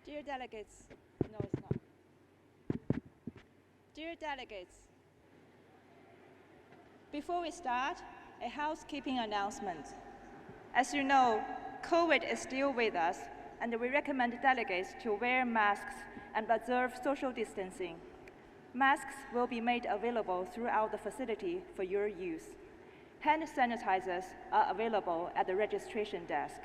Dear delegates, no, it's not. Dear delegates, before we start, a housekeeping announcement. As you know, COVID is still with us, and we recommend delegates to wear masks and observe social distancing. Masks will be made available throughout the facility for your use. Hand sanitizers are available at the registration desk.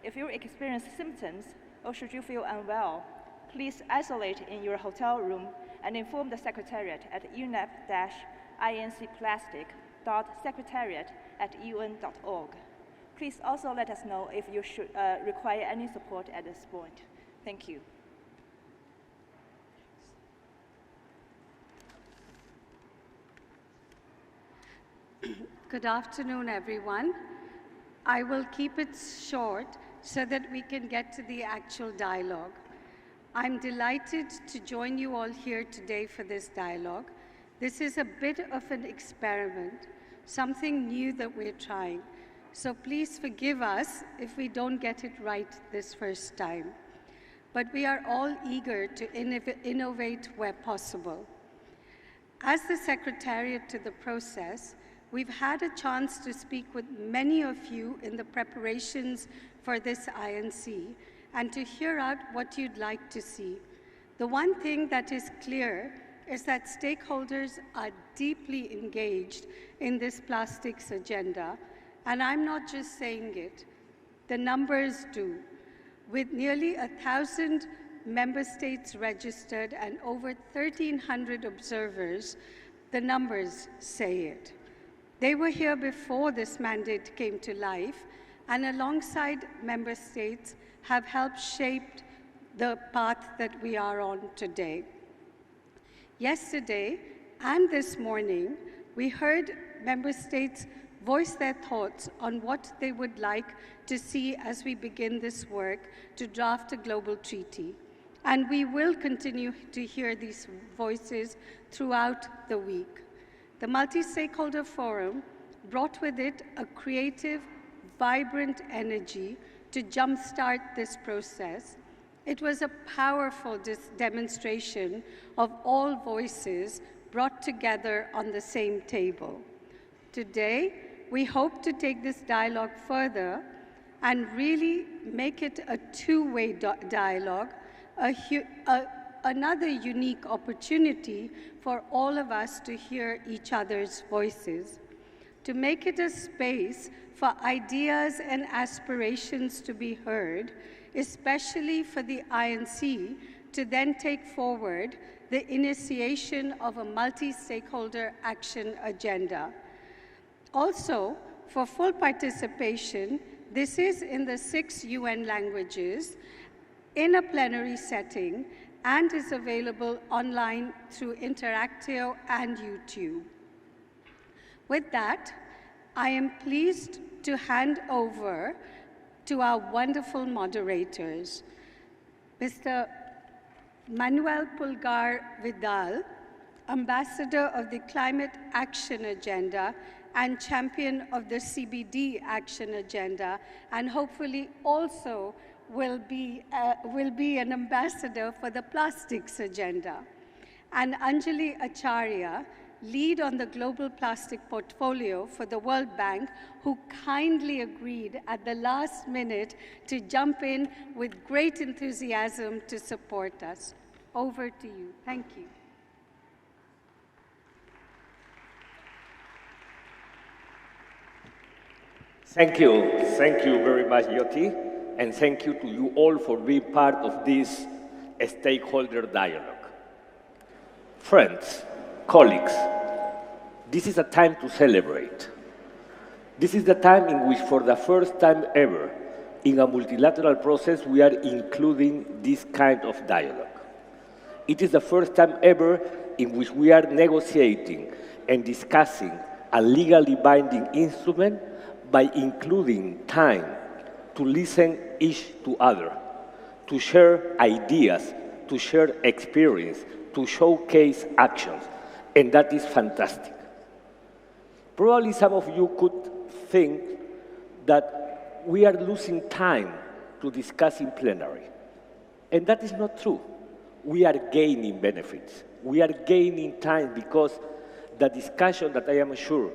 If you experience symptoms or should you feel unwell, please isolate in your hotel room and inform the Secretariat at unep-incplastic.secretariat@un.org. Please also let us know if you should require any support at this point. Thank you. Good afternoon, everyone. I will keep it short so that we can get to the actual dialogue. I'm delighted to join you all here today for this dialogue. This is a bit of an experiment, something new that we're trying. So please forgive us if we don't get it right this first time. But we are all eager to innovate where possible. As the Secretariat to the process, we've had a chance to speak with many of you in the preparations for this INC and to hear out what you'd like to see. The one thing that is clear is that stakeholders are deeply engaged in this plastics agenda, and I'm not just saying it, the numbers do. With nearly 1,000 member states registered and over 1,300 observers, the numbers say it. They were here before this mandate came to life, and alongside member states have helped shape the path that we are on today. Yesterday and this morning, we heard member states voice their thoughts on what they would like to see as we begin this work to draft a global treaty. And we will continue to hear these voices throughout the week. The Multi-Stakeholder Forum brought with it a creative, vibrant energy to jumpstart this process. It was a powerful demonstration of all voices brought together on the same table. Today, we hope to take this dialogue further and really make it a two-way dialogue, another unique opportunity for all of us to hear each other's voices, to make it a space for ideas and aspirations to be heard, especially for the INC to then take forward the initiation of a multi-stakeholder action agenda. Also, for full participation, this is in the 6 UN languages, in a plenary setting, and is available online through Interactio and YouTube. With that, I am pleased to hand over to our wonderful moderators, Mr. Manuel Pulgar Vidal, Ambassador of the Climate Action Agenda and champion of the CBD Action Agenda, and hopefully also will be an ambassador for the plastics agenda. And Anjali Acharya, lead on the global plastic portfolio for the World Bank, who kindly agreed at the last minute to jump in with great enthusiasm to support us. Over to you. Thank you. Thank you very much, Yoti, and thank you to you all for being part of this stakeholder dialogue. Friends, colleagues, this is a time to celebrate. This is the time in which, for the first time ever, in a multilateral process, we are including this kind of dialogue. It is the first time ever in which we are negotiating and discussing a legally binding instrument by including time to listen each to other, to share ideas, to share experience, to showcase actions, and that is fantastic. Probably some of you could think that we are losing time to discuss in plenary. And that is not true. We are gaining benefits. We are gaining time because the discussion that I am sure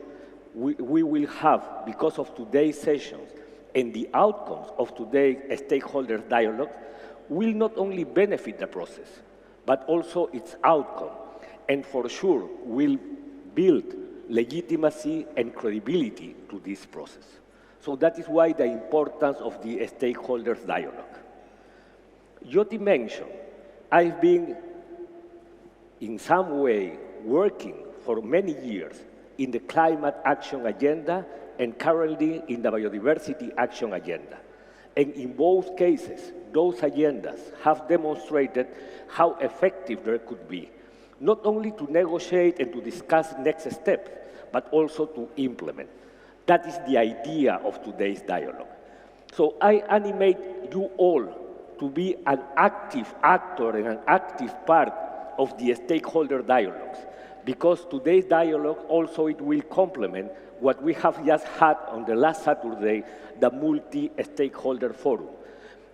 we will have because of today's sessions and the outcomes of today's stakeholder dialogue will not only benefit the process, but also its outcome, and for sure will build legitimacy and credibility to this process. So that is why the importance of the stakeholders dialogue. Jyoti mentioned, I've been in some way working for many years in the climate action agenda and currently in the biodiversity action agenda. And in both cases, those agendas have demonstrated how effective they could be, not only to negotiate and to discuss next steps, but also to implement. That is the idea of today's dialogue. So I animate you all to be an active actor and an active part of the stakeholder dialogues, because today's dialogue also it will complement what we have just had on the last Saturday, the Multi-Stakeholder Forum.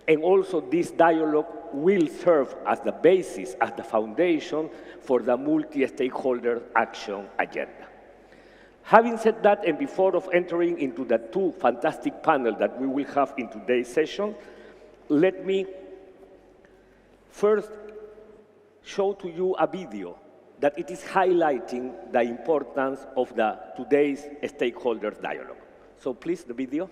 And also this dialogue will serve as the basis, as the foundation for the Multi-Stakeholder Action Agenda. Having said that, and before of entering into the two fantastic panels that we will have in today's session, let me first show to you a video that it is highlighting the importance of today's stakeholder dialogue. So please, the video.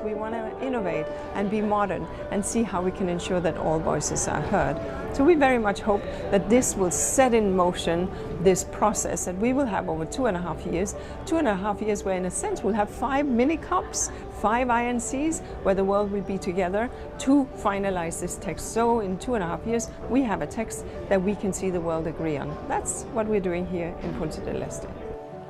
We want to innovate and be modern and see how we can ensure that all voices are heard. So we very much hope that this will set in motion this process that we will have over 2.5 years. 2.5 years where in a sense we'll have 5 mini COPs, 5 INCs, where the world will be together to finalize this text. So in 2.5 years we have a text that we can see the world agree on. That's what we're doing here in Punta del Este.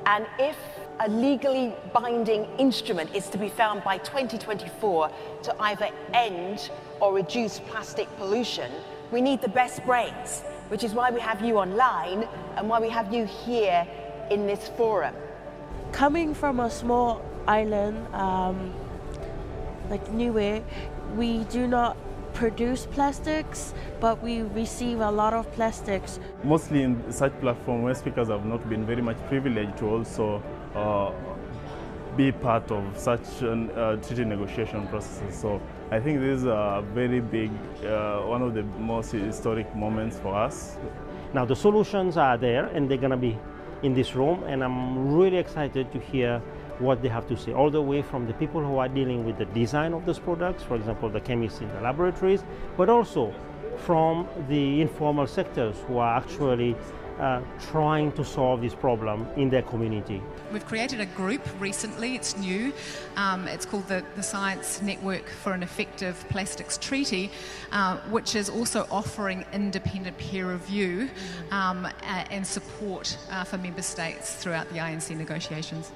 And if a legally binding instrument is to be found by 2024 to either end or reduce plastic pollution, we need the best brains, which is why we have you online and why we have you here in this forum. Coming from a small island like Niue, we do not produce plastics, but we receive a lot of plastics. Mostly in such platform where speakers have not been very much privileged to also be part of such treaty negotiation processes. So I think this is a very big, one of the most historic moments for us. Now the solutions are there and they're going to be in this room, and I'm really excited to hear what they have to say, all the way from the people who are dealing with the design of those products, for example, the chemists in the laboratories, but also from the informal sectors who are actually trying to solve this problem in their community. We've created a group recently, it's new, it's called the Science Network for an Effective Plastics Treaty, which is also offering independent peer review and support for member states throughout the INC negotiations.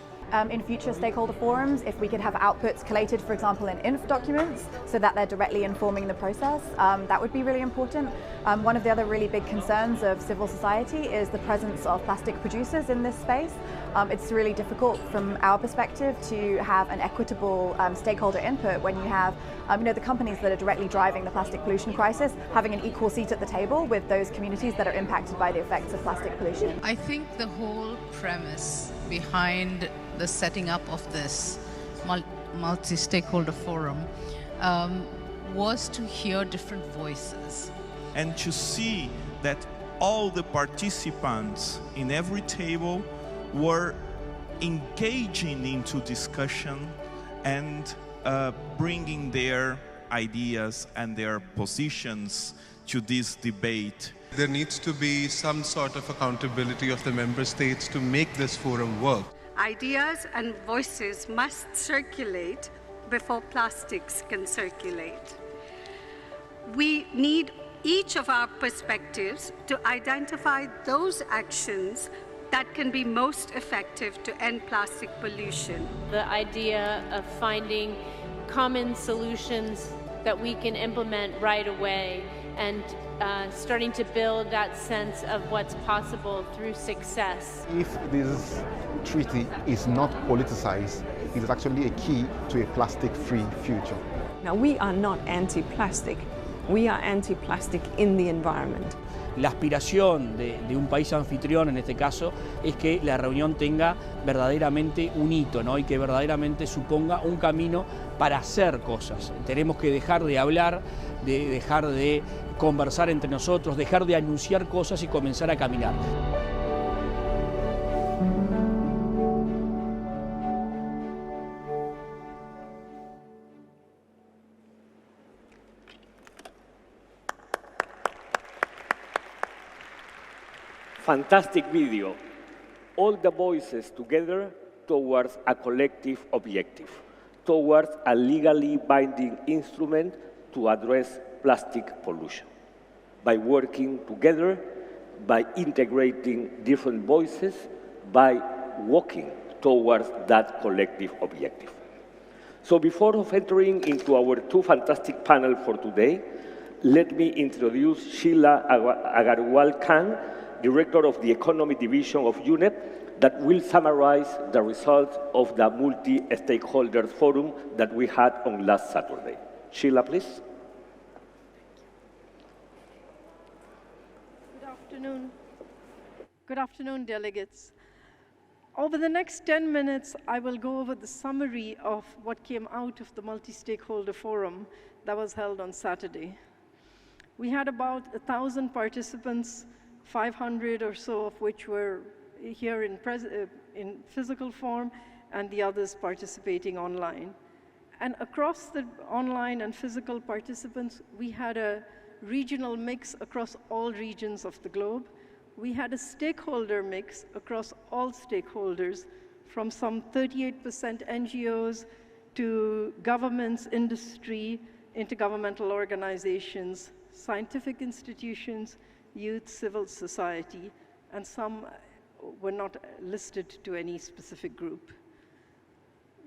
In future stakeholder forums, if we could have outputs collated, for example, in INF documents, so that they're directly informing the process, that would be really important. One of the other really big concerns of civil society is the presence of plastic producers in this space. It's really difficult from our perspective to have an equitable stakeholder input when you have the companies that are directly driving the plastic pollution crisis having an equal seat at the table with those communities that are impacted by the effects of plastic pollution. I think the whole premise behind the setting up of this multi-stakeholder forum was to hear different voices. And to see that all the participants in every table were engaging into discussion and bringing their ideas and their positions to this debate. There needs to be some sort of accountability of the member states to make this forum work. Ideas and voices must circulate before plastics can circulate. We need each of our perspectives to identify those actions that can be most effective to end plastic pollution. The idea of finding common solutions that we can implement right away, and starting to build that sense of what's possible through success. If this treaty is not politicized, it is actually a key to a plastic-free future. Now, we are not anti-plastic. We are anti-plastic in the environment. La aspiración de un país anfitrión, en este caso, es que la reunión tenga verdaderamente un hito, ¿no? Y que verdaderamente suponga un camino para hacer cosas. Tenemos que dejar de hablar, dejar de conversar entre nosotros, dejar de anunciar cosas y comenzar a caminar. Fantastic video. All the voices together towards a collective objective, towards a legally binding instrument to address plastic pollution. By working together, by integrating different voices, by walking towards that collective objective. So before entering into our two fantastic panels for today, let me introduce Sheila Agarwal Khan, Director of the Economy Division of UNEP, that will summarize the results of the Multi-Stakeholder Forum that we had on last Saturday. Sheila, please. Good afternoon. Good afternoon, delegates. Over the next 10 minutes, I will go over the summary of what came out of the Multi-Stakeholder Forum that was held on Saturday. We had about 1,000 participants, 500 or so of which were here in physical form, and the others participating online. And across the online and physical participants, we had a regional mix across all regions of the globe. We had a stakeholder mix across all stakeholders, from some 38% NGOs to governments, industry, intergovernmental organizations, scientific institutions, youth, civil society, and some were not listed to any specific group.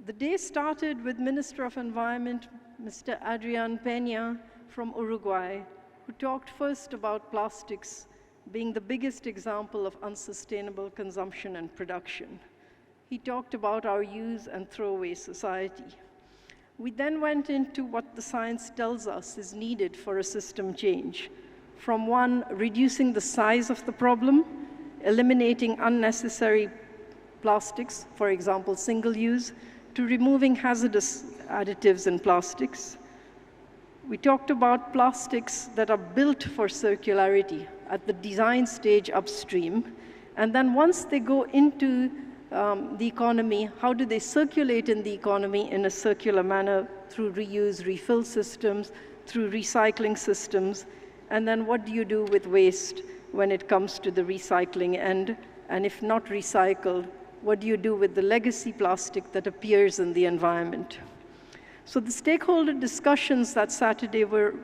The day started with Minister of Environment, Mr. Adrian Peña from Uruguay, who talked first about plastics being the biggest example of unsustainable consumption and production. He talked about our use and throwaway society. We then went into what the science tells us is needed for a system change. From one, reducing the size of the problem, eliminating unnecessary plastics, for example, single use, to removing hazardous additives in plastics. We talked about plastics that are built for circularity at the design stage upstream, and then once they go into the economy, how do they circulate in the economy in a circular manner through reuse, refill systems, through recycling systems, and then what do you do with waste when it comes to the recycling end? And if not recycled, what do you do with the legacy plastic that appears in the environment? So the stakeholder discussions that Saturday were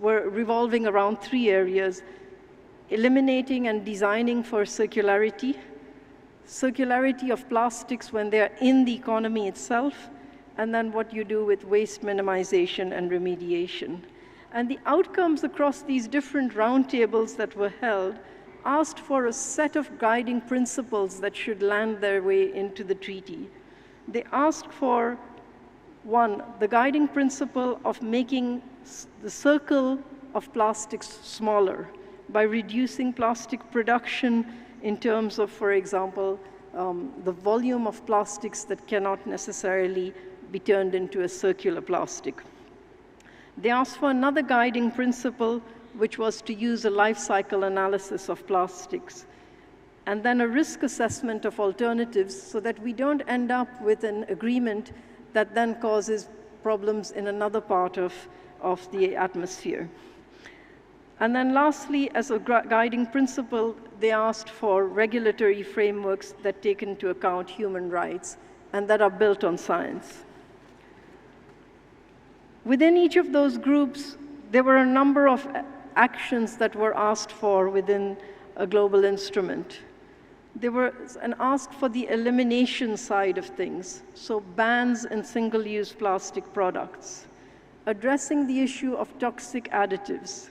revolving around three areas: eliminating and designing for circularity, circularity of plastics when they're in the economy itself, and then what you do with waste minimization and remediation. And the outcomes across these different roundtables that were held asked for a set of guiding principles that should land their way into the treaty. They asked for, one, the guiding principle of making the circle of plastics smaller by reducing plastic production in terms of, for example, the volume of plastics that cannot necessarily be turned into a circular plastic. They asked for another guiding principle, which was to use a life cycle analysis of plastics, and then a risk assessment of alternatives so that we don't end up with an agreement that then causes problems in another part of the atmosphere. And then lastly, as a guiding principle, they asked for regulatory frameworks that take into account human rights and that are built on science. Within each of those groups, there were a number of actions that were asked for within a global instrument. There was an ask for the elimination side of things, so bans in single-use plastic products, addressing the issue of toxic additives,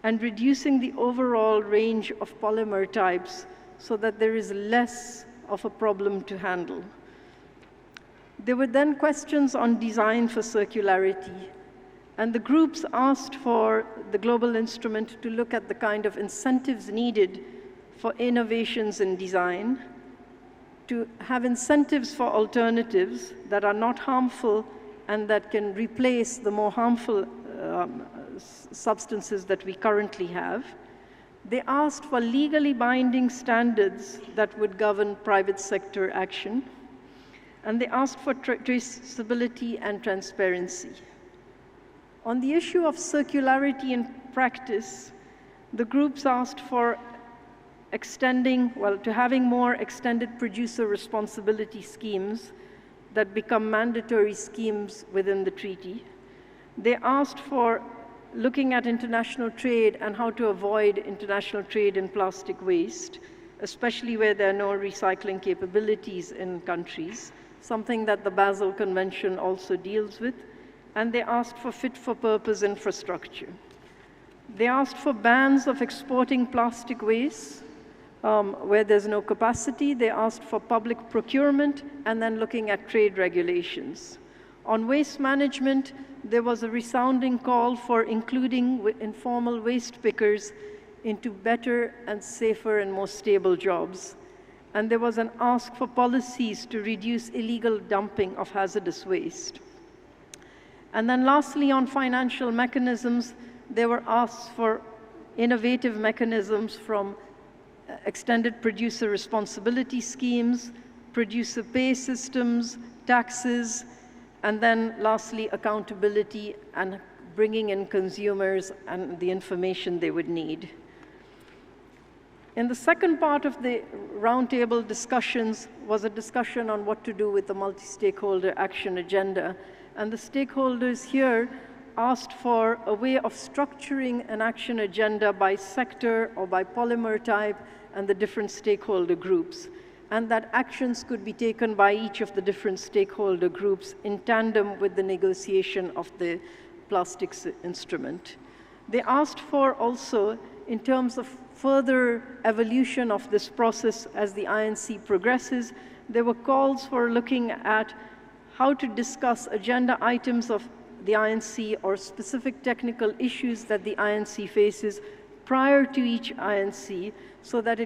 and reducing the overall range of polymer types so that there is less of a problem to handle. There were then questions on design for circularity, and the groups asked for the global instrument to look at the kind of incentives needed for innovations in design, to have incentives for alternatives that are not harmful and that can replace the more harmful substances that we currently have. They asked for legally binding standards that would govern private sector action. And they asked for traceability and transparency. On the issue of circularity in practice, the groups asked for having more extended producer responsibility schemes that become mandatory schemes within the treaty. They asked for looking at international trade and how to avoid international trade in plastic waste, especially where there are no recycling capabilities in countries, something that the Basel Convention also deals with. And they asked for fit-for-purpose infrastructure. They asked for bans of exporting plastic waste where there's no capacity. They asked for public procurement and then looking at trade regulations. On waste management, there was a resounding call for including informal waste pickers into better and safer and more stable jobs. And there was an ask for policies to reduce illegal dumping of hazardous waste. And then lastly, on financial mechanisms, there were asks for innovative mechanisms from extended producer responsibility schemes, producer pay systems, taxes, and then lastly, accountability and bringing in consumers and the information they would need. In the second part of the roundtable discussions was a discussion on what to do with the multi-stakeholder action agenda. And the stakeholders here asked for a way of structuring an action agenda by sector or by polymer type and the different stakeholder groups, and that actions could be taken by each of the different stakeholder groups in tandem with the negotiation of the plastics instrument. They asked for also, in terms of further evolution of this process as the INC progresses, there were calls for looking at how to discuss agenda items of the INC or specific technical issues that the INC faces prior to each INC, so that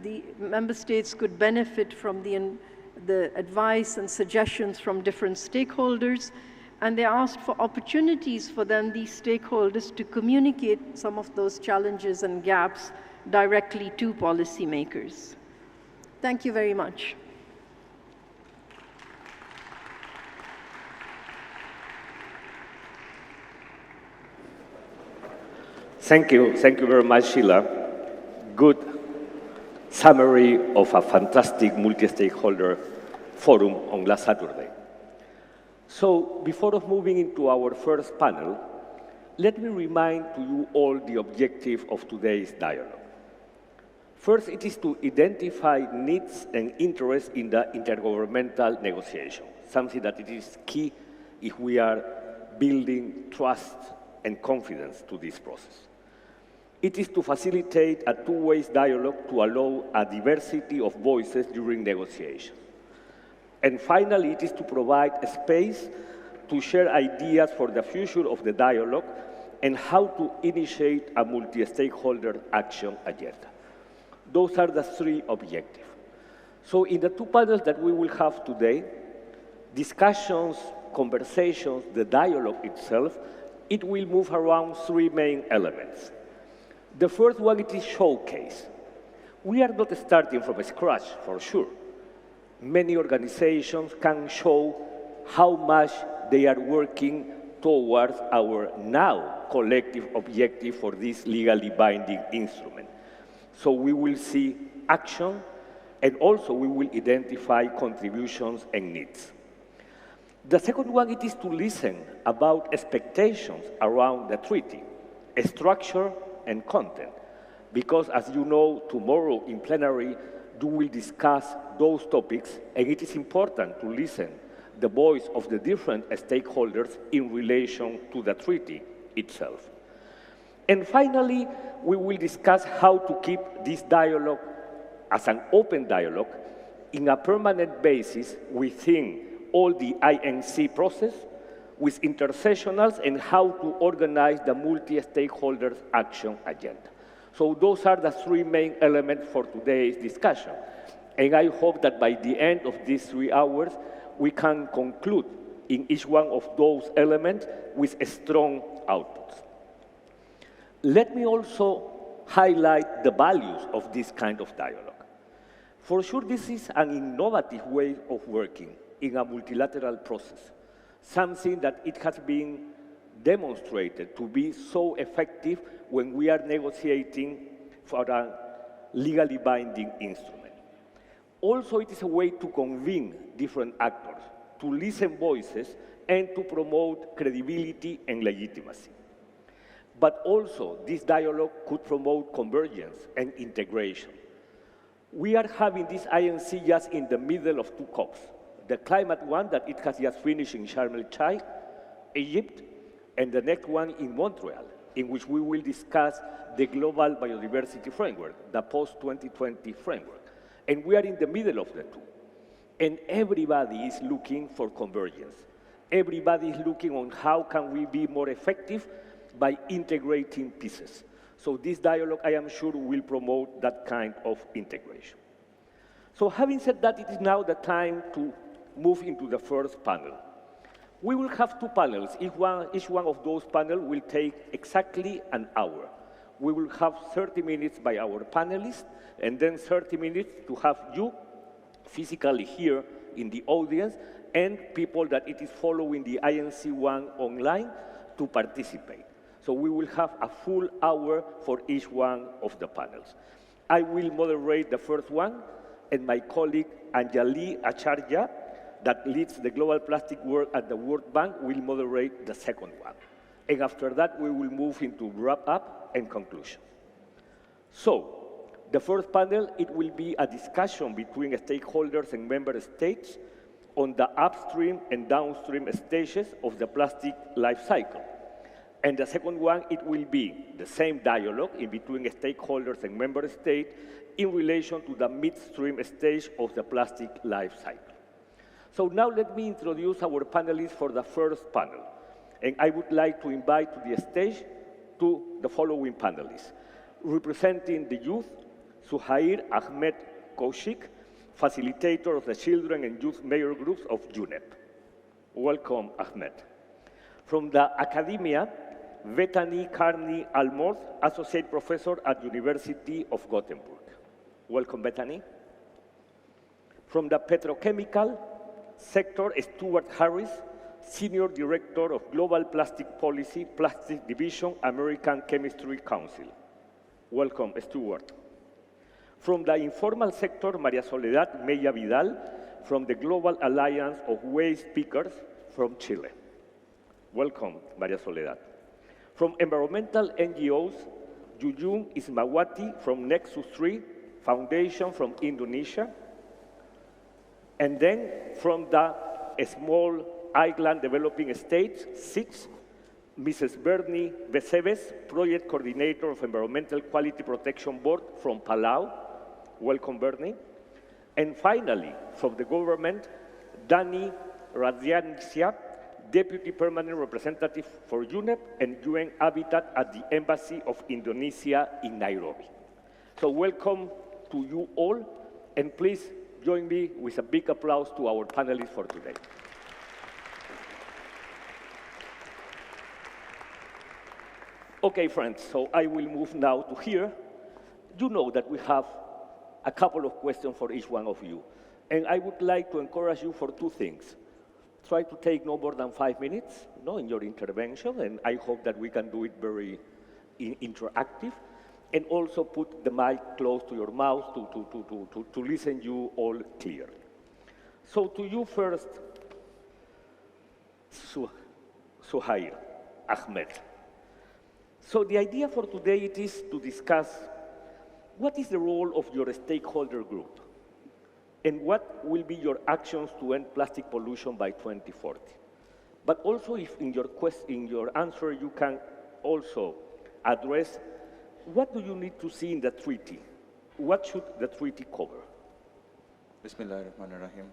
the member states could benefit from the advice and suggestions from different stakeholders. And they asked for opportunities for then these stakeholders to communicate some of those challenges and gaps directly to policymakers. Thank you very much. Thank you very much, Sheila. Good summary of a fantastic multi-stakeholder forum on last Saturday. So, before moving into our first panel, let me remind to you all the objective of today's dialogue. First, it is to identify needs and interests in the intergovernmental negotiation, something that it is key if we are building trust and confidence to this process. It is to facilitate a two-way dialogue to allow a diversity of voices during negotiations. And finally, it is to provide a space to share ideas for the future of the dialogue and how to initiate a multi-stakeholder action agenda. Those are the three objectives. So in the two panels that we will have today, discussions, conversations, the dialogue itself, it will move around three main elements. The first one, it is showcase. We are not starting from scratch, for sure. Many organizations can show how much they are working towards our now collective objective for this legally binding instrument. So we will see action, and also we will identify contributions and needs. The second one, it is to listen about expectations around the treaty, structure and content, because as you know, tomorrow in plenary, you will discuss those topics, and it is important to listen the voice of the different stakeholders in relation to the treaty itself. And finally, we will discuss how to keep this dialogue as an open dialogue in a permanent basis within all the INC process with intersessionals and how to organize the multi-stakeholders action agenda. So those are the three main elements for today's discussion. And I hope that by the end of these 3 hours, we can conclude in each one of those elements with strong outputs. Let me also highlight the values of this kind of dialogue. For sure, this is an innovative way of working in a multilateral process, something that it has been demonstrated to be so effective when we are negotiating for a legally binding instrument. Also, it is a way to convene different actors, to listen voices, and to promote credibility and legitimacy. But also, this dialogue could promote convergence and integration. We are having this INC just in the middle of 2 COPs. The climate one that it has just finished in Sharm el-Sheikh, Egypt, and the next one in Montreal, in which we will discuss the global biodiversity framework, the post-2020 framework. And we are in the middle of the 2. And everybody is looking for convergence. Everybody is looking on how can we be more effective by integrating pieces. So this dialogue, I am sure, will promote that kind of integration. So having said that, it is now the time to move into the first panel. We will have 2 panels. Each one of those panels will take exactly an hour. We will have 30 minutes by our panelists, and then 30 minutes to have you physically here in the audience and people that it is following the INC-1 online to participate. So we will have a full hour for each one of the panels. I will moderate the first one, and my colleague Anjali Acharya, that leads the global plastic work at the World Bank, will moderate the second one. And after that, we will move into wrap-up and conclusion. So, the first panel, it will be a discussion between stakeholders and member states on the upstream and downstream stages of the plastic life cycle. And the second one, it will be the same dialogue in between stakeholders and member states in relation to the midstream stage of the plastic life cycle. So now let me introduce our panelists for the first panel. And I would like to invite to the stage to the following panelists. Representing the youth, Suhair Ahmed Kaushik, facilitator of the Children and Youth Mayor Groups of UNEP. Welcome, Ahmed. From the academia, Bethany Carney Almorth, Associate Professor at University of Gothenburg. Welcome, Bethany. From the petrochemical sector, Stuart Harris, Senior Director of Global Plastic Policy, Plastic Division, American Chemistry Council. Welcome, Stuart. From the informal sector, María Soledad Mella Vidal, from the Global Alliance of Waste Pickers from Chile. Welcome, María Soledad. From environmental NGOs, Yuyun Ismawati from Nexus 3 Foundation from Indonesia. And then from the small island developing states, 6, Mrs. Bernie Beseves, Project Coordinator of Environmental Quality Protection Board from Palau. Welcome, Bernie. And finally, from the government, Dani Radiancia, Deputy Permanent Representative for UNEP and UN Habitat at the Embassy of Indonesia in Nairobi. So welcome to you all, and please join me with a big applause to our panelists for today. Okay, friends, so I will move now to here. You know that we have a couple of questions for each one of you, and I would like to encourage you for 2 things. Try to take no more than 5 minutes in your intervention, and I hope that we can do it very interactive, and also put the mic close to your mouth to listen you all clearly. So to you first, Suhair Ahmed. So the idea for today it is to discuss what is the role of your stakeholder group And what will be your actions to end plastic pollution by 2040? But also, if in your answer you can also address what do you need to see in the treaty? What should the treaty cover? Bismillahirrahmanirrahim.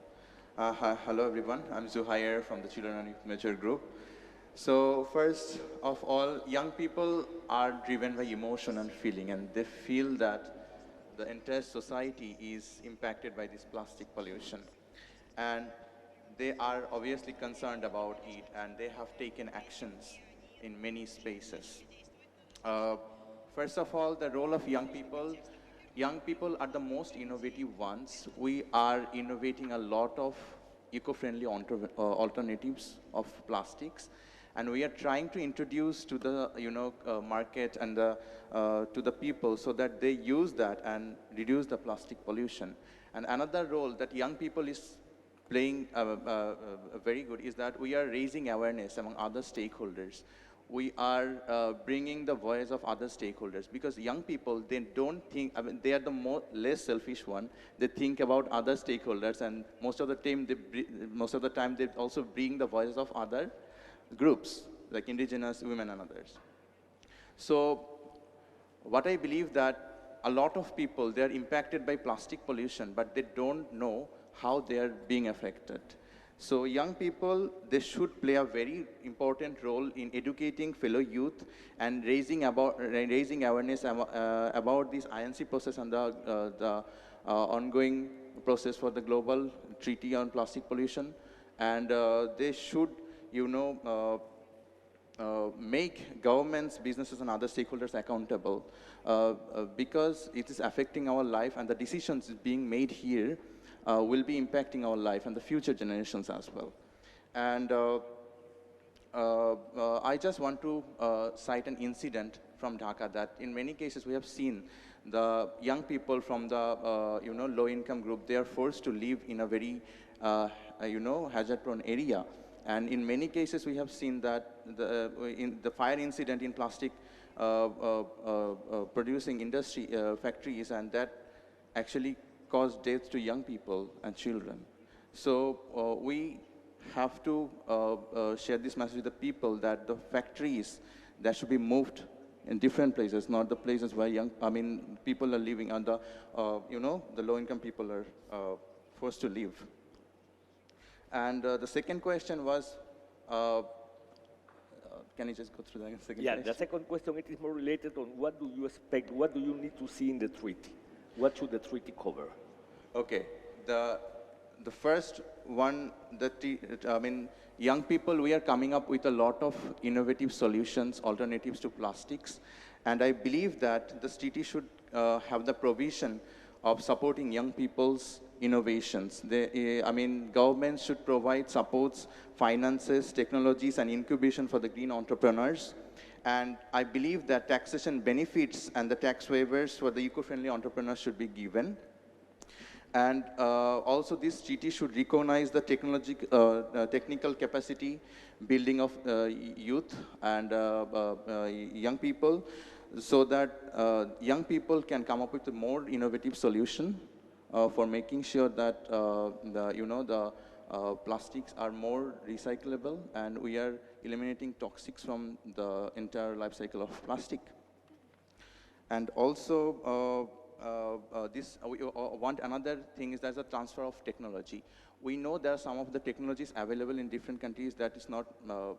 Hello everyone, I'm Zuhair from the Children and Youth Mature Group. So first of all, young people are driven by emotion and feeling, and they feel that the entire society is impacted by this plastic pollution. And they are obviously concerned about it, and they have taken actions in many spaces. First of all, the role of young people. Young people are the most innovative ones. We are innovating a lot of eco-friendly alternatives of plastics, and we are trying to introduce to the market and to the people so that they use that and reduce the plastic pollution. And another role that young people is playing very good is that we are raising awareness among other stakeholders. We are bringing the voice of other stakeholders, because young people, they don't think, they are the less selfish one. They think about other stakeholders, and most of the time they also bring the voices of other groups, like indigenous women and others. So what I believe that a lot of people, they are impacted by plastic pollution, but they don't know how they are being affected. So young people, they should play a very important role in educating fellow youth and raising awareness about this INC process and the ongoing process for the global treaty on plastic pollution. And they should, make governments, businesses, and other stakeholders accountable because it is affecting our life, and the decisions being made here will be impacting our life and the future generations as well. And I just want to cite an incident from Dhaka that in many cases we have seen the young people from the low-income group, they are forced to live in a very hazard-prone area. And in many cases we have seen that in the fire incident in plastic producing industry factories, and that actually cause death to young people and children. So we have to share this message with the people that the factories that should be moved in different places, not the places where people are living, and the low-income people are forced to live. And the second question was, can you just go through the second question? The second question, it is more related on what do you expect, what do you need to see in the treaty? What should the treaty cover? Okay, the first one, young people, we are coming up with a lot of innovative solutions, alternatives to plastics, and I believe that the treaty should have the provision of supporting young people's innovations. Governments should provide supports, finances, technologies, and incubation for the green entrepreneurs. And I believe that taxation benefits and the tax waivers for the eco-friendly entrepreneurs should be given. And also this treaty should recognize the technical capacity building of youth and young people, so that young people can come up with a more innovative solution for making sure that the plastics are more recyclable, and we are eliminating toxics from the entire life cycle of plastic. And also, we want another thing is there's a transfer of technology. We know there are some of the technologies available in different countries that is not,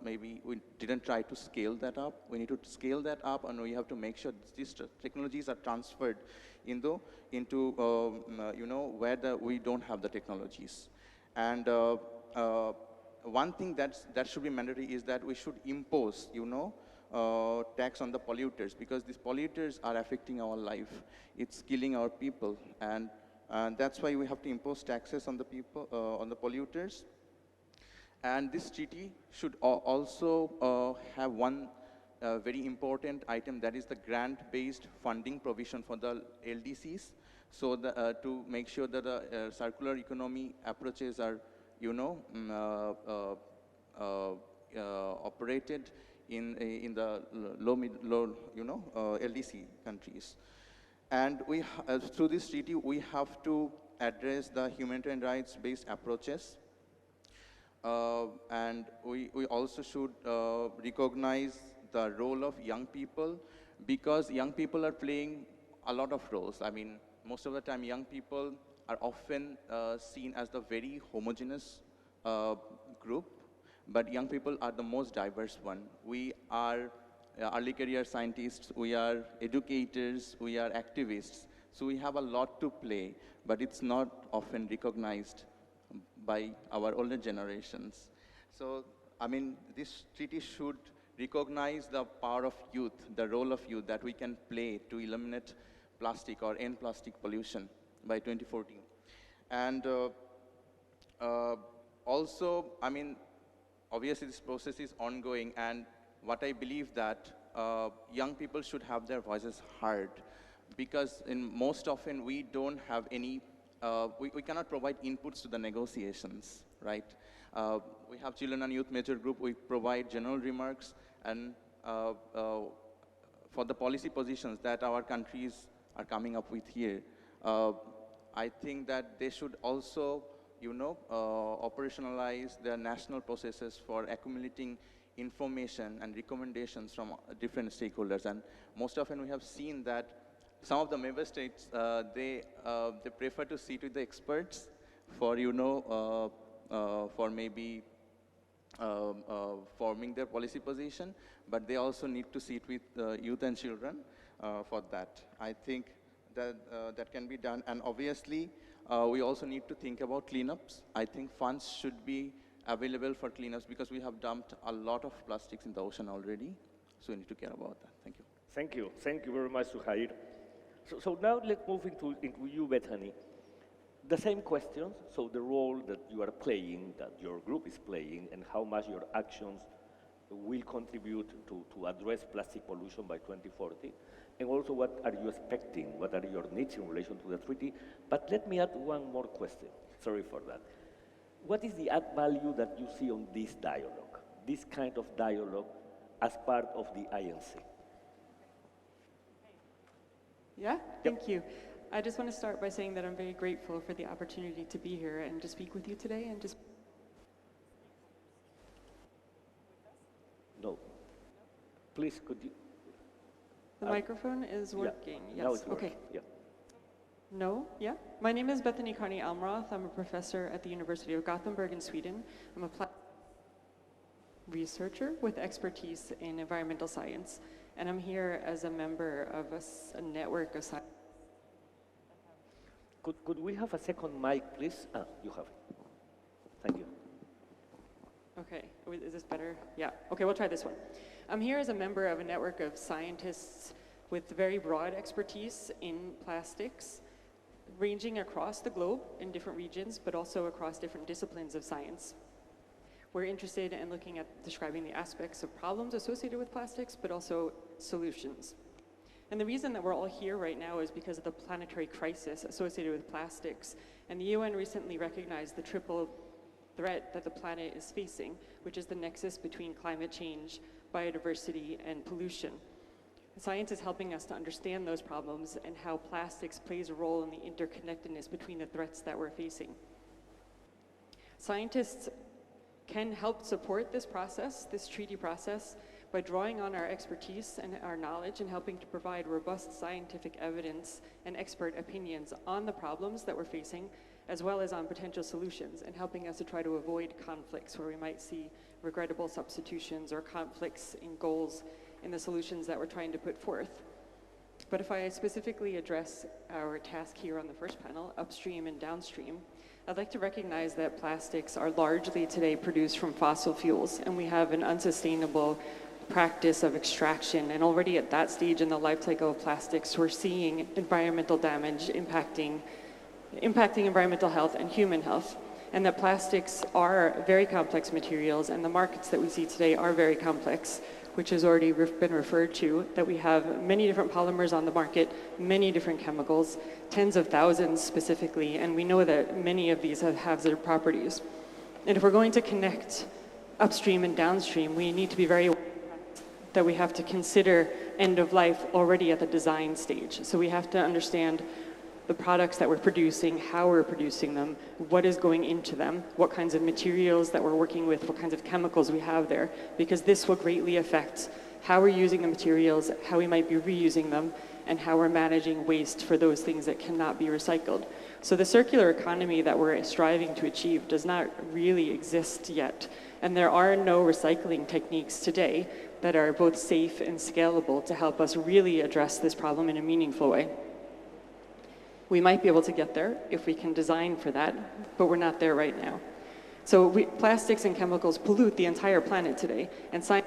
maybe we didn't try to scale that up. We need to scale that up, and we have to make sure these technologies are transferred into where we don't have the technologies. And one thing that should be mandatory is that we should impose, tax on the polluters, because these polluters are affecting our life. It's killing our people, and that's why we have to impose taxes on the people, on the polluters. And this treaty should also have one very important item, that is the grant-based funding provision for the LDCs, so to make sure that the circular economy approaches are, operated in the low LDC countries. And through this treaty, we have to address the humanitarian rights-based approaches. And we also should recognize the role of young people, because young people are playing a lot of roles. I mean, most of the time young people are often seen as the very homogeneous group, but young people are the most diverse one. We are early career scientists, we are educators, we are activists. So we have a lot to play, but it's not often recognized by our older generations. So, I mean, this treaty should recognize the power of youth, the role of youth that we can play to eliminate plastic or end plastic pollution by 2014. And also, I mean, obviously this process is ongoing, and what I believe that young people should have their voices heard, because most often we don't have any, we cannot provide inputs to the negotiations, right? We have Children and Youth Major Group, we provide general remarks, and for the policy positions that our countries are coming up with here, I think that they should also, you know, operationalize their national processes for accumulating information and recommendations from different stakeholders. And most often we have seen that some of the member states, they prefer to sit with the experts for, you know, for maybe forming their policy position, but they also need to sit with youth and children for that. I think that that can be done. And obviously, we also need to think about cleanups. I think funds should be available for cleanups, because we have dumped a lot of plastics in the ocean already. So we need to care about that. Thank you. Thank you. Thank you very much, Suhair. So now let's move into you, Bethany. The same questions, so the role that you are playing, that your group is playing, and how much your actions will contribute to address plastic pollution by 2040, and also what are you expecting, what are your needs in relation to the treaty. But let me add one more question, sorry for that. What is the add value that you see on this dialogue, this kind of dialogue as part of the INC? Yeah, thank you. I just want to start by saying that I'm very grateful for the opportunity to be here and to speak with you today and just... No. Please, could you... The microphone is working. Yeah, yes. now it's working. Okay. Yeah. No? Yeah? My name is Bethany Carney Almroth. I'm a professor at the University of Gothenburg in Sweden. I'm a researcher with expertise in environmental science, and I'm here as a member of a network of science. Could we have a second mic, please? Ah, you have it. Thank you. Okay, is this better? Yeah, okay, we'll try this one. I'm here as a member of a network of scientists with very broad expertise in plastics, ranging across the globe in different regions, but also across different disciplines of science. We're interested in looking at describing the aspects of problems associated with plastics, but also solutions. And the reason that we're all here right now is because of the planetary crisis associated with plastics. And the UN recently recognized the triple threat that the planet is facing, which is the nexus between climate change, biodiversity, and pollution. Science is helping us to understand those problems and how plastics plays a role in the interconnectedness between the threats that we're facing. Scientists can help support this process, this treaty process, by drawing on our expertise and our knowledge and helping to provide robust scientific evidence and expert opinions on the problems that we're facing, as well as on potential solutions, and helping us to try to avoid conflicts where we might see regrettable substitutions or conflicts in goals in the solutions that we're trying to put forth. But if I specifically address our task here on the first panel, upstream and downstream, I'd like to recognize that plastics are largely today produced from fossil fuels, and we have an unsustainable practice of extraction. And already at that stage in the life cycle of plastics, we're seeing environmental damage impacting environmental health and human health. And that plastics are very complex materials, and the markets that we see today are very complex, which has already been referred to, that we have many different polymers on the market, many different chemicals, tens of thousands specifically, and we know that many of these have hazardous properties. And if we're going to connect upstream and downstream, we need to be very aware that we have to consider end of life already at the design stage. So we have to understand the products that we're producing, how we're producing them, what is going into them, what kinds of materials that we're working with, what kinds of chemicals we have there, because this will greatly affect how we're using the materials, how we might be reusing them, and how we're managing waste for those things that cannot be recycled. So the circular economy that we're striving to achieve does not really exist yet. And there are no recycling techniques today that are both safe and scalable to help us really address this problem in a meaningful way. We might be able to get there if we can design for that, but we're not there right now. So plastics and chemicals pollute the entire planet today, and science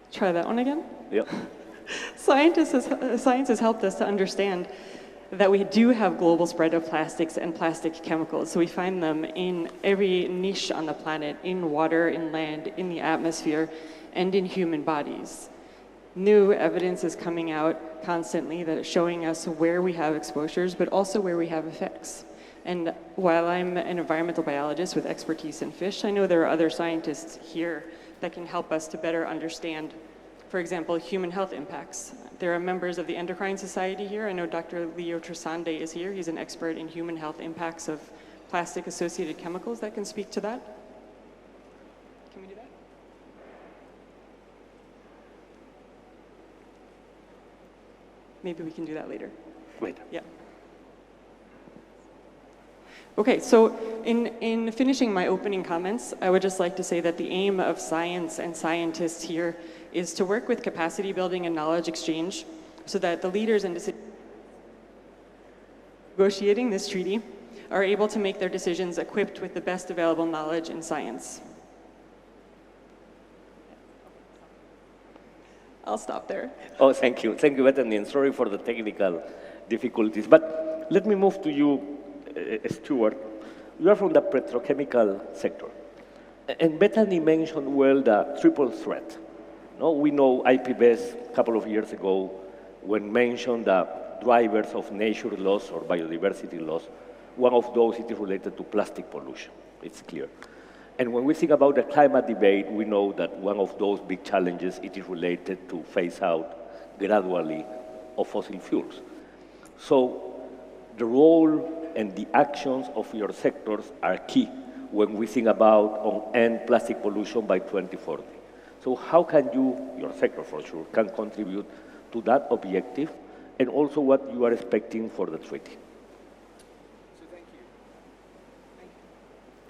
Try that one again? Yep. Science has helped us to understand that we do have global spread of plastics and plastic chemicals. So we find them in every niche on the planet, in water, in land, in the atmosphere, and in human bodies. New evidence is coming out constantly that is showing us where we have exposures, but also where we have effects. And while I'm an environmental biologist with expertise in fish, I know there are other scientists here that can help us to better understand, for example, human health impacts. There are members of the Endocrine Society here. I know Dr. Leo Trisande is here. He's an expert in human health impacts of plastic-associated chemicals that can speak to that. Can we do that? Maybe we can do that later. Later. Yeah. Okay, so in finishing my opening comments, I would just like to say that the aim of science and scientists here is to work with capacity building and knowledge exchange so that the leaders in negotiating this treaty are able to make their decisions equipped with the best available knowledge in science. I'll stop there. Oh, thank you. Thank you, Bethany, and sorry for the technical difficulties. But let me move to you, Stuart. You are from the petrochemical sector. And Bethany mentioned well the triple threat. No, we know IPBES a couple of years ago when mentioned the drivers of nature loss or biodiversity loss. One of those is related to plastic pollution. It's clear. And when we think about the climate debate, we know that one of those big challenges it is related to phase out gradually of fossil fuels. So the role and the actions of your sectors are key when we think about end plastic pollution by 2040. So how can you, your sector for sure, can contribute to that objective and also what you are expecting for the treaty? So thank you.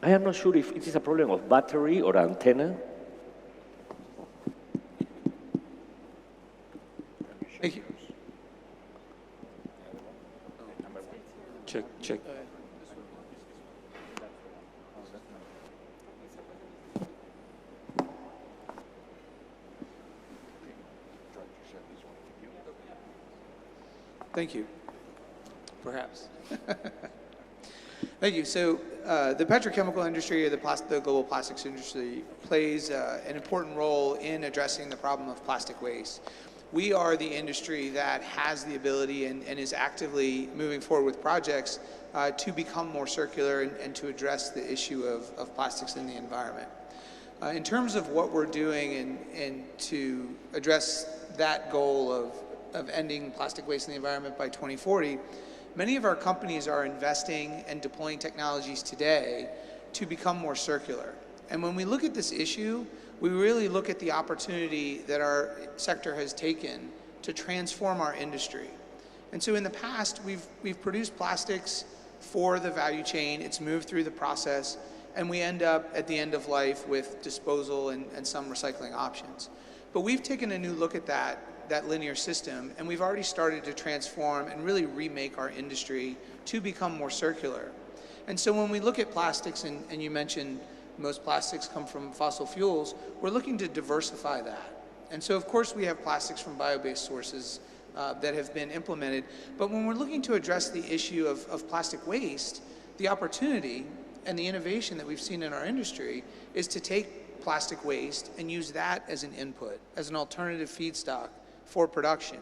I am not sure if it is a problem of battery or antenna. Thank you. Check, check. Thank you. Perhaps. Thank you. So the petrochemical industry, or the global plastics industry, plays an important role in addressing the problem of plastic waste. We are the industry that has the ability and is actively moving forward with projects to become more circular and to address the issue of plastics in the environment. In terms of what we're doing and to address that goal of ending plastic waste in the environment by 2040, many of our companies are investing and deploying technologies today to become more circular. And when we look at this issue, we really look at the opportunity that our sector has taken to transform our industry. And so in the past, we've produced plastics for the value chain, it's moved through the process, and we end up at the end of life with disposal and some recycling options. But we've taken a new look at that linear system, and we've already started to transform and really remake our industry to become more circular. And so when we look at plastics, and you mentioned most plastics come from fossil fuels, we're looking to diversify that. And so of course we have plastics from bio-based sources that have been implemented, but when we're looking to address the issue of plastic waste, the opportunity and the innovation that we've seen in our industry is to take plastic waste and use that as an input, as an alternative feedstock for production.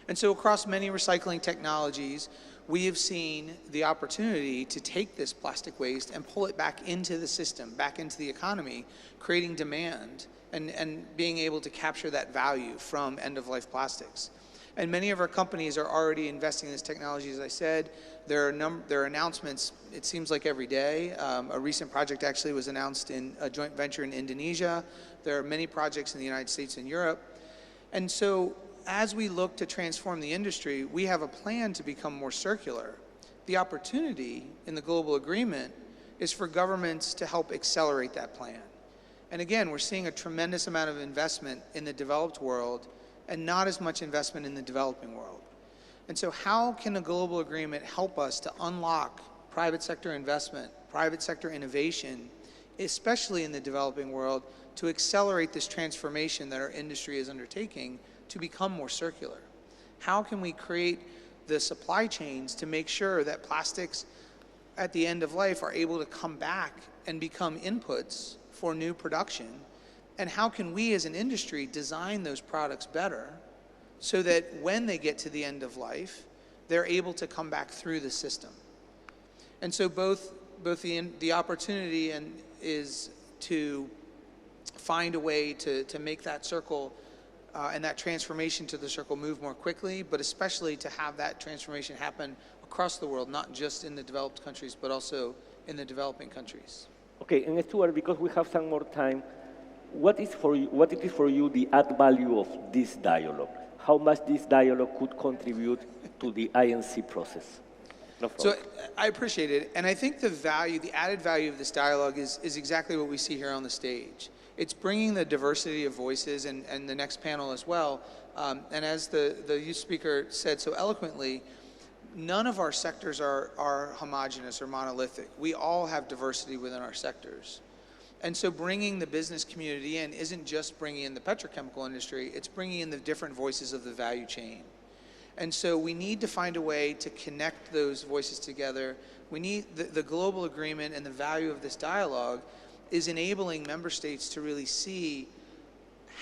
And so across many recycling technologies, we have seen the opportunity to take this plastic waste and pull it back into the system, back into the economy, creating demand and being able to capture that value from end-of-life plastics. And many of our companies are already investing in this technology, as I said. There are announcements, it seems like every day. A recent project actually was announced in a joint venture in Indonesia. There are many projects in the United States and Europe. And so as we look to transform the industry, we have a plan to become more circular. The opportunity in the global agreement is for governments to help accelerate that plan. And again, we're seeing a tremendous amount of investment in the developed world and not as much investment in the developing world. And so how can a global agreement help us to unlock private sector investment, private sector innovation, especially in the developing world, to accelerate this transformation that our industry is undertaking to become more circular? How can we create the supply chains to make sure that plastics at the end of life are able to come back and become inputs for new production? And how can we as an industry design those products better so that when they get to the end of life, they're able to come back through the system? And so both the opportunity is to find a way to make that circle and that transformation to the circle move more quickly, but especially to have that transformation happen across the world, not just in the developed countries, but also in the developing countries. Okay, and Stuart, because we have some more time, what is for you the add value of this dialogue? How much this dialogue could contribute to the INC process? No problem. So I appreciate it, and I think the added value of this dialogue is exactly what we see here on the stage. It's bringing the diversity of voices, and the next panel as well. And as the youth speaker said so eloquently, none of our sectors are homogenous or monolithic. We all have diversity within our sectors. And so bringing the business community in isn't just bringing in the petrochemical industry, it's bringing in the different voices of the value chain. And so we need to find a way to connect those voices together. We need the global agreement, and the value of this dialogue is enabling member states to really see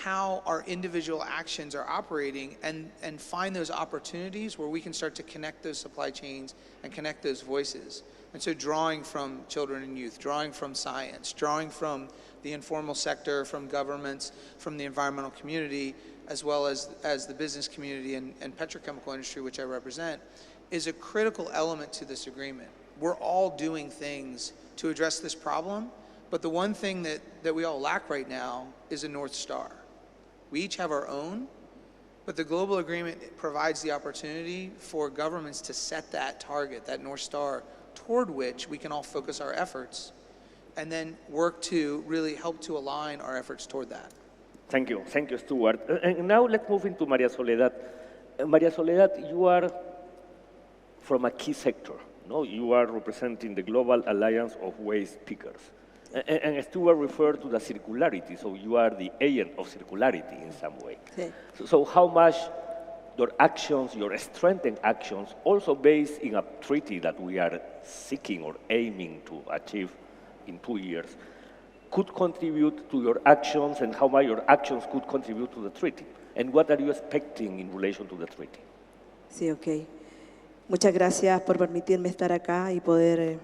how our individual actions are operating and find those opportunities where we can start to connect those supply chains and connect those voices. And so drawing from children and youth, drawing from science, drawing from the informal sector, from governments, from the environmental community, as well as the business community and petrochemical industry, which I represent, is a critical element to this agreement. We're all doing things to address this problem, but the one thing that we all lack right now is a North Star. We each have our own, but the global agreement provides the opportunity for governments to set that target, that North Star, toward which we can all focus our efforts and then work to really help to align our efforts toward that. Thank you, Stuart. And now let's move into Maria Soledad. Maria Soledad, you are from a key sector. No? You are representing the Global Alliance of Waste Pickers. And Stuart referred to the circularity, so you are the agent of circularity in some way. Sí. So how much your actions, your strengthened actions, also based in a treaty that we are seeking or aiming to achieve in 2 years, could contribute to your actions, and how much your actions could contribute to the treaty? And what are you expecting in relation to the treaty? Sí, ok. Muchas gracias por permitirme estar acá y poder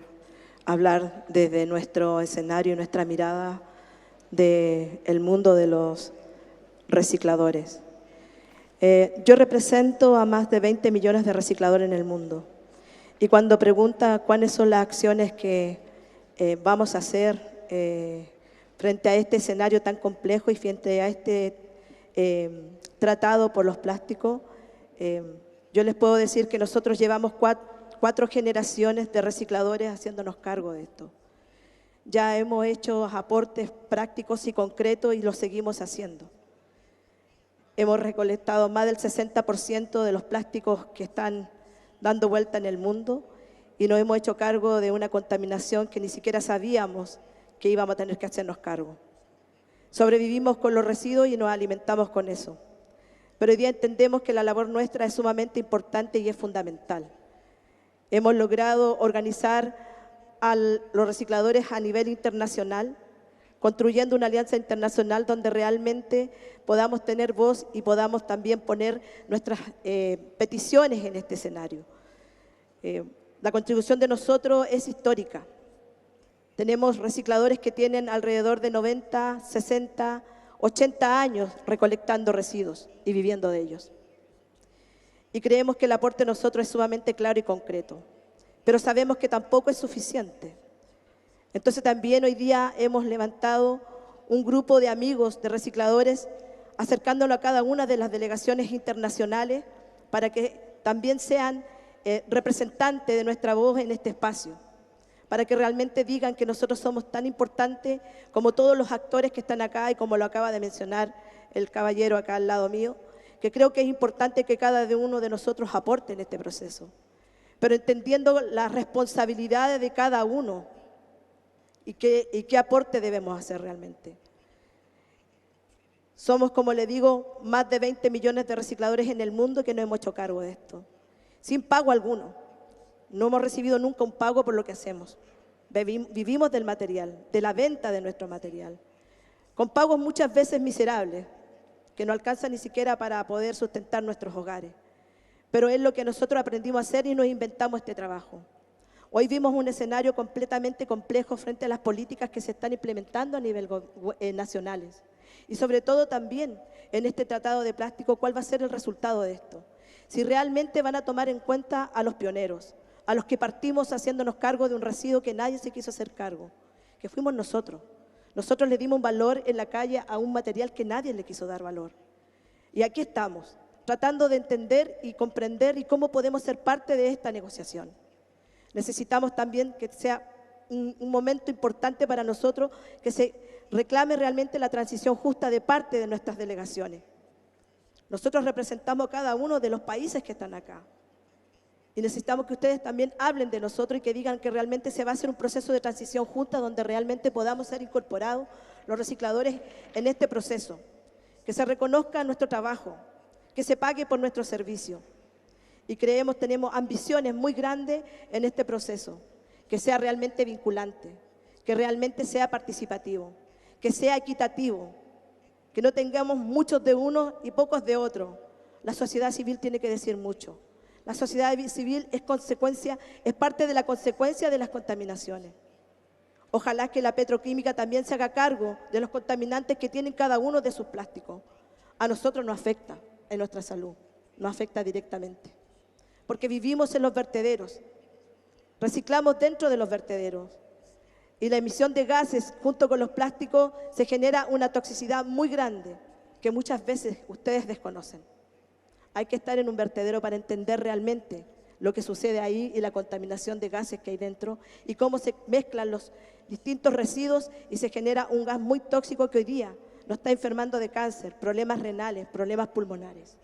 hablar desde nuestro escenario, nuestra mirada del mundo de los recicladores. Yo represento a más de 20 millones de recicladores en el mundo, y cuando pregunta cuáles son las acciones que vamos a hacer frente a este escenario tan complejo y frente a este tratado por los plásticos, yo les puedo decir que nosotros llevamos cuatro generaciones de recicladores haciéndonos cargo de esto. Ya hemos hecho aportes prácticos y concretos y los seguimos haciendo. Hemos recolectado más del 60% de los plásticos que están dando vuelta en el mundo, y nos hemos hecho cargo de una contaminación que ni siquiera sabíamos que íbamos a tener que hacernos cargo. Sobrevivimos con los residuos y nos alimentamos con eso. Pero hoy día entendemos que la labor nuestra es sumamente importante y es fundamental. Hemos logrado organizar a los recicladores a nivel internacional construyendo una alianza internacional donde realmente podamos tener voz y podamos también poner nuestras peticiones en este escenario. La contribución de nosotros es histórica. Tenemos recicladores que tienen alrededor de 90, 60, 80 años recolectando residuos y viviendo de ellos. Y creemos que el aporte de nosotros es sumamente claro y concreto, pero sabemos que tampoco es suficiente. Entonces también hoy día hemos levantado un grupo de amigos de recicladores, acercándolo a cada una de las delegaciones internacionales para que también sean representantes de nuestra voz en este espacio, para que realmente digan que nosotros somos tan importantes como todos los actores que están acá y como lo acaba de mencionar el caballero acá al lado mío, que creo que es importante que cada uno de nosotros aporte en este proceso, pero entendiendo las responsabilidades de cada uno y qué aporte debemos hacer realmente. Somos, como le digo, más de 20 millones de recicladores en el mundo que no hemos hecho cargo de esto, sin pago alguno. No hemos recibido nunca un pago por lo que hacemos. Vivimos del material, de la venta de nuestro material, con pagos muchas veces miserables, que no alcanzan ni siquiera para poder sustentar nuestros hogares. Pero es lo que nosotros aprendimos a hacer y nos inventamos este trabajo. Hoy vimos un escenario completamente complejo frente a las políticas que se están implementando a nivel nacionales. Y sobre todo también en este tratado de plástico, ¿cuál va a ser el resultado de esto? Si realmente van a tomar en cuenta a los pioneros, a los que partimos haciéndonos cargo de un residuo que nadie se quiso hacer cargo, que fuimos nosotros. Nosotros le dimos un valor en la calle a un material que nadie le quiso dar valor. Y aquí estamos, tratando de entender y comprender y cómo podemos ser parte de esta negociación. Necesitamos también que sea un momento importante para nosotros, que se reclame realmente la transición justa de parte de nuestras delegaciones. Nosotros representamos a cada uno de los países que están acá. Y necesitamos que ustedes también hablen de nosotros y que digan que realmente se va a hacer un proceso de transición justa donde realmente podamos ser incorporados los recicladores en este proceso. Que se reconozca nuestro trabajo, que se pague por nuestro servicio. Y tenemos ambiciones muy grandes en este proceso, que sea realmente vinculante, que realmente sea participativo, que sea equitativo, que no tengamos muchos de uno y pocos de otro. La sociedad civil tiene que decir mucho. La sociedad civil es parte de la consecuencia de las contaminaciones. Ojalá que la petroquímica también se haga cargo de los contaminantes que tienen cada uno de sus plásticos. A nosotros nos afecta en nuestra salud, nos afecta directamente. Porque vivimos en los vertederos, reciclamos dentro de los vertederos. Y la emisión de gases junto con los plásticos se genera una toxicidad muy grande que muchas veces ustedes desconocen. Hay que estar en un vertedero para entender realmente lo que sucede ahí y la contaminación de gases que hay dentro y cómo se mezclan los distintos residuos y se genera un gas muy tóxico que hoy día nos está enfermando de cáncer, problemas renales, problemas pulmonares.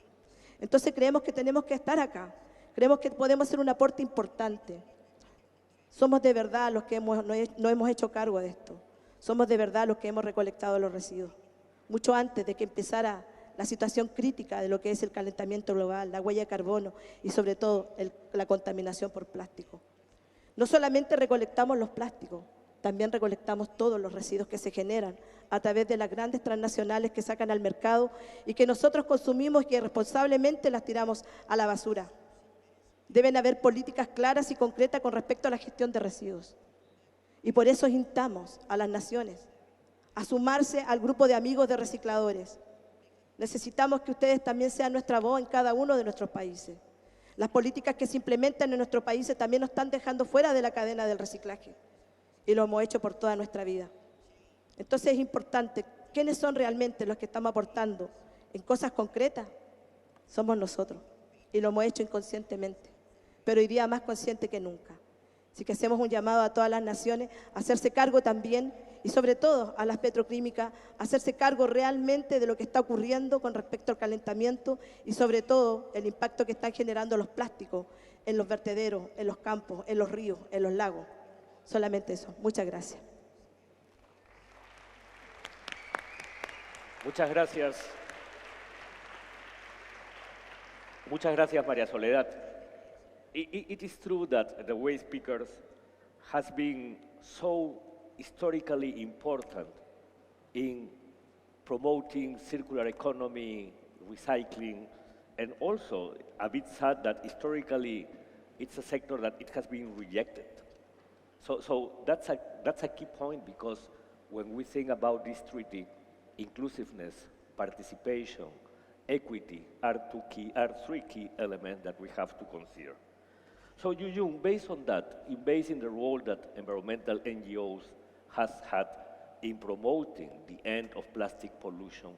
Entonces creemos que tenemos que estar acá, creemos que podemos hacer un aporte importante. Somos de verdad los que no hemos hecho cargo de esto, somos de verdad los que hemos recolectado los residuos, mucho antes de que empezara la situación crítica de lo que es el calentamiento global, la huella de carbono y sobre todo la contaminación por plástico. No solamente recolectamos los plásticos, también recolectamos todos los residuos que se generan a través de las grandes transnacionales que sacan al mercado y que nosotros consumimos y que responsablemente las tiramos a la basura. Deben haber políticas claras y concretas con respecto a la gestión de residuos. Y por eso instamos a las naciones a sumarse al grupo de amigos de recicladores. Necesitamos que ustedes también sean nuestra voz en cada uno de nuestros países. Las políticas que se implementan en nuestros países también nos están dejando fuera de la cadena del reciclaje. Y lo hemos hecho por toda nuestra vida. Entonces es importante, ¿quiénes son realmente los que estamos aportando en cosas concretas? Somos nosotros. Y lo hemos hecho inconscientemente. Pero hoy día más consciente que nunca. Así que hacemos un llamado a todas las naciones a hacerse cargo también y sobre todo a las petroquímicas, a hacerse cargo realmente de lo que está ocurriendo con respecto al calentamiento y sobre todo el impacto que están generando los plásticos en los vertederos, en los campos, en los ríos, en los lagos. Solamente eso. Muchas gracias. Muchas gracias. Muchas gracias, María Soledad. It is true that the waste pickers has been so historically important in promoting circular economy, recycling, and also a bit sad that historically it's a sector that it has been rejected. So that's a key point, because when we think about this treaty, inclusiveness, participation, equity are three key elements that we have to consider. So Yuyun, based on that, based on the role that environmental NGOs has had in promoting the end of plastic pollution,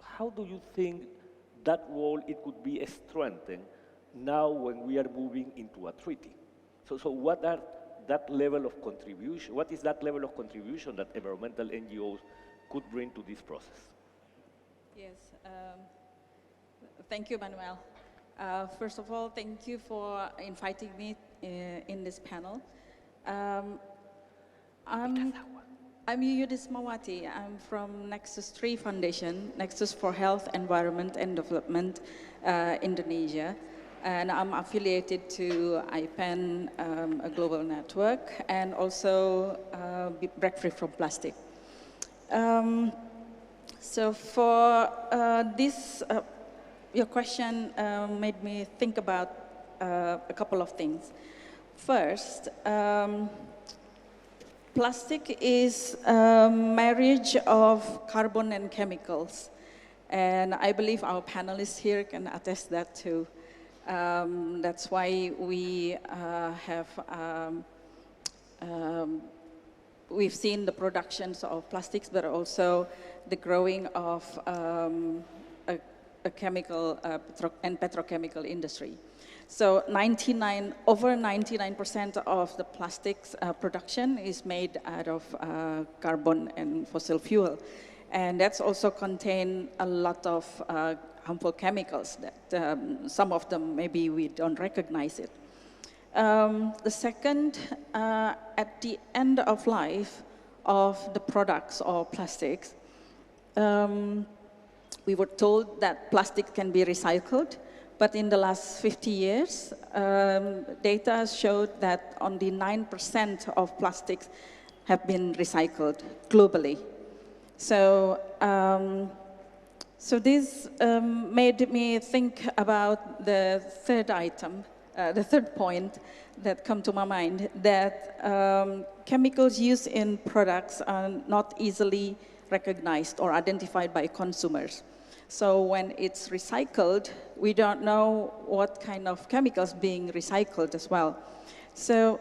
how do you think that role it could be strengthened now when we are moving into a treaty? So what are that level of contribution? What is that level of contribution that environmental NGOs could bring to this process? Yes, thank you, Manuel. First of all, thank you for inviting me in this panel. I'm Yuyudis Mawati. I'm from Nexus 3 Foundation, Nexus for Health, Environment and Development, Indonesia. And I'm affiliated to IPEN, a global network, and also Break Free from Plastic. So for this, your question made me think about a couple of things. First, plastic is a marriage of carbon and chemicals. And I believe our panelists here can attest that too. That's why we we've seen the productions of plastics, but also the growing of a chemical and petrochemical industry. So over 99% of the plastics production is made out of carbon and fossil fuel. And that's also contain a lot of harmful chemicals that some of them maybe we don't recognize it. The second, at the end of life of the products or plastics, we were told that plastic can be recycled, but in the last 50 years, data showed that only 9% of plastics have been recycled globally. So, so this made me think about the third item, the third point that come to my mind, that chemicals used in products are not easily recognized or identified by consumers. So when it's recycled, we don't know what kind of chemicals being recycled as well. So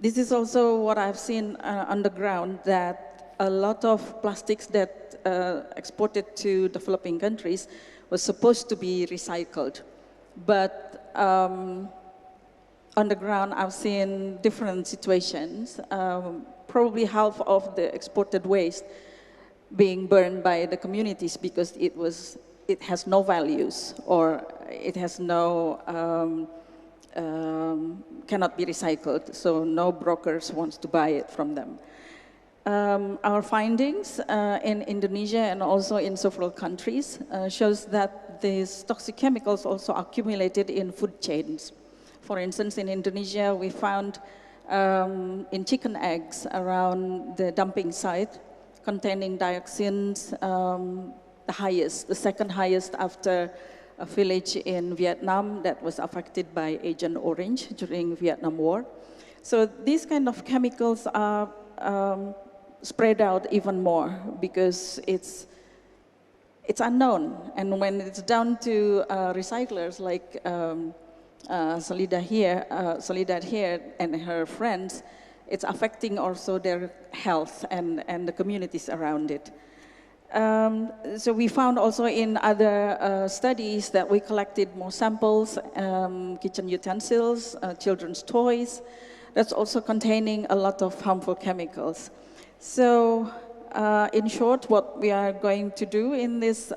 this is also what I've seen on the ground, that a lot of plastics that exported to developing countries was supposed to be recycled. But on the ground, I've seen different situations. Probably half of the exported waste being burned by the communities because it has no values, or it has no, cannot be recycled, so no brokers wants to buy it from them. Our findings in Indonesia and also in several countries shows that these toxic chemicals also accumulated in food chains. For instance, in Indonesia, we found in chicken eggs around the dumping site containing dioxins, the second highest after a village in Vietnam that was affected by Agent Orange during Vietnam War. So these kind of chemicals are spread out even more because it's unknown. And when it's down to recyclers like Soledad here and her friends, it's affecting also their health and the communities around it. So we found also in other studies that we collected more samples, kitchen utensils, children's toys, that's also containing a lot of harmful chemicals. So in short, what we are going to do in this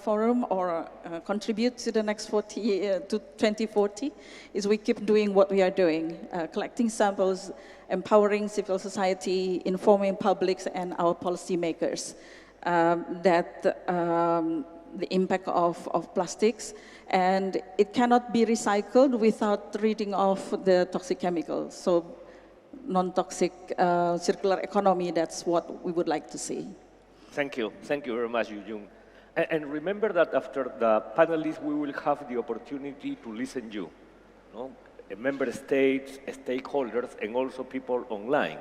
forum or contribute to the next 2040 is we keep doing what we are doing, collecting samples, empowering civil society, informing publics and our policymakers that the impact of plastics, and it cannot be recycled without ridding of the toxic chemicals. So non-toxic circular economy, that's what we would like to see. Thank you very much, Yu-Jung. And remember that after the panelists, we will have the opportunity to listen to you, no? Member states, stakeholders, and also people online.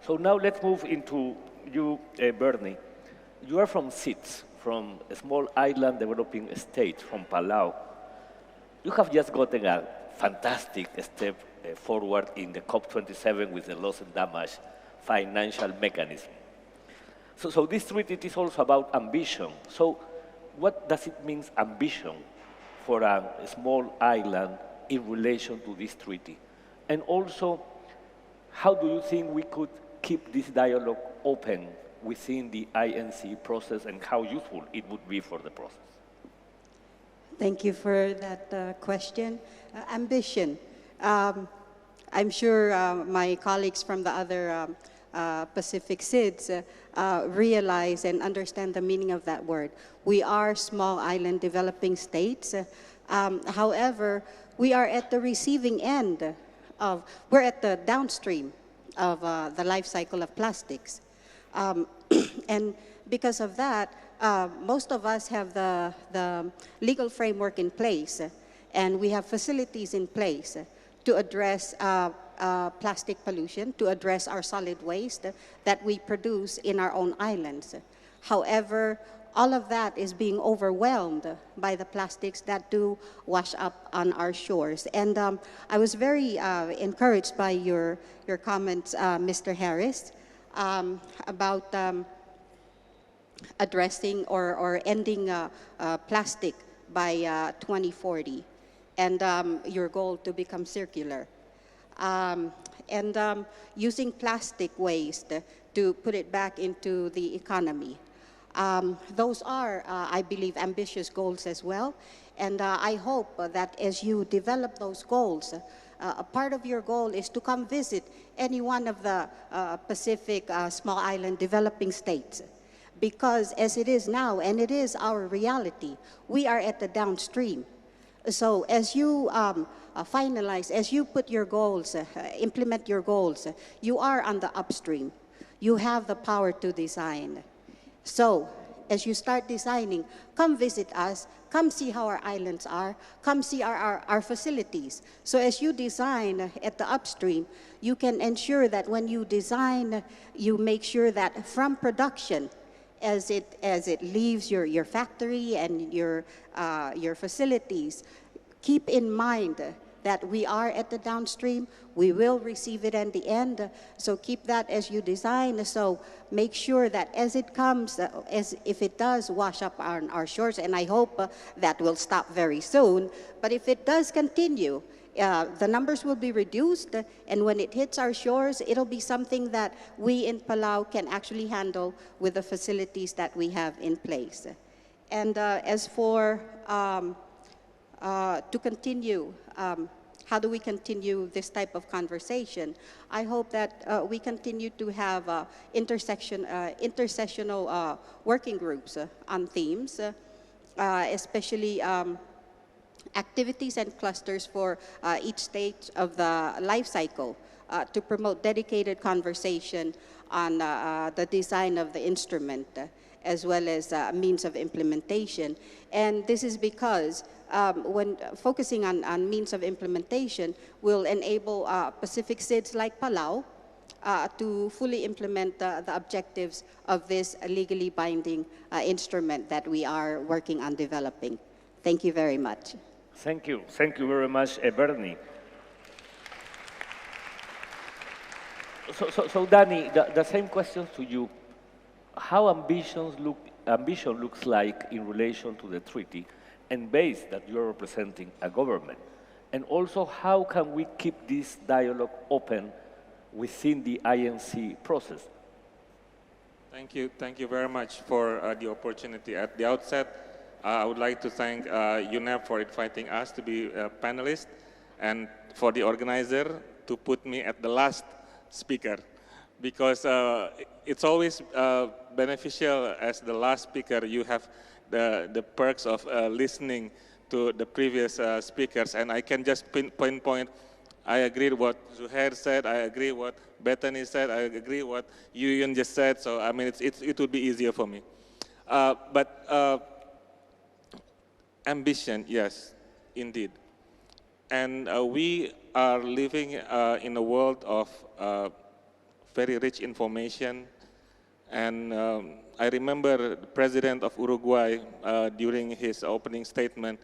So now let's move into you, Bernie. You are from SIDS, from a small island developing state, from Palau. You have just gotten a fantastic step forward in the COP27 with the loss and damage financial mechanism. So this treaty is also about ambition. So what does it mean, ambition, for a small island in relation to this treaty? And also, how do you think we could keep this dialogue open within the INC process, and how useful it would be for the process? Thank you for that question. Ambition. I'm sure my colleagues from the other Pacific SIDS realize and understand the meaning of that word. We are small island developing states. However, we are at the receiving end of, we're at the downstream of the life cycle of plastics. And because of that, most of us have the legal framework in place, and we have facilities in place to address plastic pollution, to address our solid waste that we produce in our own islands. However, all of that is being overwhelmed by the plastics that do wash up on our shores. And I was very encouraged by your comments, Mr. Harris, about addressing or ending plastic by 2040, and your goal to become circular. And using plastic waste to put it back into the economy. Those are, I believe, ambitious goals as well. And I hope that as you develop those goals, a part of your goal is to come visit any one of the Pacific small island developing states. Because as it is now, and it is our reality, we are at the downstream. So as you finalize, as you put your goals, implement your goals, you are on the upstream. You have the power to design. So as you start designing, come visit us, come see how our islands are, come see our facilities. So as you design at the upstream, you can ensure that when you design, you make sure that from production, as it leaves your factory and your facilities, keep in mind that we are at the downstream, we will receive it in the end, so keep that as you design. So make sure that as it comes, as if it does wash up on our shores, and I hope that will stop very soon, but if it does continue, the numbers will be reduced, and when it hits our shores, it'll be something that we in Palau can actually handle with the facilities that we have in place. And as for to continue, how do we continue this type of conversation? I hope that we continue to have intersectional working groups on themes, especially activities and clusters for each stage of the life cycle to promote dedicated conversation on the design of the instrument as well as means of implementation. And this is because when focusing on means of implementation will enable Pacific SIDS like Palau to fully implement the objectives of this legally binding instrument that we are working on developing. Thank you very much. Thank you very much, Bernie. So Danny, the same question to you. How ambition looks like in relation to the treaty, and based that you're representing a government, and also how can we keep this dialogue open within the INC process? Thank you very much for the opportunity. At the outset, I would like to thank UNEP for inviting us to be a panelist, and for the organizer to put me at the last speaker, because it's always beneficial as the last speaker. You have the perks of listening to the previous speakers, and I can just pinpoint I agree with what Zuhair said. I agree what Bethany said. I agree what Yuyun just said. So I mean, it would be easier for me. But ambition, yes, indeed. And we are living in a world of very rich information. And I remember the president of Uruguay, during his opening statement,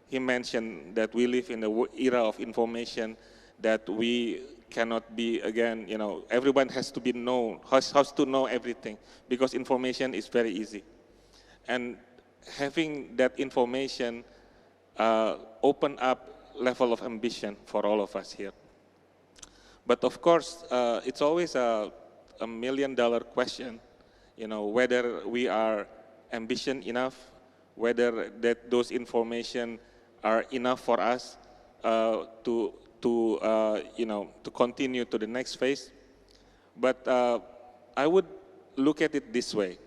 he mentioned that we live in an era of information, that we cannot be, again, you know, everyone has to be known, has to know everything, because information is very easy. And having that information open up level of ambition for all of us here. But of course, it's always a $1 million question, you know, whether we are ambitious enough, whether those information are enough for us to continue to the next phase. But I would look at it this way.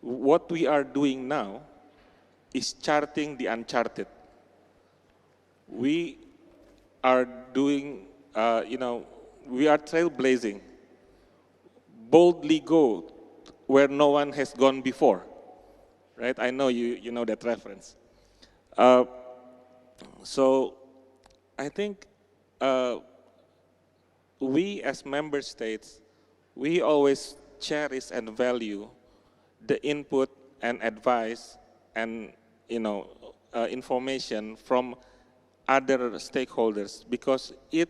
What we are doing now is charting the uncharted. We are doing, we are trailblazing. Boldly go where no one has gone before, right? I know you know that reference. So I think we as member states, we always cherish and value the input and advice and information from other stakeholders, because it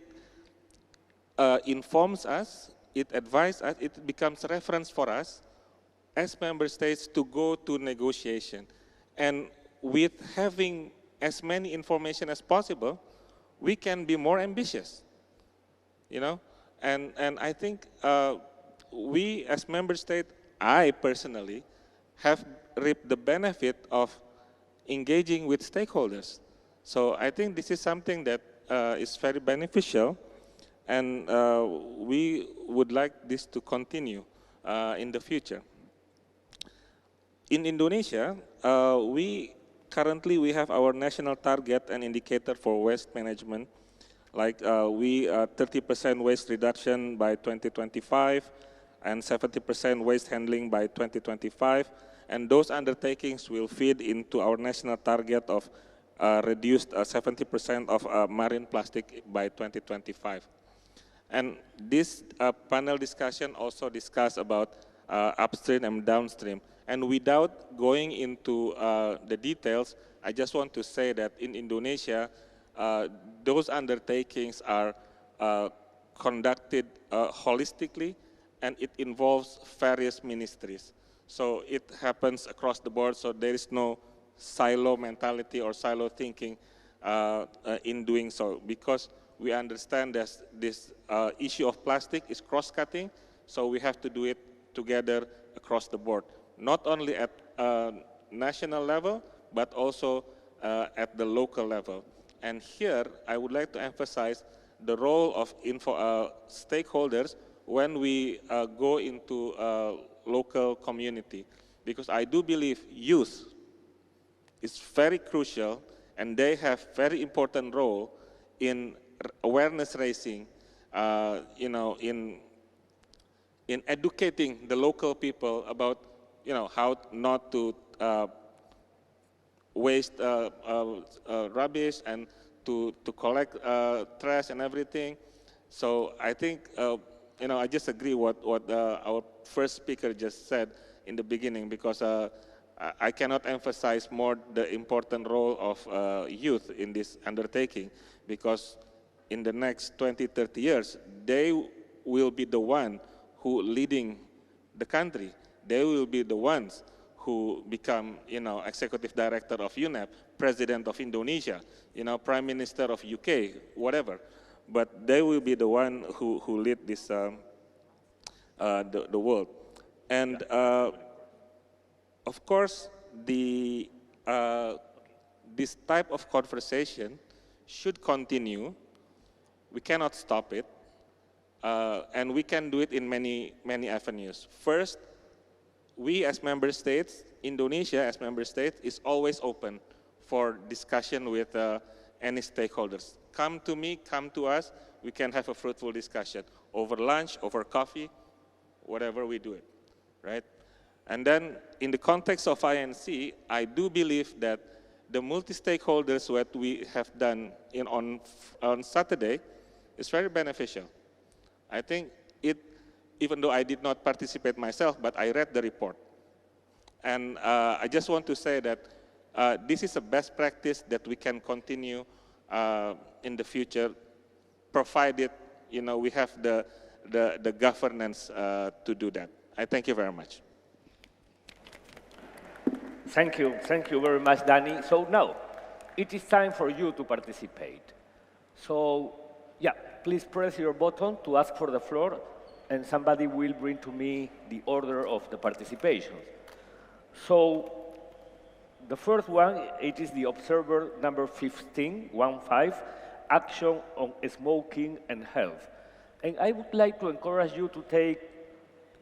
informs us, it advises us, it becomes a reference for us as member states to go to negotiation. And with having as many information as possible, we can be more ambitious, you know? And I think we as member state, I personally, have reaped the benefit of engaging with stakeholders. So I think this is something that is very beneficial, and we would like this to continue in the future. In Indonesia, we have our national target and indicator for waste management. Like we 30% waste reduction by 2025 and 70% waste handling by 2025. And those undertakings will feed into our national target of reduced 70% of marine plastic by 2025. And this panel discussion also discussed about upstream and downstream. And without going into the details, I just want to say that in Indonesia, those undertakings are conducted holistically, and it involves various ministries. So it happens across the board, so there is no silo mentality or silo thinking in doing so, because we understand that this issue of plastic is cross-cutting, so we have to do it together across the board, not only at national level, but also at the local level. And here, I would like to emphasize the role of stakeholders when we go into local community, because I do believe youth is very crucial, and they have very important role in awareness raising, in educating the local people about, how not to waste rubbish and to collect trash and everything. So I think, I just agree what our first speaker just said in the beginning, because I cannot emphasize more the important role of youth in this undertaking, because in the next 20, 30 years, they will be the one who leading the country. They will be the ones who become, executive director of UNEP, president of Indonesia, prime minister of UK, whatever. But they will be the one who lead this, the world. And of course, this type of conversation should continue. We cannot stop it. And we can do it in many, many avenues. First, we as member states, Indonesia as member state, is always open for discussion with any stakeholders. Come to me, come to us, we can have a fruitful discussion over lunch, over coffee, whatever we do it, right? And then in the context of INC, I do believe that the multi-stakeholders what we have done on Saturday is very beneficial. I think it, even though I did not participate myself, but I read the report. And I just want to say that this is a best practice that we can continue in the future, provided we have the governance to do that. I thank you very much. Thank you very much, Danny. So now, it is time for you to participate. So, yeah, please press your button to ask for the floor, and somebody will bring to me the order of the participation. So, the first one, it is the observer number 15, Action on Smoking and Health. And I would like to encourage you to take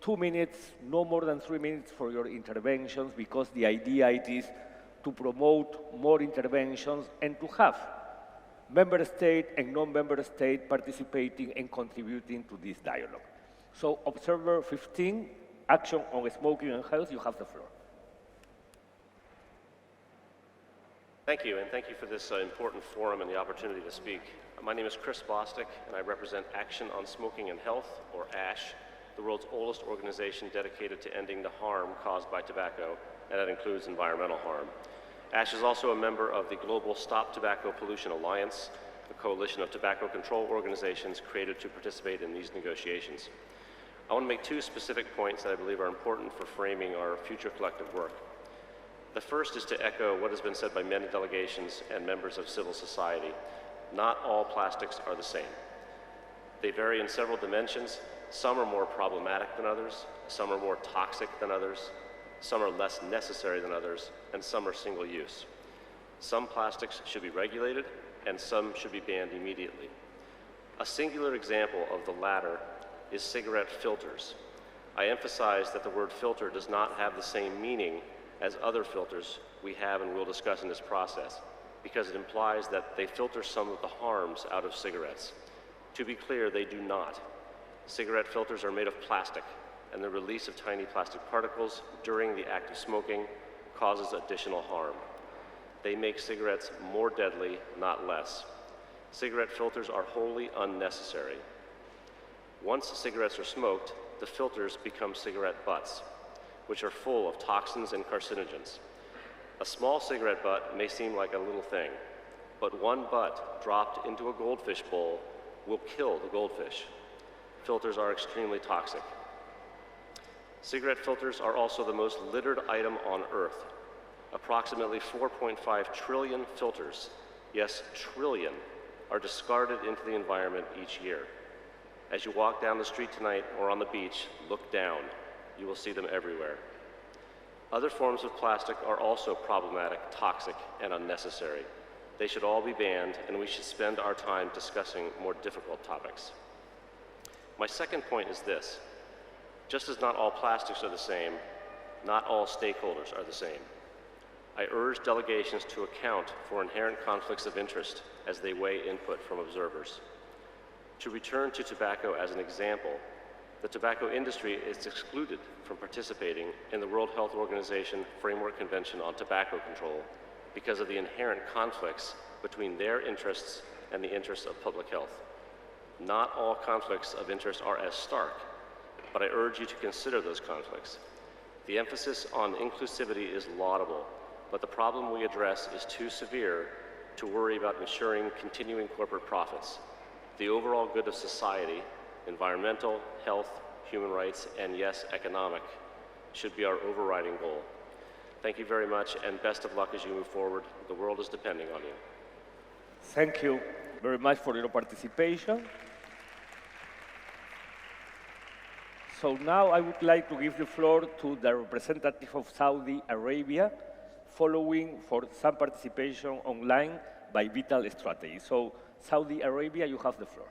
2 minutes, no more than 3 minutes for your interventions, because the idea it is to promote more interventions and to have member state and non-member state participating and contributing to this dialogue. So Observer 15, Action on Smoking and Health, you have the floor. Thank you, and thank you for this important forum and the opportunity to speak. My name is Chris Bostic, and I represent Action on Smoking and Health, or ASH, the world's oldest organization dedicated to ending the harm caused by tobacco, and that includes environmental harm. ASH is also a member of the Global Stop Tobacco Pollution Alliance, a coalition of tobacco control organizations created to participate in these negotiations. I want to make 2 specific points that I believe are important for framing our future collective work. The first is to echo what has been said by many delegations and members of civil society. Not all plastics are the same. They vary in several dimensions. Some are more problematic than others, some are more toxic than others, some are less necessary than others, and some are single use. Some plastics should be regulated, and some should be banned immediately. A singular example of the latter is cigarette filters. I emphasize that the word filter does not have the same meaning as other filters we have and will discuss in this process, because it implies that they filter some of the harms out of cigarettes. To be clear, they do not. Cigarette filters are made of plastic, and the release of tiny plastic particles during the act of smoking causes additional harm. They make cigarettes more deadly, not less. Cigarette filters are wholly unnecessary. Once cigarettes are smoked, the filters become cigarette butts, which are full of toxins and carcinogens. A small cigarette butt may seem like a little thing, but one butt dropped into a goldfish bowl will kill the goldfish. Filters are extremely toxic. Cigarette filters are also the most littered item on Earth. Approximately 4.5 trillion filters, yes, trillion, are discarded into the environment each year. As you walk down the street tonight or on the beach, look down. You will see them everywhere. Other forms of plastic are also problematic, toxic, and unnecessary. They should all be banned, and we should spend our time discussing more difficult topics. My second point is this. Just as not all plastics are the same, not all stakeholders are the same. I urge delegations to account for inherent conflicts of interest as they weigh input from observers. To return to tobacco as an example, the tobacco industry is excluded from participating in the World Health Organization Framework Convention on Tobacco Control because of the inherent conflicts between their interests and the interests of public health. Not all conflicts of interest are as stark, but I urge you to consider those conflicts. The emphasis on inclusivity is laudable, but the problem we address is too severe to worry about ensuring continuing corporate profits. The overall good of society, environmental, health, human rights, and yes, economic, should be our overriding goal. Thank you very much, and best of luck as you move forward. The world is depending on you. Thank you very much for your participation. So now I would like to give the floor to the representative of Saudi Arabia, following for some participation online by Vital Strategy. So Saudi Arabia, you have the floor.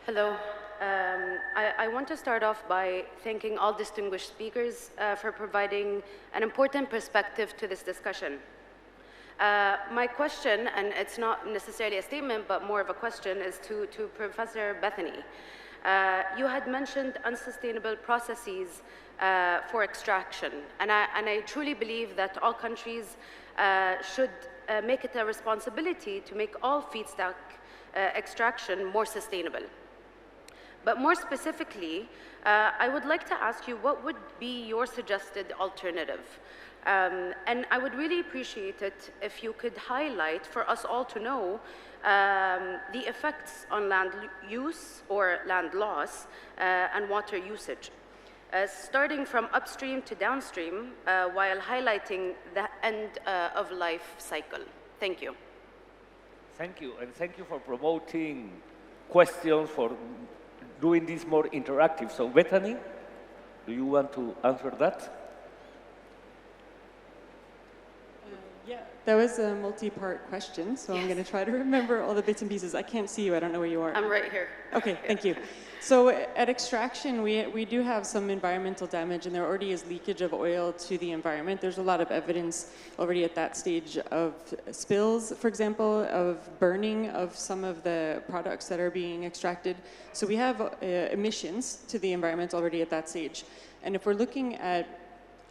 Hello. I want to start off by thanking all distinguished speakers for providing an important perspective to this discussion. My question, and it's not necessarily a statement, but more of a question, is to Professor Bethany. You had mentioned unsustainable processes for extraction, and I truly believe that all countries should make it a responsibility to make all feedstock extraction more sustainable. But more specifically, I would like to ask you, what would be your suggested alternative? And I would really appreciate it if you could highlight for us all to know the effects on land use or land loss and water usage, starting from upstream to downstream, while highlighting the end of life cycle. Thank you. Thank you, and thank you for promoting questions, for doing this more interactive. So Bethany, do you want to answer that? Yeah, that was a multi-part question, so yes. I'm going to try to remember all the bits and pieces. I can't see you, I don't know where you are. I'm right here. Okay, thank you. So at extraction, we do have some environmental damage, and there already is leakage of oil to the environment. There's a lot of evidence already at that stage of spills, for example, of burning of some of the products that are being extracted. So we have emissions to the environment already at that stage. And if we're looking at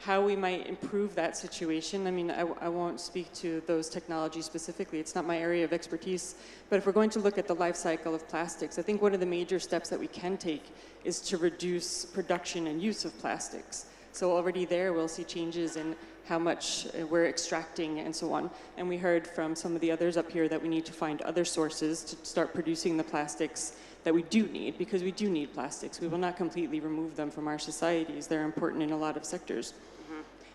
how we might improve that situation. I mean, I won't speak to those technologies specifically. It's not my area of expertise. But if we're going to look at the life cycle of plastics, I think one of the major steps that we can take is to reduce production and use of plastics. So already there, we'll see changes in how much we're extracting and so on. And we heard from some of the others up here that we need to find other sources to start producing the plastics that we do need, because we do need plastics. We will not completely remove them from our societies. They're important in a lot of sectors.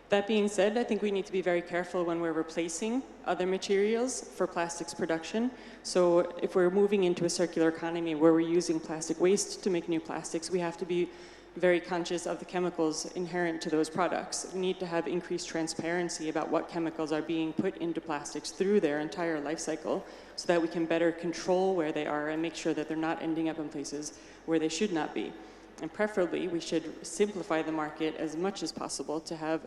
That being said, I think we need to be very careful when we're replacing other materials for plastics production. So if we're moving into a circular economy where we're using plastic waste to make new plastics, we have to be very conscious of the chemicals inherent to those products. We need to have increased transparency about what chemicals are being put into plastics through their entire life cycle, so that we can better control where they are and make sure that they're not ending up in places where they should not be. And preferably, we should simplify the market as much as possible to have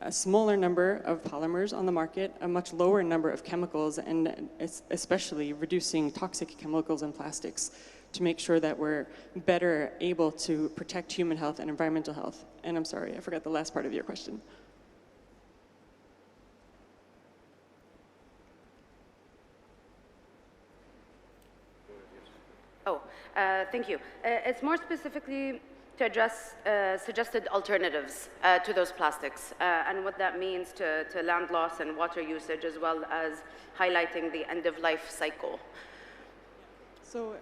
a smaller number of polymers on the market, a much lower number of chemicals, and especially reducing toxic chemicals in plastics to make sure that we're better able to protect human health and environmental health. And I'm sorry, I forgot the last part of your question. Thank you. It's more specifically to address suggested alternatives to those plastics and what that means to land loss and water usage, as well as highlighting the end-of-life cycle. So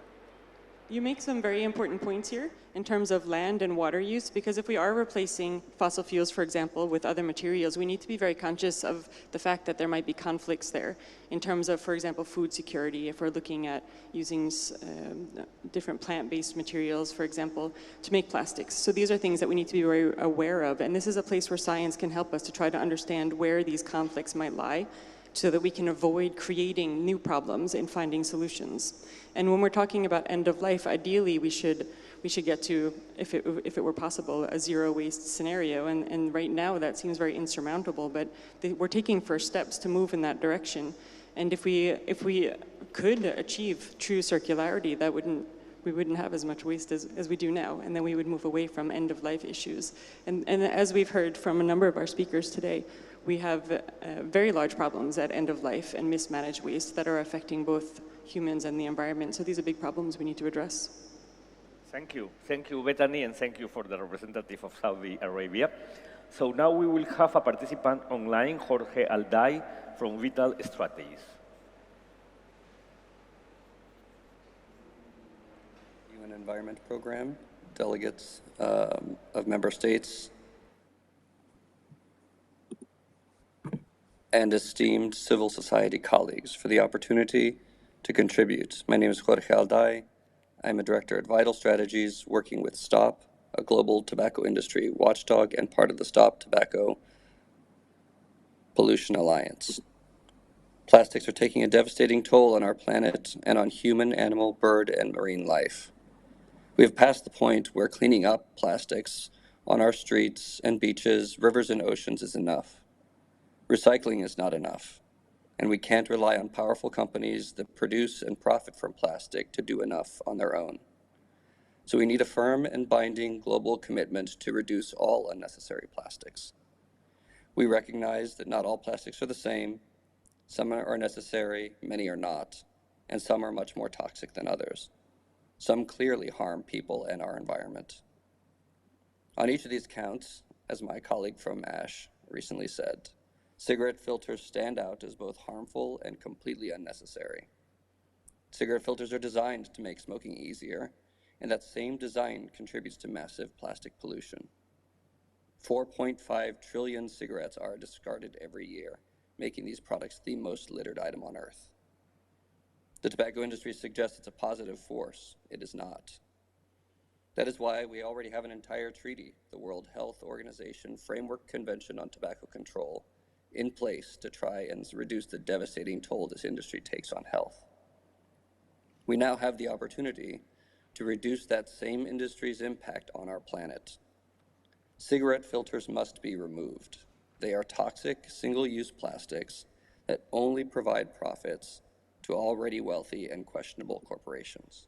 you make some very important points here in terms of land and water use, because if we are replacing fossil fuels, for example, with other materials, we need to be very conscious of the fact that there might be conflicts there in terms of, for example, food security. If we're looking at using different plant-based materials, for example, to make plastics. So these are things that we need to be very aware of, and this is a place where science can help us to try to understand where these conflicts might lie, so that we can avoid creating new problems and finding solutions. And when we're talking about end of life, ideally we should get to, if it were possible, a zero waste scenario. And right now that seems very insurmountable, but we're taking first steps to move in that direction. And if we could achieve true circularity, we wouldn't have as much waste as we do now, and then we would move away from end of life issues. And as we've heard from a number of our speakers today, we have very large problems at end of life and mismanaged waste that are affecting both humans and the environment. So these are big problems we need to address. Thank you. Thank you, Bethany, and thank you for the representative of Saudi Arabia. So now we will have a participant online, Jorge Alday from Vital Strategies. UN Environment Program, delegates of member states, and esteemed civil society colleagues for the opportunity to contribute. My name is Jorge Alday. I'm a director at Vital Strategies, working with STOP, a global tobacco industry watchdog and part of the Stop Tobacco Pollution Alliance. Plastics are taking a devastating toll on our planet and on human, animal, bird, and marine life. We have passed the point where cleaning up plastics on our streets and beaches, rivers, and oceans is enough. Recycling is not enough, and we can't rely on powerful companies that produce and profit from plastic to do enough on their own. So we need a firm and binding global commitment to reduce all unnecessary plastics. We recognize that not all plastics are the same. Some are necessary, many are not, and some are much more toxic than others. Some clearly harm people and our environment. On each of these counts, as my colleague from ASH recently said, cigarette filters stand out as both harmful and completely unnecessary. Cigarette filters are designed to make smoking easier, and that same design contributes to massive plastic pollution. 4.5 trillion cigarettes are discarded every year, making these products the most littered item on Earth. The tobacco industry suggests it's a positive force. It is not. That is why we already have an entire treaty, the World Health Organization Framework Convention on Tobacco Control, in place to try and reduce the devastating toll this industry takes on health. We now have the opportunity to reduce that same industry's impact on our planet. Cigarette filters must be removed. They are toxic, single-use plastics that only provide profits to already wealthy and questionable corporations.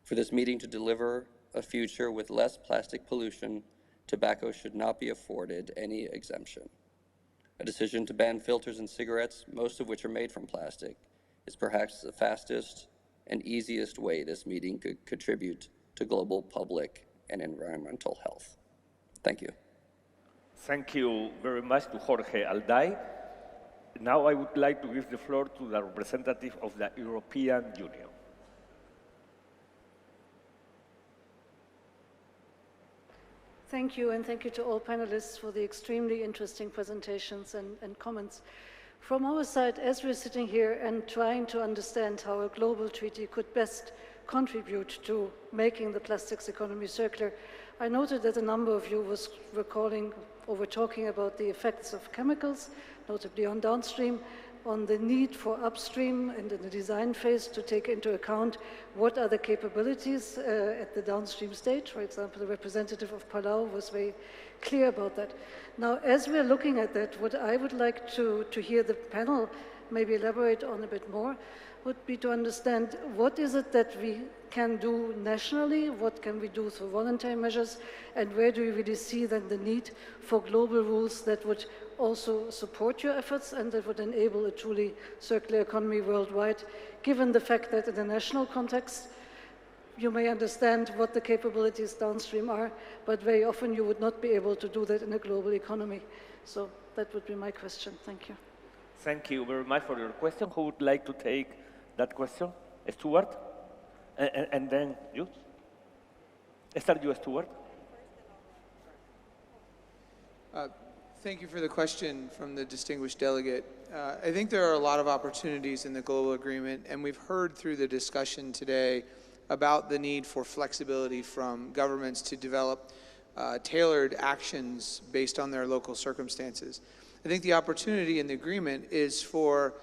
For this meeting to deliver a future with less plastic pollution, tobacco should not be afforded any exemption. A decision to ban filters in cigarettes, most of which are made from plastic, is perhaps the fastest and easiest way this meeting could contribute to global public and environmental health. Thank you. Thank you very much to Jorge Alday. Now I would like to give the floor to the representative of the European Union. Thank you, and thank you to all panelists for the extremely interesting presentations and comments. From our side, as we're sitting here and trying to understand how a global treaty could best contribute to making the plastics economy circular, I noted that a number of you were talking about the effects of chemicals, notably on downstream, on the need for upstream and in the design phase to take into account what are the capabilities at the downstream stage. For example, the representative of Palau was very clear about that. Now, as we're looking at that, what I would like to hear the panel maybe elaborate on a bit more would be to understand what is it that we can do nationally, what can we do through voluntary measures, and where do we really see then the need for global rules that would also support your efforts and that would enable a truly circular economy worldwide, given the fact that in the national context, you may understand what the capabilities downstream are, but very often you would not be able to do that in a global economy. So that would be my question. Thank you. Thank you very much for your question. Who would like to take that question? Stuart? And then you? Start you, Stuart. Thank you for the question from the distinguished delegate. I think there are a lot of opportunities in the global agreement, and we've heard through the discussion today about the need for flexibility from governments to develop tailored actions based on their local circumstances. I think the opportunity in the agreement is for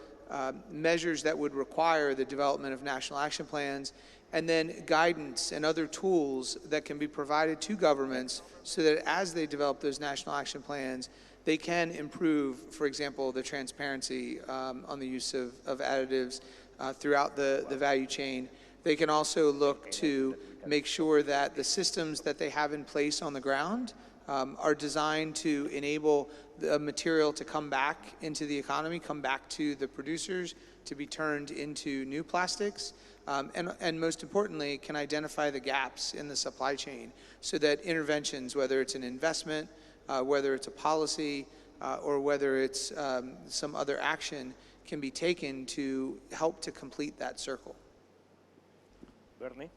measures that would require the development of national action plans and then guidance and other tools that can be provided to governments so that as they develop those national action plans, they can improve, for example, the transparency on the use of additives throughout the value chain. They can also look to make sure that the systems that they have in place on the ground are designed to enable the material to come back into the economy, come back to the producers, to be turned into new plastics, and most importantly, can identify the gaps in the supply chain so that interventions, whether it's an investment, whether it's a policy, or whether it's some other action, can be taken to help to complete that circle. Bernie?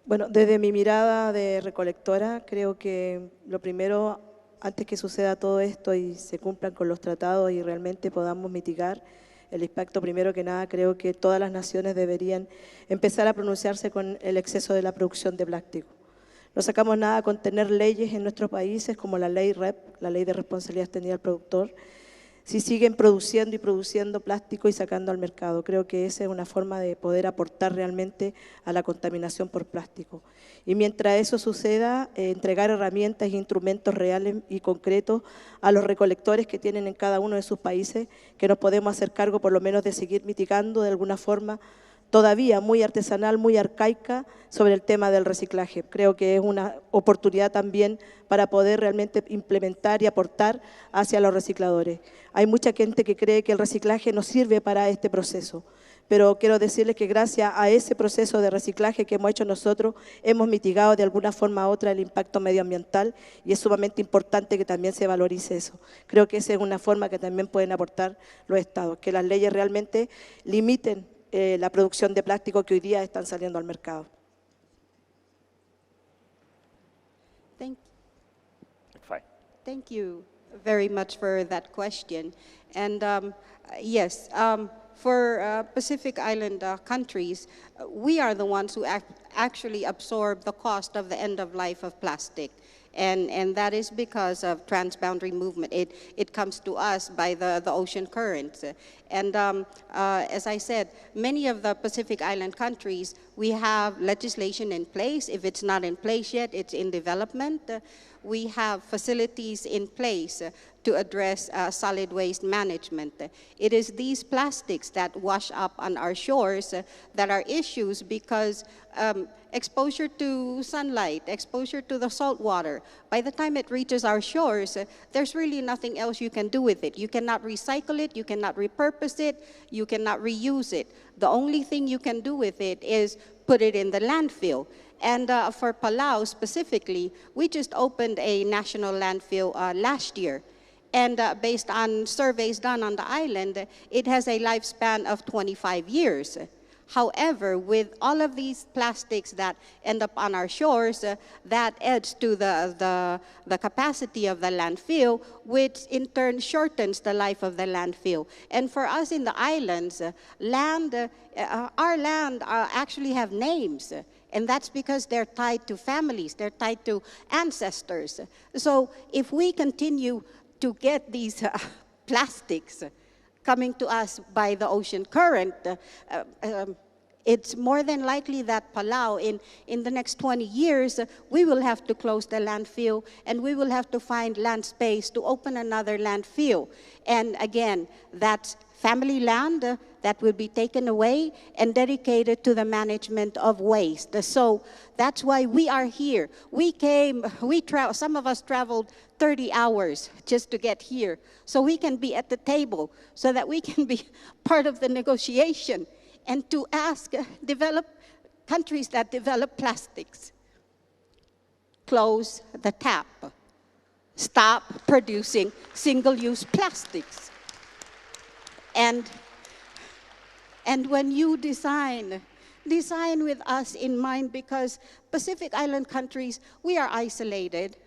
Bueno, desde mi mirada de recolectora, creo que lo primero, antes que suceda todo esto y se cumplan con los tratados y realmente podamos mitigar el impacto, primero que nada, creo que todas las naciones deberían empezar a pronunciarse con el exceso de la producción de plástico. No sacamos nada con tener leyes en nuestros países como la ley REP, la Ley de Responsabilidad Extendida del Productor, si siguen produciendo y produciendo plástico y sacando al mercado. Creo que esa es una forma de poder aportar realmente a la contaminación por plástico. Y mientras eso suceda, entregar herramientas e instrumentos reales y concretos a los recolectores que tienen en cada uno de sus países, que nos podemos hacer cargo por lo menos de seguir mitigando de alguna forma todavía muy artesanal, muy arcaica, sobre el tema del reciclaje. Creo que es una oportunidad también para poder realmente implementar y aportar hacia los recicladores. Hay mucha gente que cree que el reciclaje no sirve para este proceso, pero quiero decirles que gracias a ese proceso de reciclaje que hemos hecho nosotros, hemos mitigado de alguna forma u otra el impacto medioambiental y es sumamente importante que también se valorice eso. Creo que esa es una forma que también pueden aportar los estados, que las leyes realmente limiten la producción de plástico que hoy día están saliendo al mercado. Thank you very much for that question. And yes, for Pacific Island countries, we are the ones who actually absorb the cost of the end of life of plastic. And that is because of transboundary movement. It comes to us by the ocean currents. And as I said, many of the Pacific Island countries, we have legislation in place. If it's not in place yet, it's in development. We have facilities in place to address solid waste management. It is these plastics that wash up on our shores that are issues because exposure to sunlight, exposure to the salt water, by the time it reaches our shores, there's really nothing else you can do with it. You cannot recycle it, you cannot repurpose it, you cannot reuse it. The only thing you can do with it is put it in the landfill. And for Palau specifically, we just opened a national landfill last year. And based on surveys done on the island, it has a lifespan of 25 years. However, with all of these plastics that end up on our shores, that adds to the capacity of the landfill, which in turn shortens the life of the landfill. And for us in the islands, our land actually have names. And that's because they're tied to families, they're tied to ancestors. So if we continue to get these plastics coming to us by the ocean current, it's more than likely that Palau, in the next 20 years, we will have to close the landfill and we will have to find land space to open another landfill. And again, that's family land that will be taken away and dedicated to the management of waste. So that's why we are here. Some of us traveled 30 hours just to get here, so we can be at the table, so that we can be part of the negotiation and to ask countries that develop plastics, close the tap, stop producing single-use plastics. And when you design with us in mind, because Pacific Island countries, we are isolated.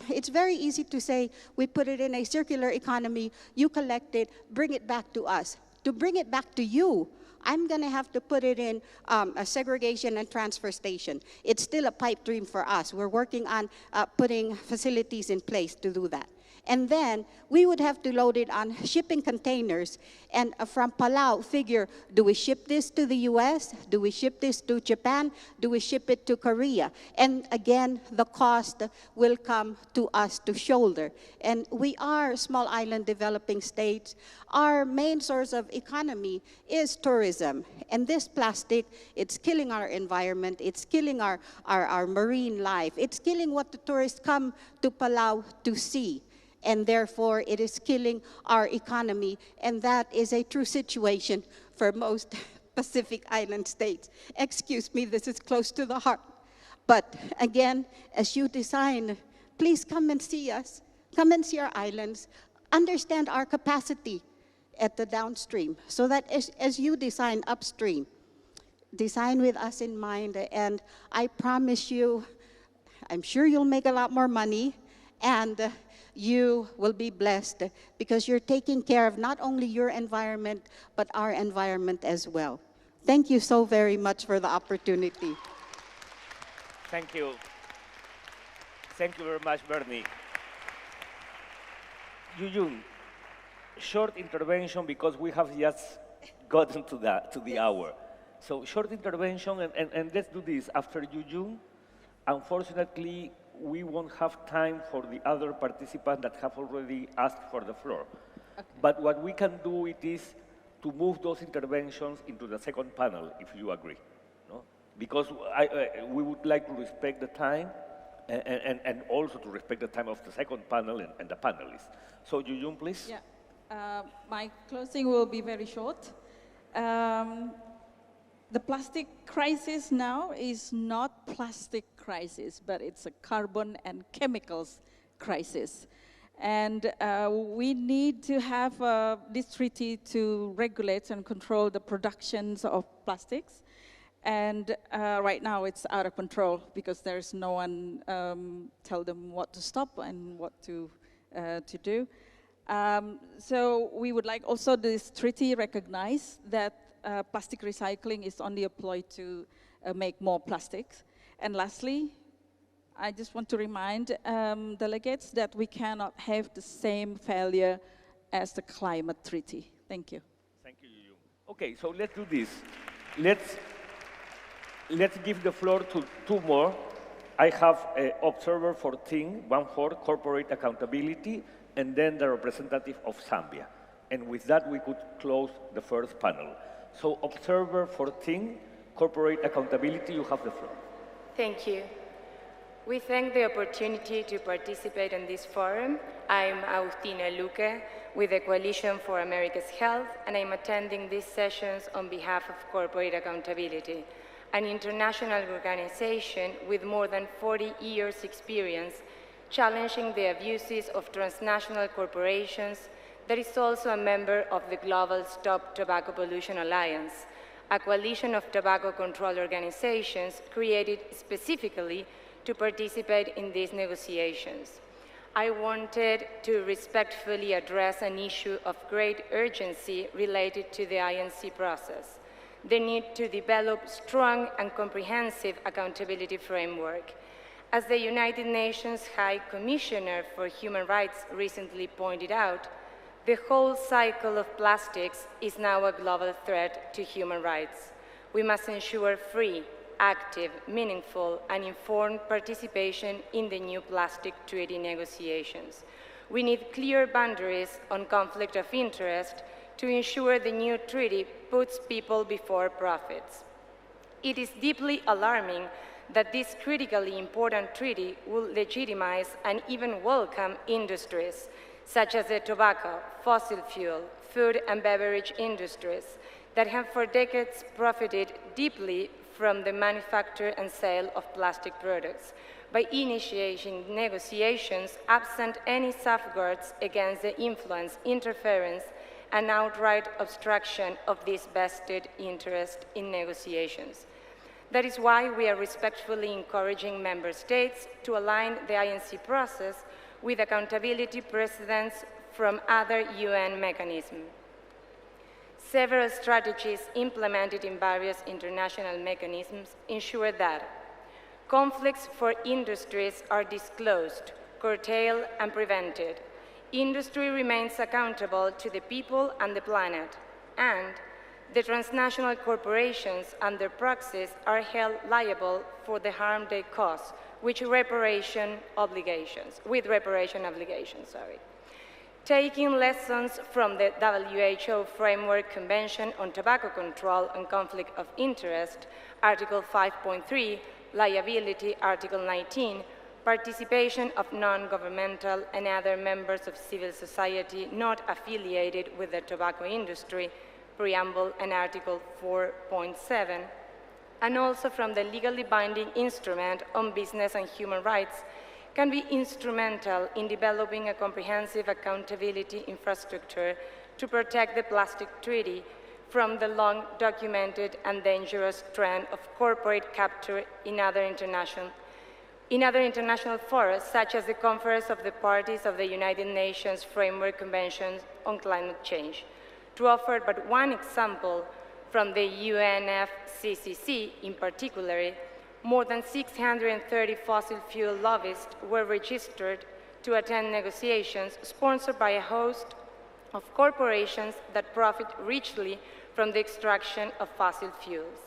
It's very easy to say, we put it in a circular economy, you collect it, bring it back to us. To bring it back to you, I'm gonna have to put it in a segregation and transfer station. It's still a pipe dream for us. We're working on putting facilities in place to do that. And then we would have to load it on shipping containers. And from Palau, figure, do we ship this to the US? Do we ship this to Japan? Do we ship it to Korea? And again, the cost will come to us to shoulder. And we are small island developing states. Our main source of economy is tourism. And this plastic, it's killing our environment. It's killing our marine life. It's killing what the tourists come to Palau to see. And therefore, it is killing our economy. And that is a true situation for most Pacific Island states. Excuse me, this is close to the heart. But again, as you design, please come and see us. Come and see our islands. Understand our capacity at the downstream, so that as you design upstream, design with us in mind. And I promise you, I'm sure you'll make a lot more money, and you will be blessed because you're taking care of not only your environment, but our environment as well. Thank you so very much for the opportunity. Thank you. Thank you very much, Bernie. Yuyun, short intervention because we have just gotten to the hour. So short intervention, and let's do this. After June, unfortunately, we won't have time for the other participants that have already asked for the floor. Okay. But what we can do it is to move those interventions into the second panel, if you agree. No? Because we would like to respect the time and also to respect the time of the second panel and the panelists. So, Jun, please. Yeah. My closing will be very short. The plastic crisis now is not plastic crisis, but it's a carbon and chemicals crisis. And we need to have this treaty to regulate and control the productions of plastics. And right now it's out of control because there's no one tell them what to stop and what to do. So we would like also this treaty recognize that plastic recycling is only employed to make more plastics. And lastly, I just want to remind delegates that we cannot have the same failure as the climate treaty. Thank you. Thank you, Yu. Okay, so let's do this. Let's give the floor to two more. I have observer 14, one for corporate accountability, and then the representative of Zambia. And with that, we could close the first panel. So observer 14, corporate accountability, you have the floor. Thank you. We thank the opportunity to participate in this forum. I'm Agustina Luque with the Coalition for America's Health, and I'm attending these sessions on behalf of Corporate Accountability, an international organization with more than 40 years' experience challenging the abuses of transnational corporations that is also a member of the Global Stop Tobacco Pollution Alliance, a coalition of tobacco control organizations created specifically to participate in these negotiations. I wanted to respectfully address an issue of great urgency related to the INC process, the need to develop strong and comprehensive accountability framework. As the United Nations High Commissioner for Human Rights recently pointed out, the whole cycle of plastics is now a global threat to human rights. We must ensure free, active, meaningful, and informed participation in the new plastic treaty negotiations. We need clear boundaries on conflict of interest to ensure the new treaty puts people before profits. It is deeply alarming that this critically important treaty will legitimize and even welcome industries such as the tobacco, fossil fuel, food and beverage industries that have for decades profited deeply from the manufacture and sale of plastic products by initiating negotiations absent any safeguards against the influence, interference, and outright obstruction of this vested interest in negotiations. That is why we are respectfully encouraging member states to align the INC process with accountability precedents from other UN mechanisms. Several strategies implemented in various international mechanisms ensure that conflicts for industries are disclosed, curtailed, and prevented. Industry remains accountable to the people and the planet, and the transnational corporations and their proxies are held liable for the harm they cause, with reparation obligations. Taking lessons from the WHO Framework Convention on Tobacco Control and Conflict of Interest, Article 5.3, Liability, Article 19, participation of non-governmental and other members of civil society not affiliated with the tobacco industry, Preamble and Article 4.7, and also from the legally binding instrument on business and human rights, can be instrumental in developing a comprehensive accountability infrastructure to protect the plastic treaty from the long-documented and dangerous trend of corporate capture in other international forums, such as the Conference of the Parties of the United Nations Framework Convention on Climate Change. To offer but one example from the UNFCCC in particular, more than 630 fossil fuel lobbyists were registered to attend negotiations sponsored by a host of corporations that profit richly from the extraction of fossil fuels.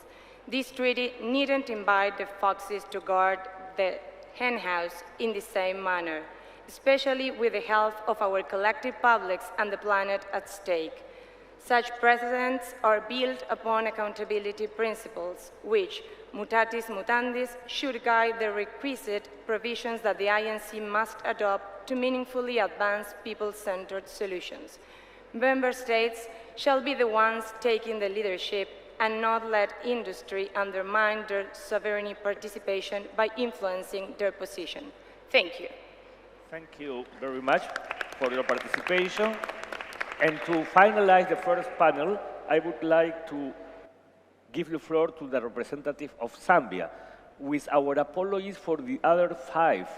This treaty needn't invite the foxes to guard the henhouse in the same manner, especially with the health of our collective publics and the planet at stake. Such precedents are built upon accountability principles, which, mutatis mutandis, should guide the requisite provisions that the INC must adopt to meaningfully advance people-centered solutions. Member states shall be the ones taking the leadership and not let industry undermine their sovereign participation by influencing their position. Thank you. Thank you very much for your participation. And to finalize the first panel, I would like to give the floor to the representative of Zambia, with our apologies for the other 5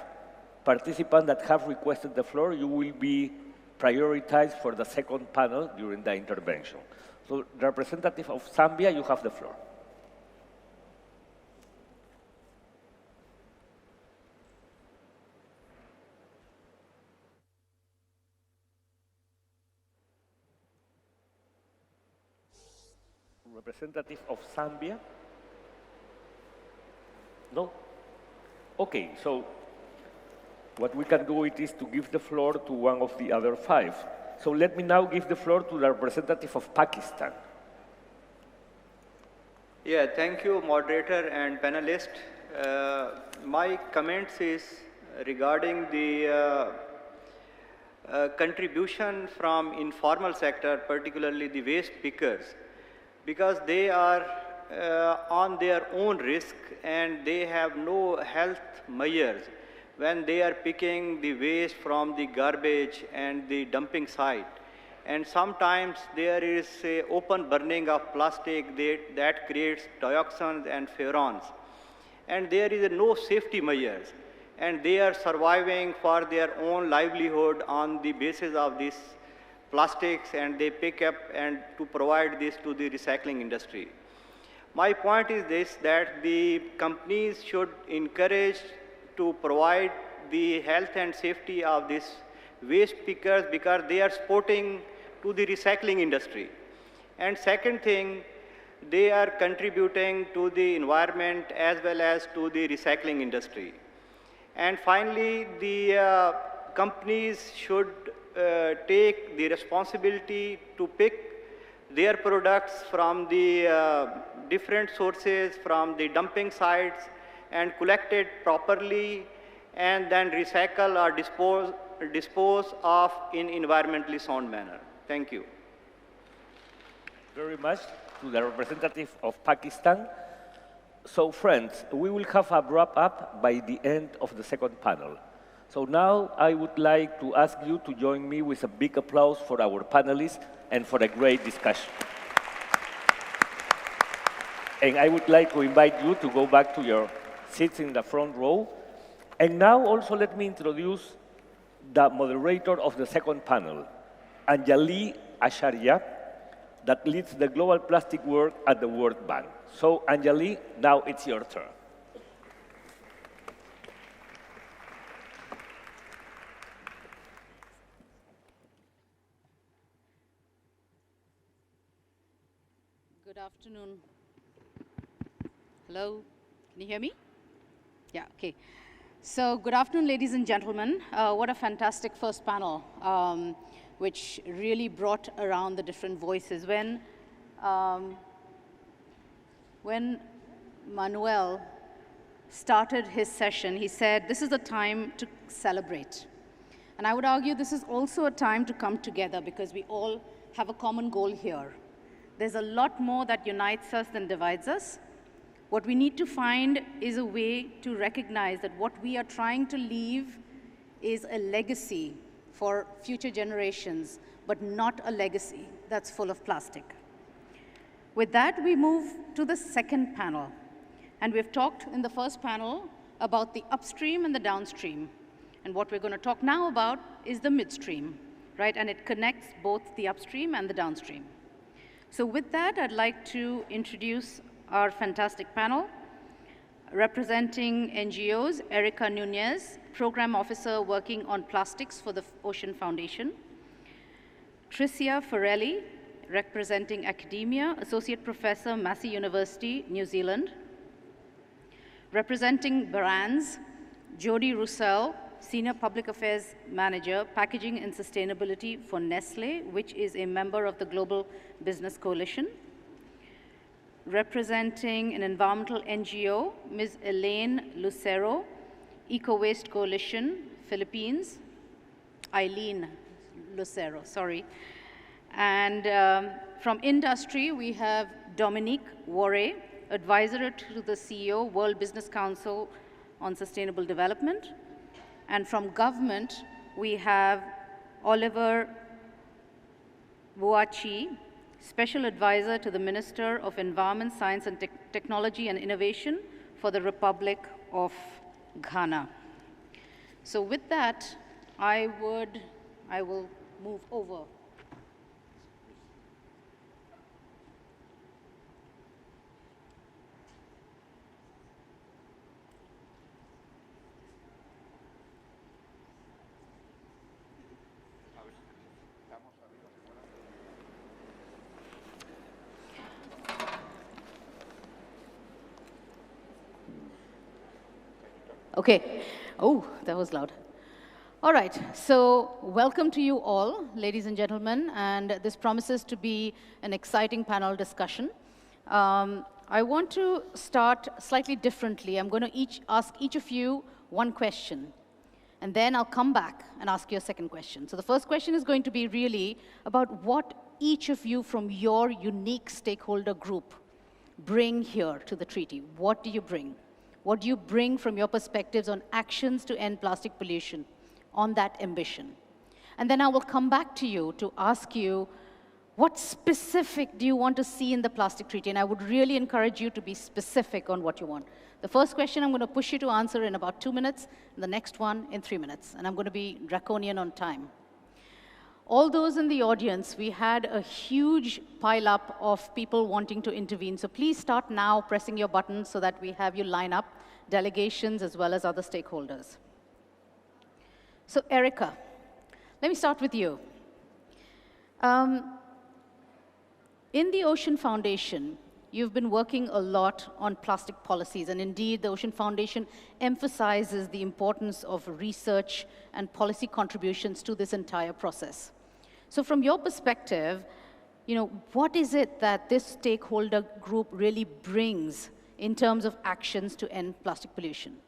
participants that have requested the floor. You will be prioritized for the second panel during the intervention. So, the representative of Zambia, you have the floor. Representative of Zambia? No? Okay, so what we can do is to give the floor to one of the other 5. So let me now give the floor to the representative of Pakistan. Yeah, thank you, moderator and panelist. My comments is regarding the contribution from informal sector, particularly the waste pickers, because they are on their own risk and they have no health measures when they are picking the waste from the garbage and the dumping site. And sometimes there is a open burning of plastic that creates dioxins and furans. And there is no safety measures. And they are surviving for their own livelihood on the basis of these plastics, and they pick up and to provide this to the recycling industry. My point is this, that the companies should encourage to provide the health and safety of these waste pickers, because they are supporting to the recycling industry. And second thing, they are contributing to the environment as well as to the recycling industry. And finally, the companies should take the responsibility to pick their products from the different sources, from the dumping sites, and collect it properly, and then recycle or dispose of in environmentally sound manner. Thank you. Very much to the representative of Pakistan. So friends, we will have a wrap up by the end of the second panel. So now I would like to ask you to join me with a big applause for our panelists and for a great discussion. And I would like to invite you to go back to your seats in the front row. And now also let me introduce the moderator of the second panel, Anjali Acharya, that leads the global plastic work at the World Bank. So Anjali, now it's your turn. Good afternoon. Hello, can you hear me? Yeah, okay. So good afternoon, ladies and gentlemen. What a fantastic first panel, which really brought around the different voices. When Manuel started his session, he said, this is a time to celebrate. And I would argue this is also a time to come together, because we all have a common goal here. There's a lot more that unites us than divides us. What we need to find is a way to recognize that what we are trying to leave is a legacy for future generations, but not a legacy that's full of plastic. With that, we move to the second panel. And we've talked in the first panel about the upstream and the downstream. And what we're going to talk now about is the midstream, right? And it connects both the upstream and the downstream. So with that, I'd like to introduce our fantastic panel. Representing NGOs, Erica Nunez, Program Officer working on plastics for the Ocean Foundation. Tricia Forelli, representing academia, Associate Professor, Massey University, New Zealand. Representing brands, Jody Roussel, Senior Public Affairs Manager, Packaging and Sustainability for Nestle, which is a member of the Global Business Coalition. Representing an environmental NGO, Ms. Elaine Lucero, Eco Waste Coalition, Philippines. Eileen Lucero, sorry. And from industry, we have Dominique Warre, advisor to the CEO, World Business Council on Sustainable Development. And from government, we have Oliver Buachi, Special Advisor to the Minister of Environment, Science and Technology and Innovation for the Republic of Ghana. So with that, I will move over. Okay. Oh, that was loud. All right. So welcome to you all, ladies and gentlemen. And this promises to be an exciting panel discussion. I want to start slightly differently. I'm going to ask each of you one question. And then I'll come back and ask you a second question. So the first question is going to be really about what each of you from your unique stakeholder group bring here to the treaty. What do you bring? What do you bring from your perspectives on actions to end plastic pollution, on that ambition? And then I will come back to you to ask you, what specific do you want to see in the plastic treaty? And I would really encourage you to be specific on what you want. The first question I'm going to push you to answer in about 2 minutes, and the next one in 3 minutes. And I'm going to be draconian on time. All those in the audience, we had a huge pile-up of people wanting to intervene. So please start now pressing your buttons so that we have you line up, delegations as well as other stakeholders. So Erica, let me start with you. In the Ocean Foundation, you've been working a lot on plastic policies, and indeed, the Ocean Foundation emphasizes the importance of research and policy contributions to this entire process. So from your perspective, what is it that this stakeholder group really brings in terms of actions to end plastic pollution?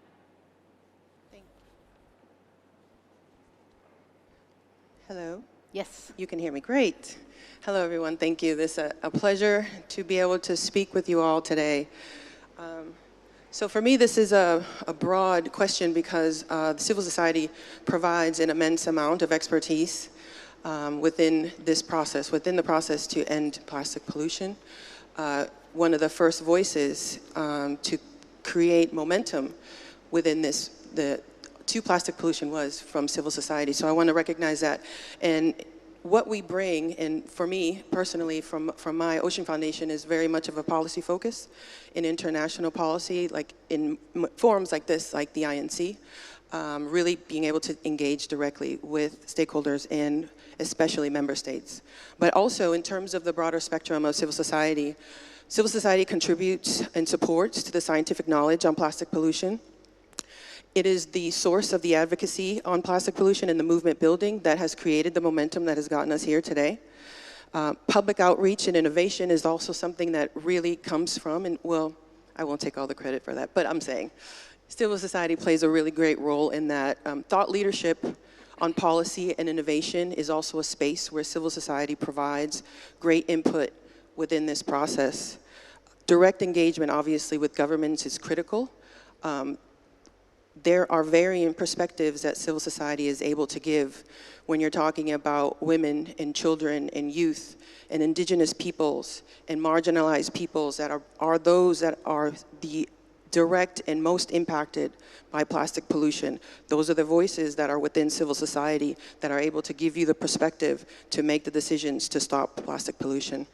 Hello? Yes. You can hear me. Great. Hello, everyone. Thank you. It's a pleasure to be able to speak with you all today. So for me, this is a broad question because civil society provides an immense amount of expertise within this process, within the process to end plastic pollution. One of the first voices to create momentum within this, to plastic pollution was from civil society. So I want to recognize that. And what we bring, and for me personally, from my Ocean Foundation, is very much of a policy focus in international policy, like in forums like this, like the INC, really being able to engage directly with stakeholders and especially member states. But also in terms of the broader spectrum of civil society contributes and supports to the scientific knowledge on plastic pollution. It is the source of the advocacy on plastic pollution and the movement building that has created the momentum that has gotten us here today. Public outreach and innovation is also something that really comes from, and well, I won't take all the credit for that, but I'm saying civil society plays a really great role in that. Thought leadership on policy and innovation is also a space where civil society provides great input within this process. Direct engagement, obviously, with governments is critical. There are varying perspectives that civil society is able to give when you're talking about women and children and youth and indigenous peoples and marginalized peoples that are those that are the direct and most impacted by plastic pollution. Those are the voices that are within civil society that are able to give you the perspective to make the decisions to stop plastic pollution.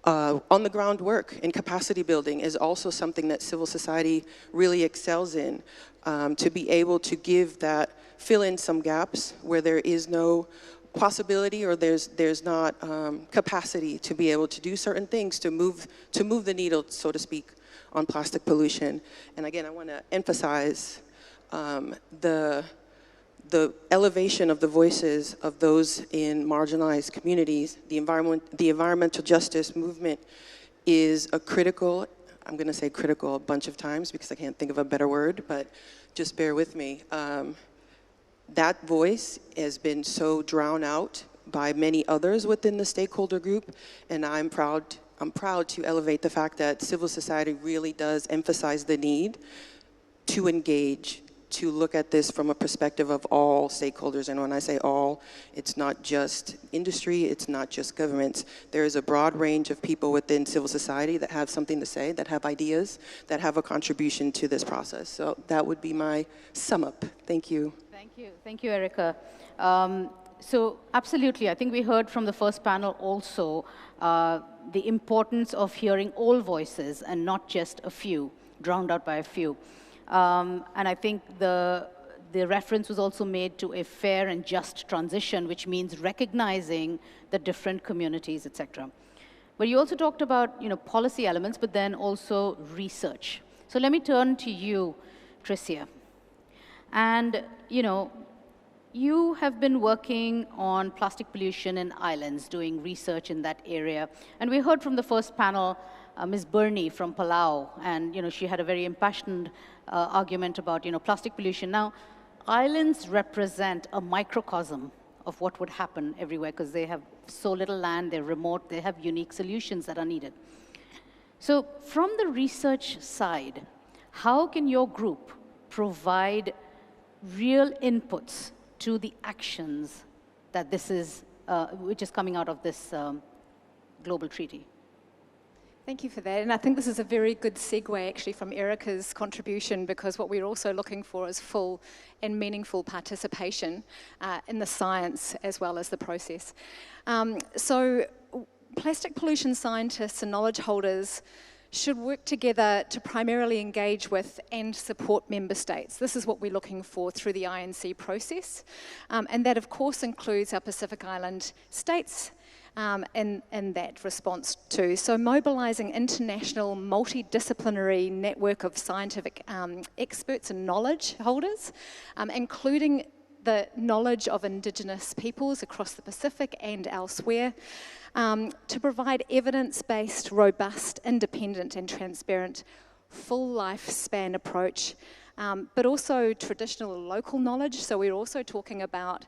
On the ground work and capacity building is also something that civil society really excels in, to be able to give that, fill in some gaps where there is no possibility or there's not capacity to be able to do certain things to move the needle, so to speak, on plastic pollution. And again, I want to emphasize the elevation of the voices of those in marginalized communities. The environmental justice movement is a critical, I'm going to say critical a bunch of times because I can't think of a better word, but just bear with me. That voice has been so drowned out by many others within the stakeholder group, and I'm proud to elevate the fact that civil society really does emphasize the need to engage, to look at this from a perspective of all stakeholders. And when I say all, it's not just industry, it's not just governments. There is a broad range of people within civil society that have something to say, that have ideas, that have a contribution to this process. So that would be my sum up. Thank you. Thank you, Erica. So absolutely, I think we heard from the first panel also the importance of hearing all voices and not just a few, drowned out by a few. And I think the reference was also made to a fair and just transition, which means recognizing the different communities, etc. But you also talked about, policy elements, but then also research. So let me turn to you, Tricia. And, you have been working on plastic pollution in islands, doing research in that area. And we heard from the first panel, Ms. Bernie from Palau, and she had a very impassioned argument about plastic pollution. Now, islands represent a microcosm of what would happen everywhere because they have so little land, they're remote, they have unique solutions that are needed. So from the research side, how can your group provide real inputs to the actions that this is, which is coming out of this global treaty? Thank you for that. And I think this is a very good segue actually from Erica's contribution, because what we're also looking for is full and meaningful participation in the science as well as the process. So plastic pollution scientists and knowledge holders should work together to primarily engage with and support member states. This is what we're looking for through the INC process. And that, of course, includes our Pacific Island states in that response too. So mobilizing international multidisciplinary network of scientific experts and knowledge holders, including the knowledge of Indigenous peoples across the Pacific and elsewhere, to provide evidence-based, robust, independent and transparent full lifespan approach, but also traditional and local knowledge. So we're also talking about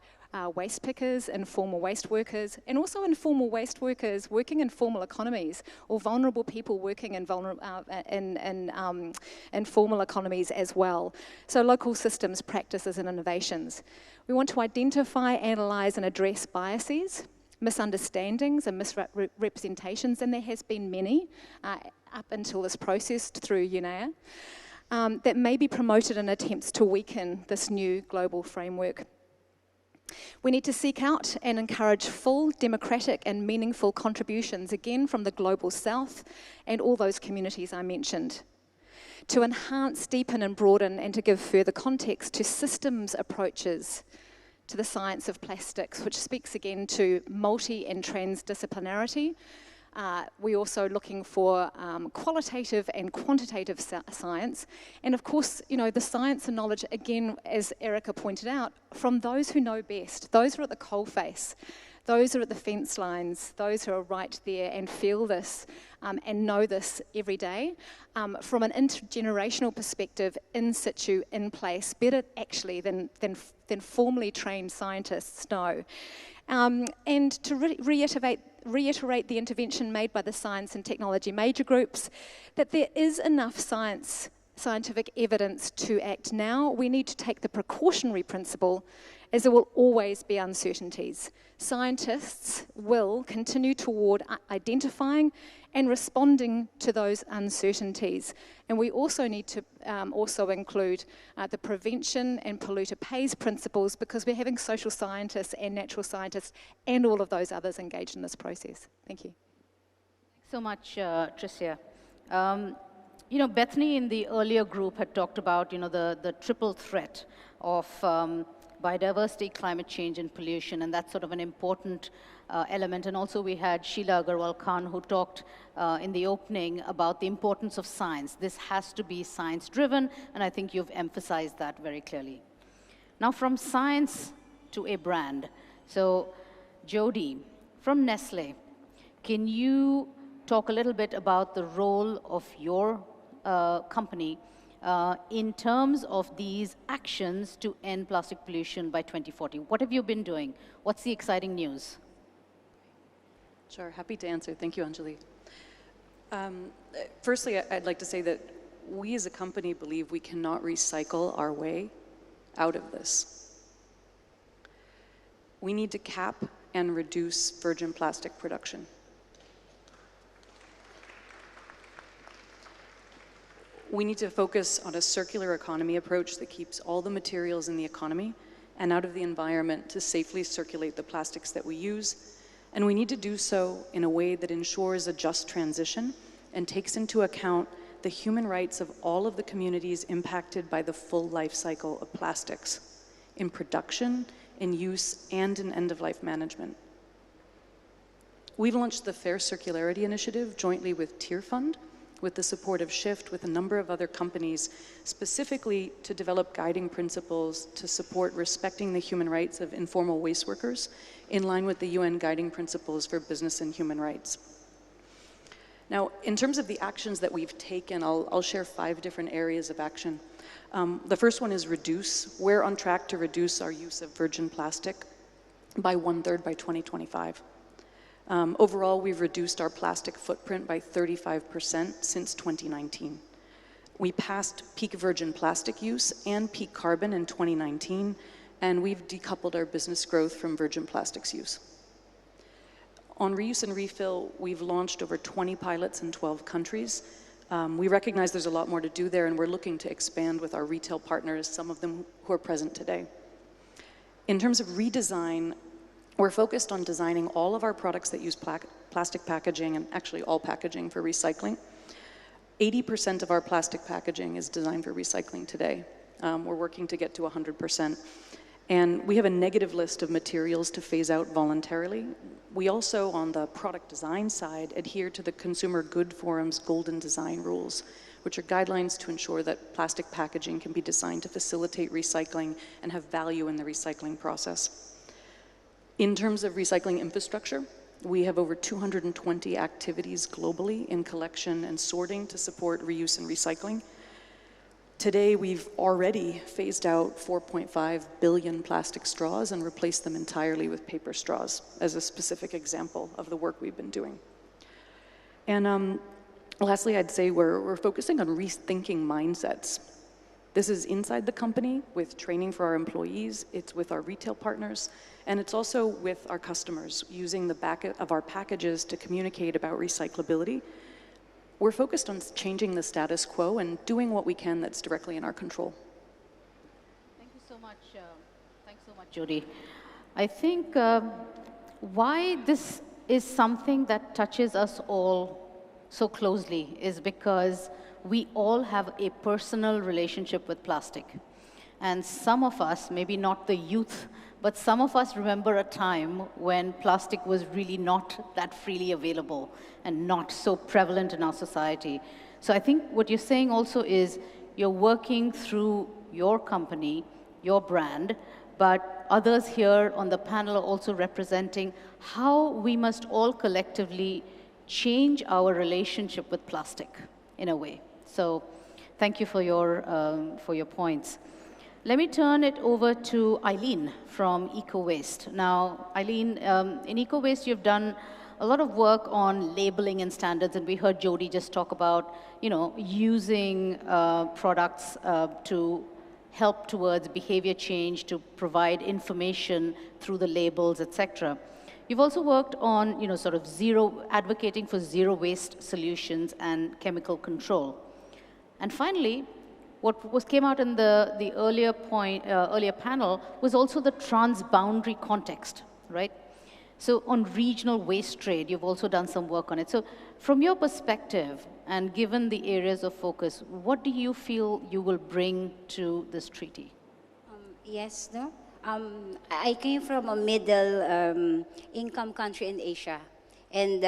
waste pickers, informal waste workers, and also informal waste workers working in formal economies, or vulnerable people working in informal economies as well. So local systems, practices, and innovations. We want to identify, analyse, and address biases, misunderstandings, and misrepresentations, and there has been many up until this process through UNEA, that may be promoted in attempts to weaken this new global framework. We need to seek out and encourage full, democratic and meaningful contributions, again from the Global South and all those communities I mentioned, to enhance, deepen and broaden and to give further context to systems approaches to the science of plastics, which speaks again to multi and transdisciplinarity. We're also looking for qualitative and quantitative science. And of course, the science and knowledge, again, as Erica pointed out, from those who know best, those who are at the coalface, those who are at the fence lines, those who are right there and feel this and know this every day, from an intergenerational perspective, in situ, in place, better actually than formally trained scientists know. And to reiterate the intervention made by the science and technology major groups, that there is enough scientific evidence to act now. We need to take the precautionary principle, as there will always be uncertainties. Scientists will continue toward identifying and responding to those uncertainties. And we also need to also include the prevention and polluter pays principles, because we're having social scientists and natural scientists and all of those others engaged in this process. Thank you. Thanks so much, Tricia. Bethany in the earlier group had talked about, the triple threat of biodiversity, climate change, and pollution, and that's sort of an important element. And also we had Sheila Agarwal Khan, who talked in the opening about the importance of science. This has to be science-driven, and I think you've emphasized that very clearly. Now, from science to a brand. So, Jody, from Nestle, can you talk a little bit about the role of your company in terms of these actions to end plastic pollution by 2040? What have you been doing? What's the exciting news? Sure, happy to answer. Thank you, Anjali. Firstly, I'd like to say that we as a company believe we cannot recycle our way out of this. We need to cap and reduce virgin plastic production. We need to focus on a circular economy approach that keeps all the materials in the economy and out of the environment to safely circulate the plastics that we use. And we need to do so in a way that ensures a just transition and takes into account the human rights of all of the communities impacted by the full life cycle of plastics in production, in use, and in end-of-life management. We've launched the Fair Circularity Initiative jointly with Tier Fund, with the support of Shift, with a number of other companies, specifically to develop guiding principles to support respecting the human rights of informal waste workers in line with the UN Guiding Principles for Business and Human Rights. Now, in terms of the actions that we've taken, I'll share 5 different areas of action. The first one is reduce. We're on track to reduce our use of virgin plastic by 1/3 by 2025. Overall, we've reduced our plastic footprint by 35% since 2019. We passed peak virgin plastic use and peak carbon in 2019, and we've decoupled our business growth from virgin plastics use. On reuse and refill, we've launched over 20 pilots in 12 countries. We recognize there's a lot more to do there, and we're looking to expand with our retail partners, some of them who are present today. In terms of redesign, we're focused on designing all of our products that use plastic packaging, and actually all packaging, for recycling. 80% of our plastic packaging is designed for recycling today. We're working to get to 100%. And we have a negative list of materials to phase out voluntarily. We also, on the product design side, adhere to the Consumer Good Forum's Golden Design Rules, which are guidelines to ensure that plastic packaging can be designed to facilitate recycling and have value in the recycling process. In terms of recycling infrastructure, we have over 220 activities globally in collection and sorting to support reuse and recycling. Today, we've already phased out 4.5 billion plastic straws and replaced them entirely with paper straws, as a specific example of the work we've been doing. And lastly, I'd say we're focusing on rethinking mindsets. This is inside the company with training for our employees, it's with our retail partners, and it's also with our customers, using the back of our packages to communicate about recyclability. We're focused on changing the status quo and doing what we can that's directly in our control. Thank you so much. Thanks so much, Jody. I think why this is something that touches us all so closely is because we all have a personal relationship with plastic. And some of us, maybe not the youth, but some of us remember a time when plastic was really not that freely available and not so prevalent in our society. So I think what you're saying also is you're working through your company, your brand, but others here on the panel are also representing how we must all collectively change our relationship with plastic in a way. So thank you for your points. Let me turn it over to Eileen from EcoWaste. Now, Eileen, in EcoWaste, you've done a lot of work on labeling and standards, and we heard Jody just talk about, using products to help towards behavior change, to provide information through the labels, etc. You've also worked on, advocating for zero waste solutions and chemical control. And finally, what came out in the earlier panel was also the transboundary context, right? So on regional waste trade, you've also done some work on it. So from your perspective, and given the areas of focus, what do you feel you will bring to this treaty? Yes, no? I came from a middle income country in Asia, and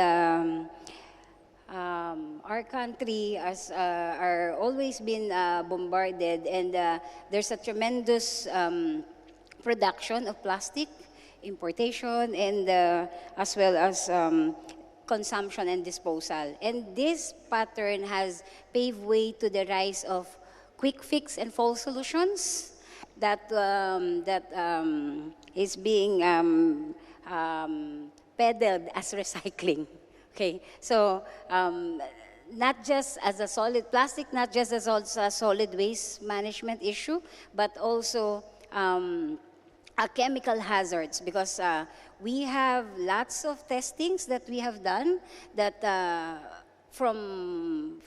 our country are always been bombarded, and there's a tremendous production of plastic, importation, and as well as consumption and disposal. And this pattern has paved way to the rise of quick fix and false solutions that is being peddled as recycling. Okay, so not just as a solid plastic, not just as also a solid waste management issue, but also chemical hazards, because we have lots of testings that we have done that from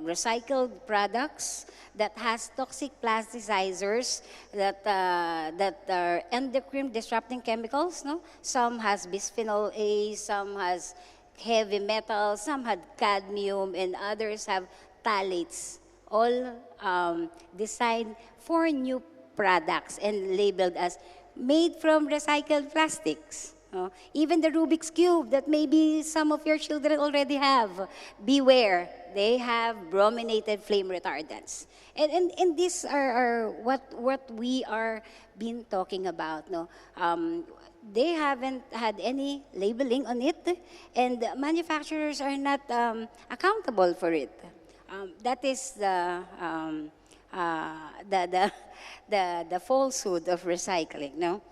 recycled products that has toxic plasticizers that are endocrine disrupting chemicals. No, some has bisphenol A, some has heavy metals, some had cadmium, and others have phthalates. All designed for new products and labeled as made from recycled plastics. Even the Rubik's Cube that maybe some of your children already have, beware, they have brominated flame retardants. And these are what we are been talking about. No? They haven't had any labeling on it, and manufacturers are not accountable for it. That is the falsehood of recycling, no?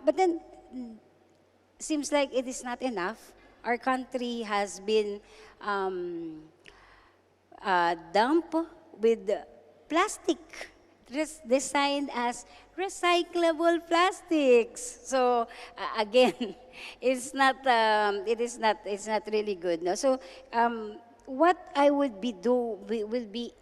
But then, seems like it is not enough. Our country has been dumped with plastic designed as recyclable plastics. So again, it's not really good. No? So what I would will be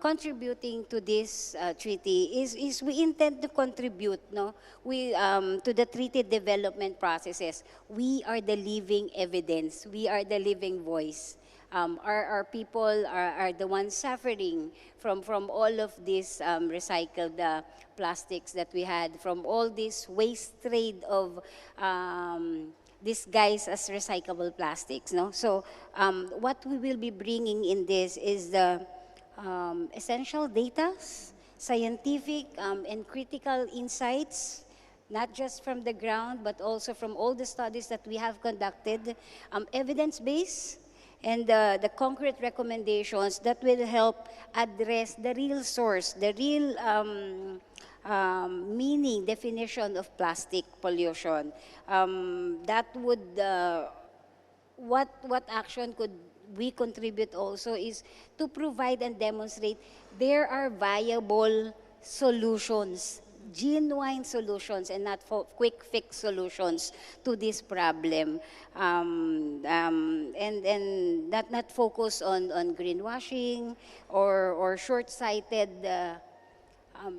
contributing to this treaty is we intend to contribute, no, to the treaty development processes. We are the living evidence. We are the living voice. Our people are the ones suffering from all of these recycled plastics that we had, from all this waste trade of disguised as recyclable plastics. No? So what we will be bringing in this is the essential data, scientific and critical insights, not just from the ground, but also from all the studies that we have conducted, evidence-based, and the concrete recommendations that will help address the real source, the real meaning, definition of plastic pollution. That would, what action could we contribute also is to provide and demonstrate there are viable solutions, genuine solutions, and not quick fix solutions to this problem, and not focus on greenwashing or short-sighted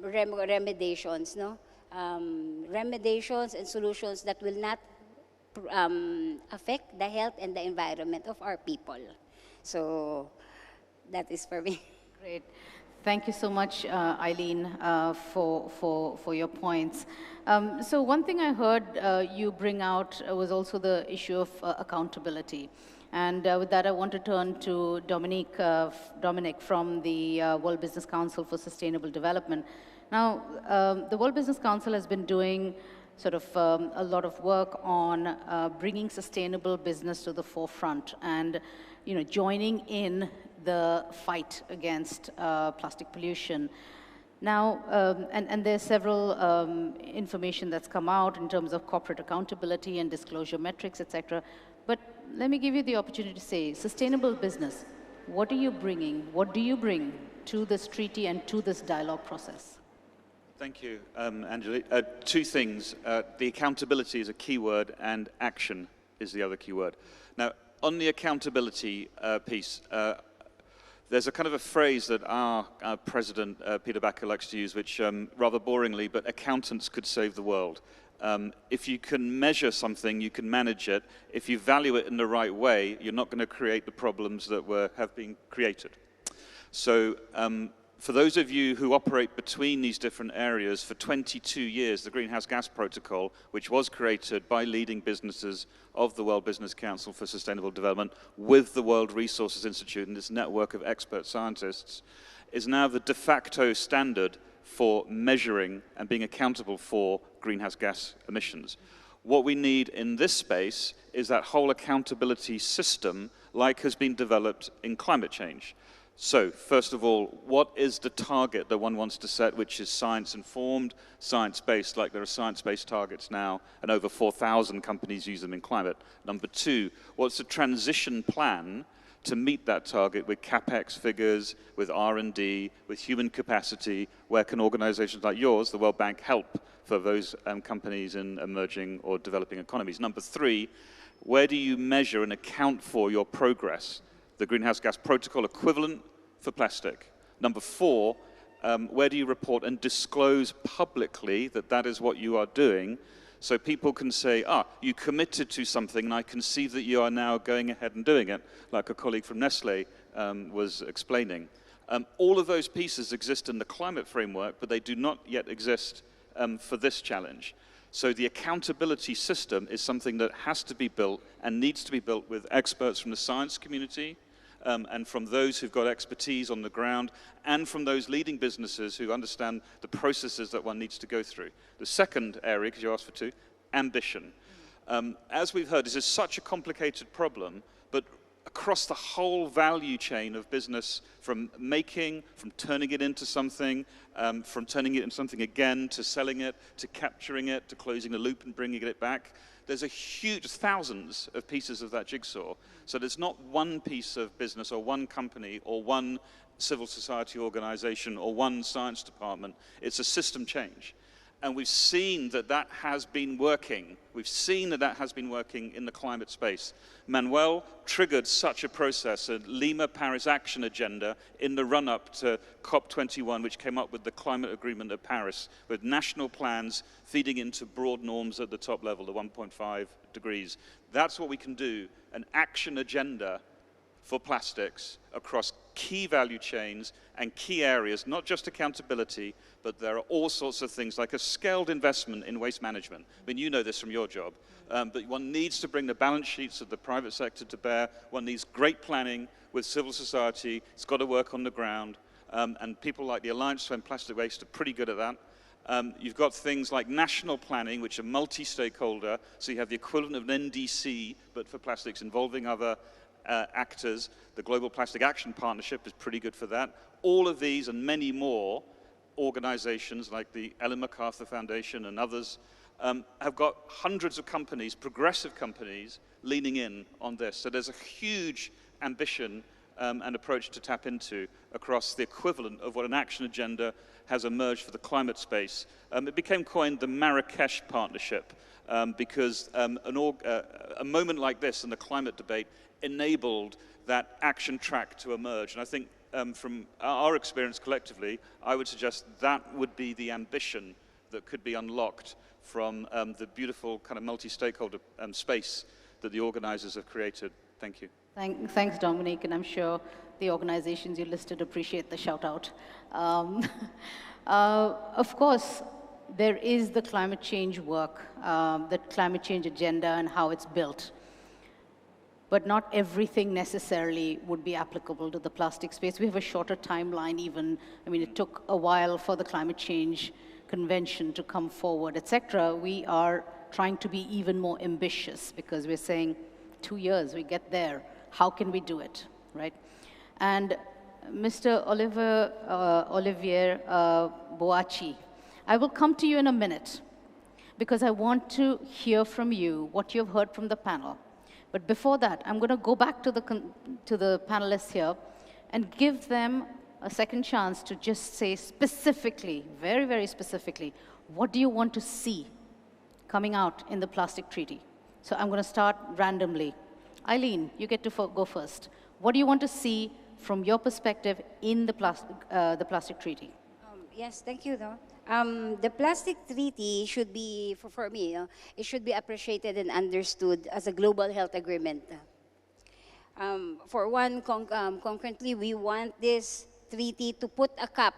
remediations, no? Remediations and solutions that will not affect the health and the environment of our people. So that is for me. Great. Thank you so much, Eileen, for your points. So one thing I heard you bring out was also the issue of accountability. And with that, I want to turn to Dominic from the World Business Council for Sustainable Development. Now, the World Business Council has been doing sort of a lot of work on bringing sustainable business to the forefront and, you know, joining in the fight against plastic pollution. Now, and there's several information that's come out in terms of corporate accountability and disclosure metrics, etc. But let me give you the opportunity to say, sustainable business, what are you bringing? What do you bring to this treaty and to this dialogue process? Thank you, Anjali. Two things. The accountability is a key word and action is the other key word. Now, on the accountability piece, there's a kind of a phrase that our president, Peter Bakker, likes to use, which rather boringly, but accountants could save the world. If you can measure something, you can manage it. If you value it in the right way, you're not going to create the problems that have been created. So For those of you who operate between these different areas, for 22 years, the Greenhouse Gas Protocol, which was created by leading businesses of the World Business Council for Sustainable Development with the World Resources Institute and this network of expert scientists, is now the de facto standard for measuring and being accountable for greenhouse gas emissions. What we need in this space is that whole accountability system like has been developed in climate change. So, first of all, what is the target that one wants to set, which is science-informed, science-based, like there are science-based targets now, and over 4,000 companies use them in climate. Number two, what's the transition plan to meet that target with CapEx figures, with R&D, with human capacity? Where can organizations like yours, the World Bank, help for those companies in emerging or developing economies? Number three, where do you measure and account for your progress? The Greenhouse Gas Protocol equivalent for plastic. Number four, where do you report and disclose publicly that that is what you are doing, so people can say, you committed to something and I can see that you are now going ahead and doing it, like a colleague from Nestle was explaining. All of those pieces exist in the climate framework, but they do not yet exist for this challenge. So the accountability system is something that has to be built and needs to be built with experts from the science community and from those who've got expertise on the ground and from those leading businesses who understand the processes that one needs to go through. The second area, because you asked for two, ambition. As we've heard, this is such a complicated problem, but across the whole value chain of business, from making, from turning it into something, from turning it into something again, to selling it, to capturing it, to closing the loop and bringing it back, there's a huge, thousands of pieces of that jigsaw. So there's not one piece of business or one company or one civil society organization or one science department. It's a system change. And we've seen that that has been working. We've seen that that has been working in the climate space. Manuel triggered such a process, a Lima Paris Action Agenda, in the run-up to COP21, which came up with the Climate Agreement of Paris, with national plans feeding into broad norms at the top level, the 1.5 degrees. That's what we can do, an action agenda for plastics across key value chains and key areas, not just accountability, but there are all sorts of things like a scaled investment in waste management. I mean, you know this from your job, but one needs to bring the balance sheets of the private sector to bear. One needs great planning with civil society. It's got to work on the ground, and people like the Alliance to End Plastic Waste are pretty good at that. You've got things like national planning, which are multi-stakeholder, so you have the equivalent of an NDC, but for plastics involving other actors. The Global Plastic Action Partnership is pretty good for that. All of these and many more organizations like the Ellen MacArthur Foundation and others have got hundreds of companies, progressive companies, leaning in on this. So there's a huge ambition and approach to tap into across the equivalent of what an action agenda has emerged for the climate space. It became coined the Marrakesh Partnership because a moment like this in the climate debate enabled that action track to emerge. And I think from our experience collectively, I would suggest that would be the ambition that could be unlocked from the beautiful kind of multi-stakeholder space that the organizers have created. Thank you. Thanks, Dominic, and I'm sure the organizations you listed appreciate the shout out. Of course, there is the climate change work, the climate change agenda and how it's built. But not everything necessarily would be applicable to the plastic space. We have a shorter timeline even. I mean, it took a while for the climate change convention to come forward, etc. We are trying to be even more ambitious because we're saying 2 years, we get there. How can we do it, right? And Mr. Olivier Boachi, I will come to you in a minute because I want to hear from you what you've heard from the panel. But before that, I'm going to go back to the panelists here and give them a second chance to just say specifically, very, very specifically, what do you want to see coming out in the plastic treaty? So I'm going to start randomly. Eileen, you get to go first. What do you want to see from your perspective in the plastic treaty? Yes, thank you. The plastic treaty should be, for me, it should be appreciated and understood as a global health agreement. For one, concurrently, we want this treaty to put a cap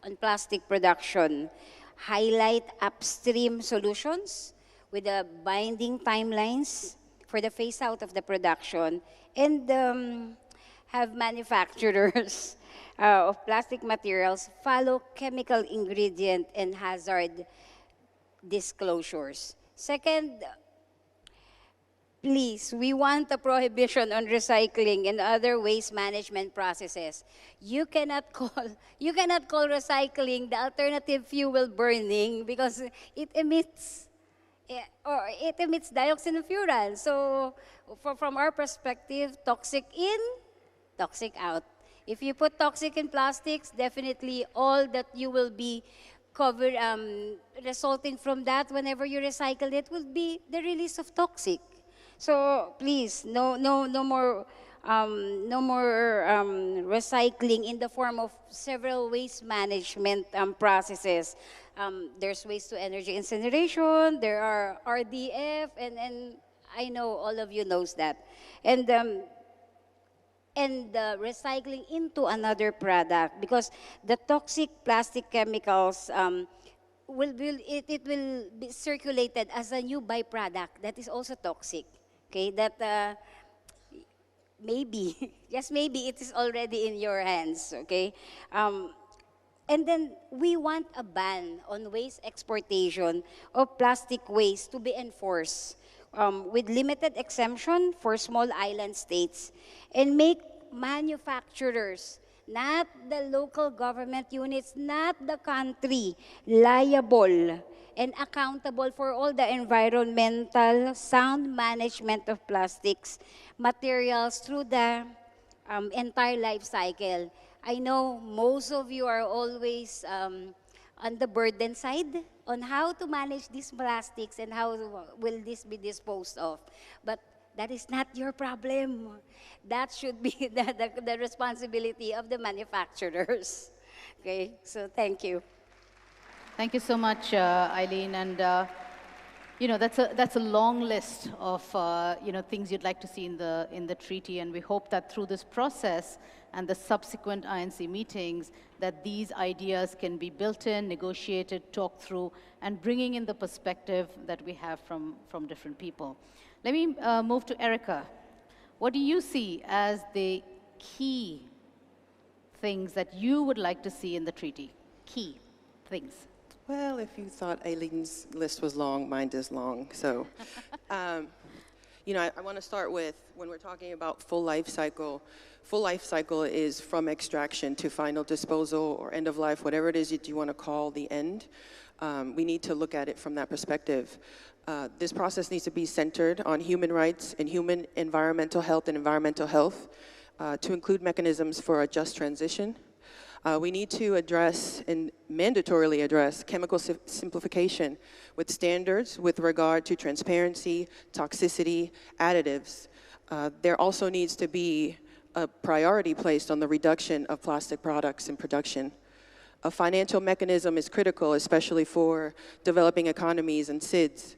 on plastic production, highlight upstream solutions with the binding timelines for the phase out of the production, and have manufacturers of plastic materials follow chemical ingredient and hazard disclosures. Second, please, we want a prohibition on recycling and other waste management processes. You cannot call recycling the alternative fuel burning because it emits dioxin and furan. So from our perspective, toxic in, toxic out. If you put toxic in plastics, definitely all that you will be covered, resulting from that whenever you recycle it will be the release of toxic. So please, no more recycling in the form of several waste management processes. There's waste to energy incineration. There are RDF, and I know all of you knows that, and recycling into another product, because the toxic plastic chemicals will be circulated as a new byproduct that is also toxic. Okay, that maybe, just maybe, it is already in your hands. Okay, and then we want a ban on waste exportation of plastic waste to be enforced, with limited exemption for small island states, and make manufacturers, not the local government units, not the country, liable and accountable for all the environmental sound management of plastics materials through the entire life cycle. I know most of you are always on the burden side on how to manage these plastics and how will this be disposed of. But that is not your problem. That should be the responsibility of the manufacturers. Okay, so thank you. Thank you so much, Eileen. And that's a long list of things you'd like to see in the treaty. And we hope that through this process and the subsequent INC meetings, that these ideas can be built in, negotiated, talked through, and bringing in the perspective that we have from different people. Let me move to Erica. What do you see as the key things that you would like to see in the treaty? Key things. Well, if you thought Aileen's list was long, mine is long. So, I want to start with, when we're talking about full life cycle is from extraction to final disposal or end of life, whatever it is that you want to call the end. We need to look at it from that perspective. This process needs to be centered on human rights and human environmental health and environmental health, to include mechanisms for a just transition. We need to address and mandatorily address chemical simplification with standards with regard to transparency, toxicity, additives. There also needs to be a priority placed on the reduction of plastic products in production. A financial mechanism is critical, especially for developing economies and SIDS,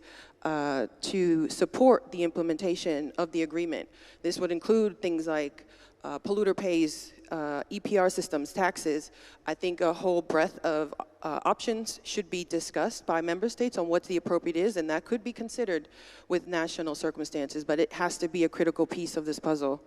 to support the implementation of the agreement. This would include things like polluter pays, EPR systems, taxes. I think a whole breadth of options should be discussed by member states on what the appropriate is, and that could be considered with national circumstances, but it has to be a critical piece of this puzzle.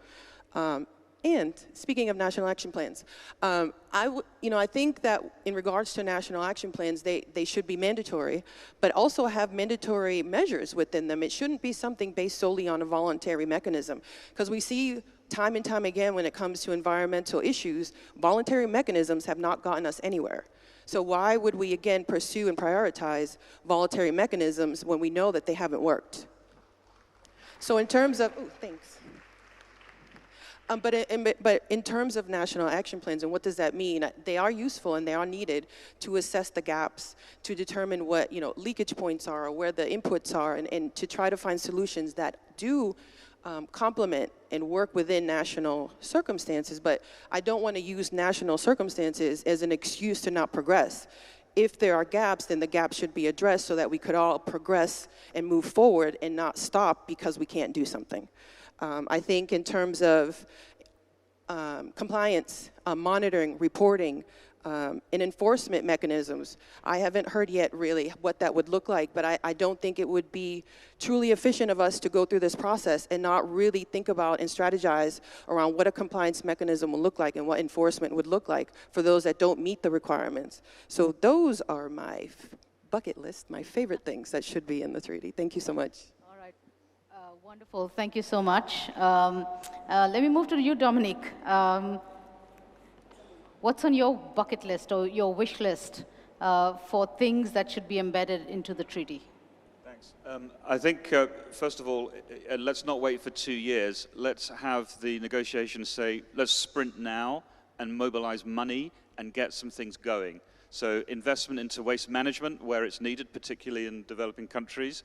And speaking of national action plans, I think that in regards to national action plans, they should be mandatory, but also have mandatory measures within them. It shouldn't be something based solely on a voluntary mechanism, because we see time and time again when it comes to environmental issues, voluntary mechanisms have not gotten us anywhere. So why would we again pursue and prioritize voluntary mechanisms when we know that they haven't worked? So in terms of, thanks. But in terms of national action plans, and what does that mean? They are useful and they are needed to assess the gaps, to determine what leakage points are, or where the inputs are, and to try to find solutions that do complement and work within national circumstances. But I don't want to use national circumstances as an excuse to not progress. If there are gaps, then the gaps should be addressed so that we could all progress and move forward and not stop because we can't do something. I think in terms of compliance, monitoring, reporting, and enforcement mechanisms. I haven't heard yet really what that would look like, but I don't think it would be truly efficient of us to go through this process and not really think about and strategize around what a compliance mechanism will look like and what enforcement would look like for those that don't meet the requirements. So those are my bucket list, my favorite things that should be in the treaty. Thank you so much. All right, wonderful. Thank you so much. Let me move to you, Dominique. What's on your bucket list or your wish list for things that should be embedded into the treaty? Thanks. I think, first of all, let's not wait for 2 years. Let's have the negotiations say, let's sprint now and mobilize money and get some things going. So investment into waste management where it's needed, particularly in developing countries,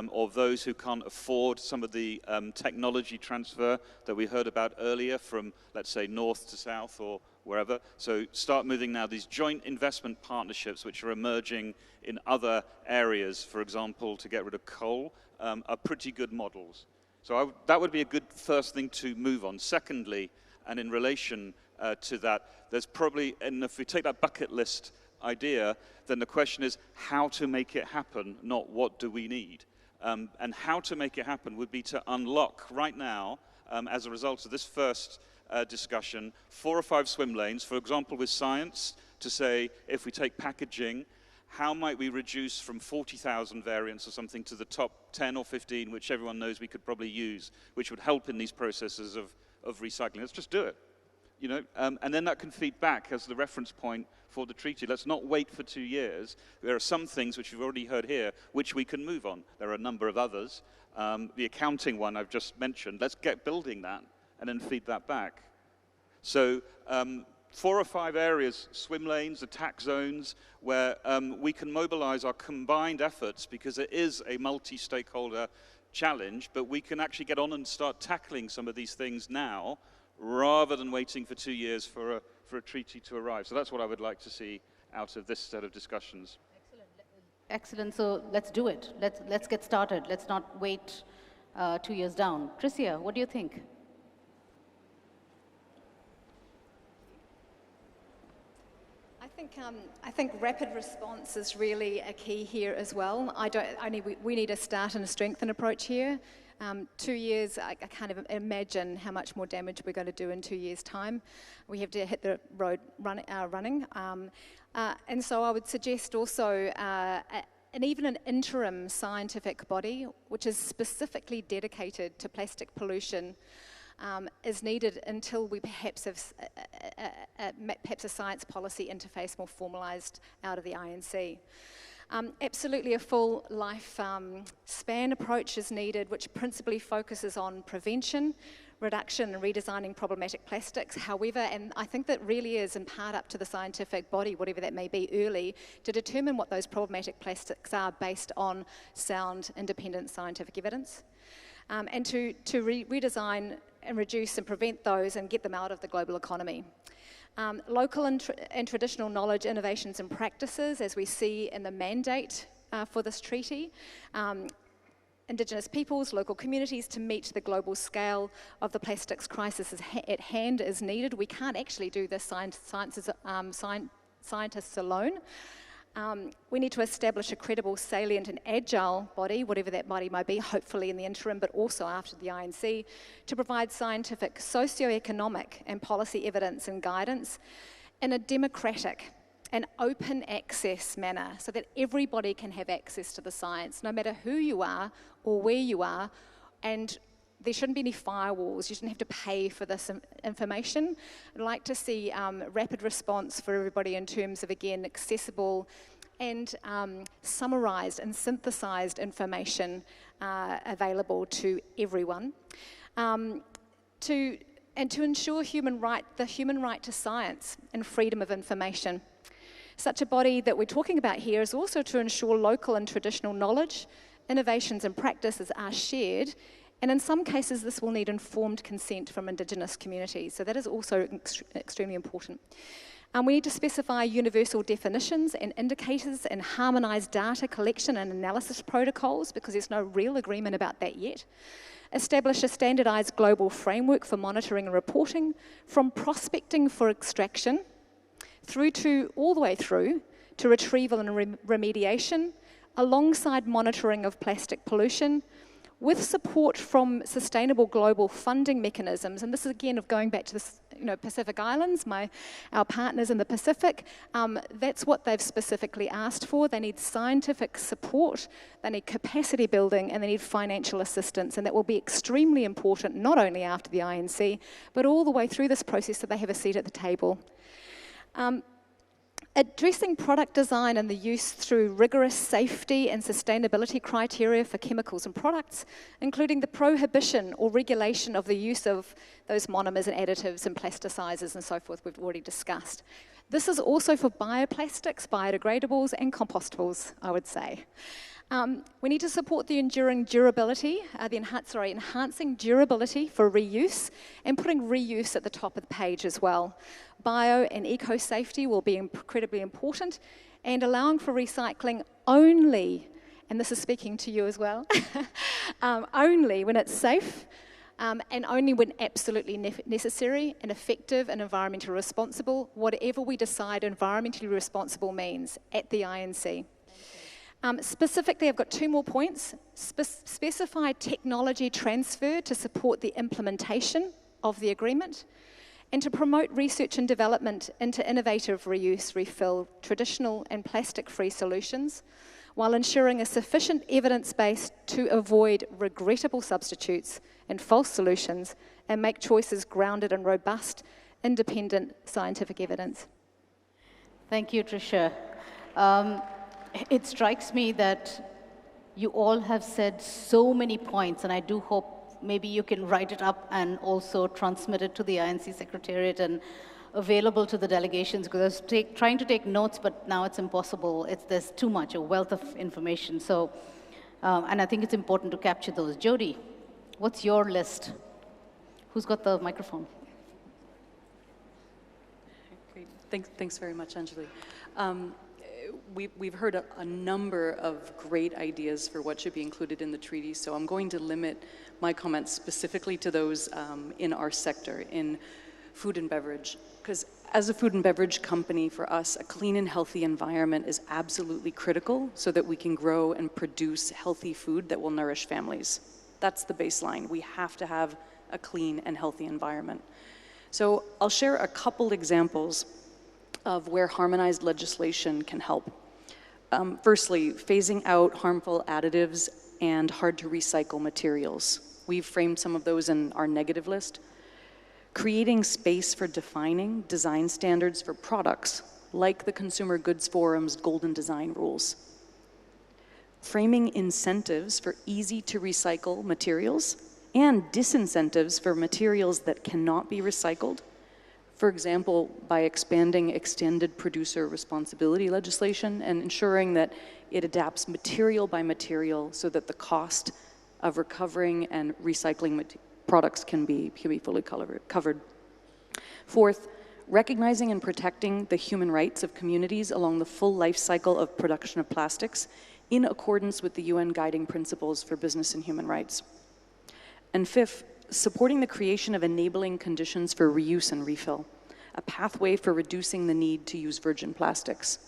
or those who can't afford some of the technology transfer that we heard about earlier from, let's say, north to south or wherever. So start moving now. These joint investment partnerships, which are emerging in other areas, for example, to get rid of coal, are pretty good models. So that would be a good first thing to move on. Secondly, and in relation to that, there's probably, and if we take that bucket list idea, then the question is how to make it happen, not what do we need. And how to make it happen would be to unlock right now, as a result of this first discussion, 4 or 5 swim lanes, for example, with science, to say, if we take packaging, how might we reduce from 40,000 variants or something to the top 10 or 15, which everyone knows we could probably use, which would help in these processes of recycling. Let's just do it. You know, and then that can feed back as the reference point for the treaty. Let's not wait for 2 years. There are some things which you've already heard here, which we can move on. There are a number of others. The accounting one I've just mentioned, let's get building that and then feed that back. So 4 or 5 areas, swim lanes, attack zones, where we can mobilize our combined efforts because it is a multi-stakeholder challenge, but we can actually get on and start tackling some of these things now rather than waiting for 2 years for a treaty to arrive. So that's what I would like to see out of this set of discussions. Excellent. So let's do it. Let's get started. Let's not wait 2 years down. Tricia, what do you think? I think rapid response is really a key here as well. We need a start and a strengthen approach here. 2 years, I can't even imagine how much more damage we're going to do in 2 years' time. We have to hit the road running. And so I would suggest also even an interim scientific body, which is specifically dedicated to plastic pollution, is needed until we perhaps have a science policy interface more formalised out of the INC. Absolutely a full life span approach is needed, which principally focuses on prevention, reduction and redesigning problematic plastics. However, and I think that really is in part up to the scientific body, whatever that may be, early, to determine what those problematic plastics are based on sound, independent scientific evidence. And to redesign and reduce and prevent those and get them out of the global economy. Local and traditional knowledge, innovations and practices, as we see in the mandate for this treaty. Indigenous peoples, local communities to meet the global scale of the plastics crisis at hand is needed. We can't actually do this scientists alone. We need to establish a credible, salient and agile body, whatever that body might be, hopefully in the interim, but also after the INC, to provide scientific, socio-economic and policy evidence and guidance in a democratic and open access manner so that everybody can have access to the science, no matter who you are or where you are, and there shouldn't be any firewalls. You shouldn't have to pay for this information. I'd like to see rapid response for everybody in terms of, again, accessible and summarized and synthesized information available to everyone. To ensure the human right to science and freedom of information. Such a body that we're talking about here is also to ensure local and traditional knowledge, innovations and practices are shared. And in some cases, this will need informed consent from Indigenous communities. So that is also extremely important. We need to specify universal definitions and indicators and harmonise data collection and analysis protocols, because there's no real agreement about that yet. Establish a standardised global framework for monitoring and reporting, from prospecting for extraction all the way through to retrieval and remediation, alongside monitoring of plastic pollution, with support from sustainable global funding mechanisms. And this is again of going back to the Pacific Islands, our partners in the Pacific. That's what they've specifically asked for. They need scientific support, they need capacity building, and they need financial assistance. And that will be extremely important, not only after the INC, but all the way through this process, so they have a seat at the table. Addressing product design and the use through rigorous safety and sustainability criteria for chemicals and products, including the prohibition or regulation of the use of those monomers and additives and plasticizers and so forth we've already discussed. This is also for bioplastics, biodegradables, and compostables, I would say. We need to support the enduring durability, enhancing durability for reuse, and putting reuse at the top of the page as well. Bio and eco-safety will be incredibly important, and allowing for recycling only, and this is speaking to you as well, only when it's safe, and only when absolutely necessary and effective and environmentally responsible, whatever we decide environmentally responsible means at the INC. Specifically, I've got 2 more points. Specify technology transfer to support the implementation of the agreement, and to promote research and development into innovative reuse, refill, traditional and plastic-free solutions, while ensuring a sufficient evidence base to avoid regrettable substitutes and false solutions, and make choices grounded in robust, independent scientific evidence. Thank you, Tricia. It strikes me that you all have said so many points, and I do hope maybe you can write it up and also transmit it to the INC Secretariat and available to the delegations, because I was trying to take notes, but now it's impossible. There's too much, a wealth of information. So, and I think it's important to capture those. Jody, what's your list? Who's got the microphone? Great. Thanks very much, Anjali. We've heard a number of great ideas for what should be included in the treaty, so I'm going to limit my comments specifically to those in our sector, in food and beverage. Because as a food and beverage company, for us, a clean and healthy environment is absolutely critical so that we can grow and produce healthy food that will nourish families. That's the baseline. We have to have a clean and healthy environment. So I'll share a couple examples of where harmonized legislation can help. Firstly, phasing out harmful additives and hard-to-recycle materials. We've framed some of those in our negative list. Creating space for defining design standards for products, like the Consumer Goods Forum's Golden Design Rules. Framing incentives for easy-to-recycle materials and disincentives for materials that cannot be recycled. For example, by expanding extended producer responsibility legislation and ensuring that it adapts material by material so that the cost of recovering and recycling products can be fully covered. Fourth, recognizing and protecting the human rights of communities along the full life cycle of production of plastics in accordance with the UN Guiding Principles for Business and Human Rights. And fifth, supporting the creation of enabling conditions for reuse and refill, a pathway for reducing the need to use virgin plastics.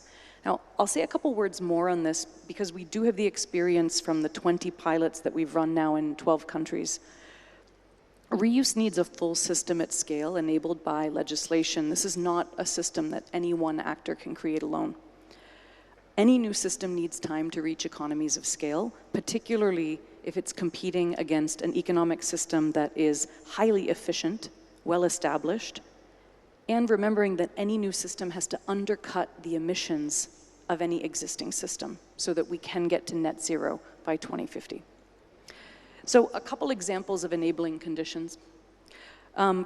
Now, I'll say a couple words more on this because we do have the experience from the 20 pilots that we've run now in 12 countries. Reuse needs a full system at scale enabled by legislation. This is not a system that any one actor can create alone. Any new system needs time to reach economies of scale, particularly if it's competing against an economic system that is highly efficient, well-established, and remembering that any new system has to undercut the emissions of any existing system so that we can get to net zero by 2050. So a couple examples of enabling conditions.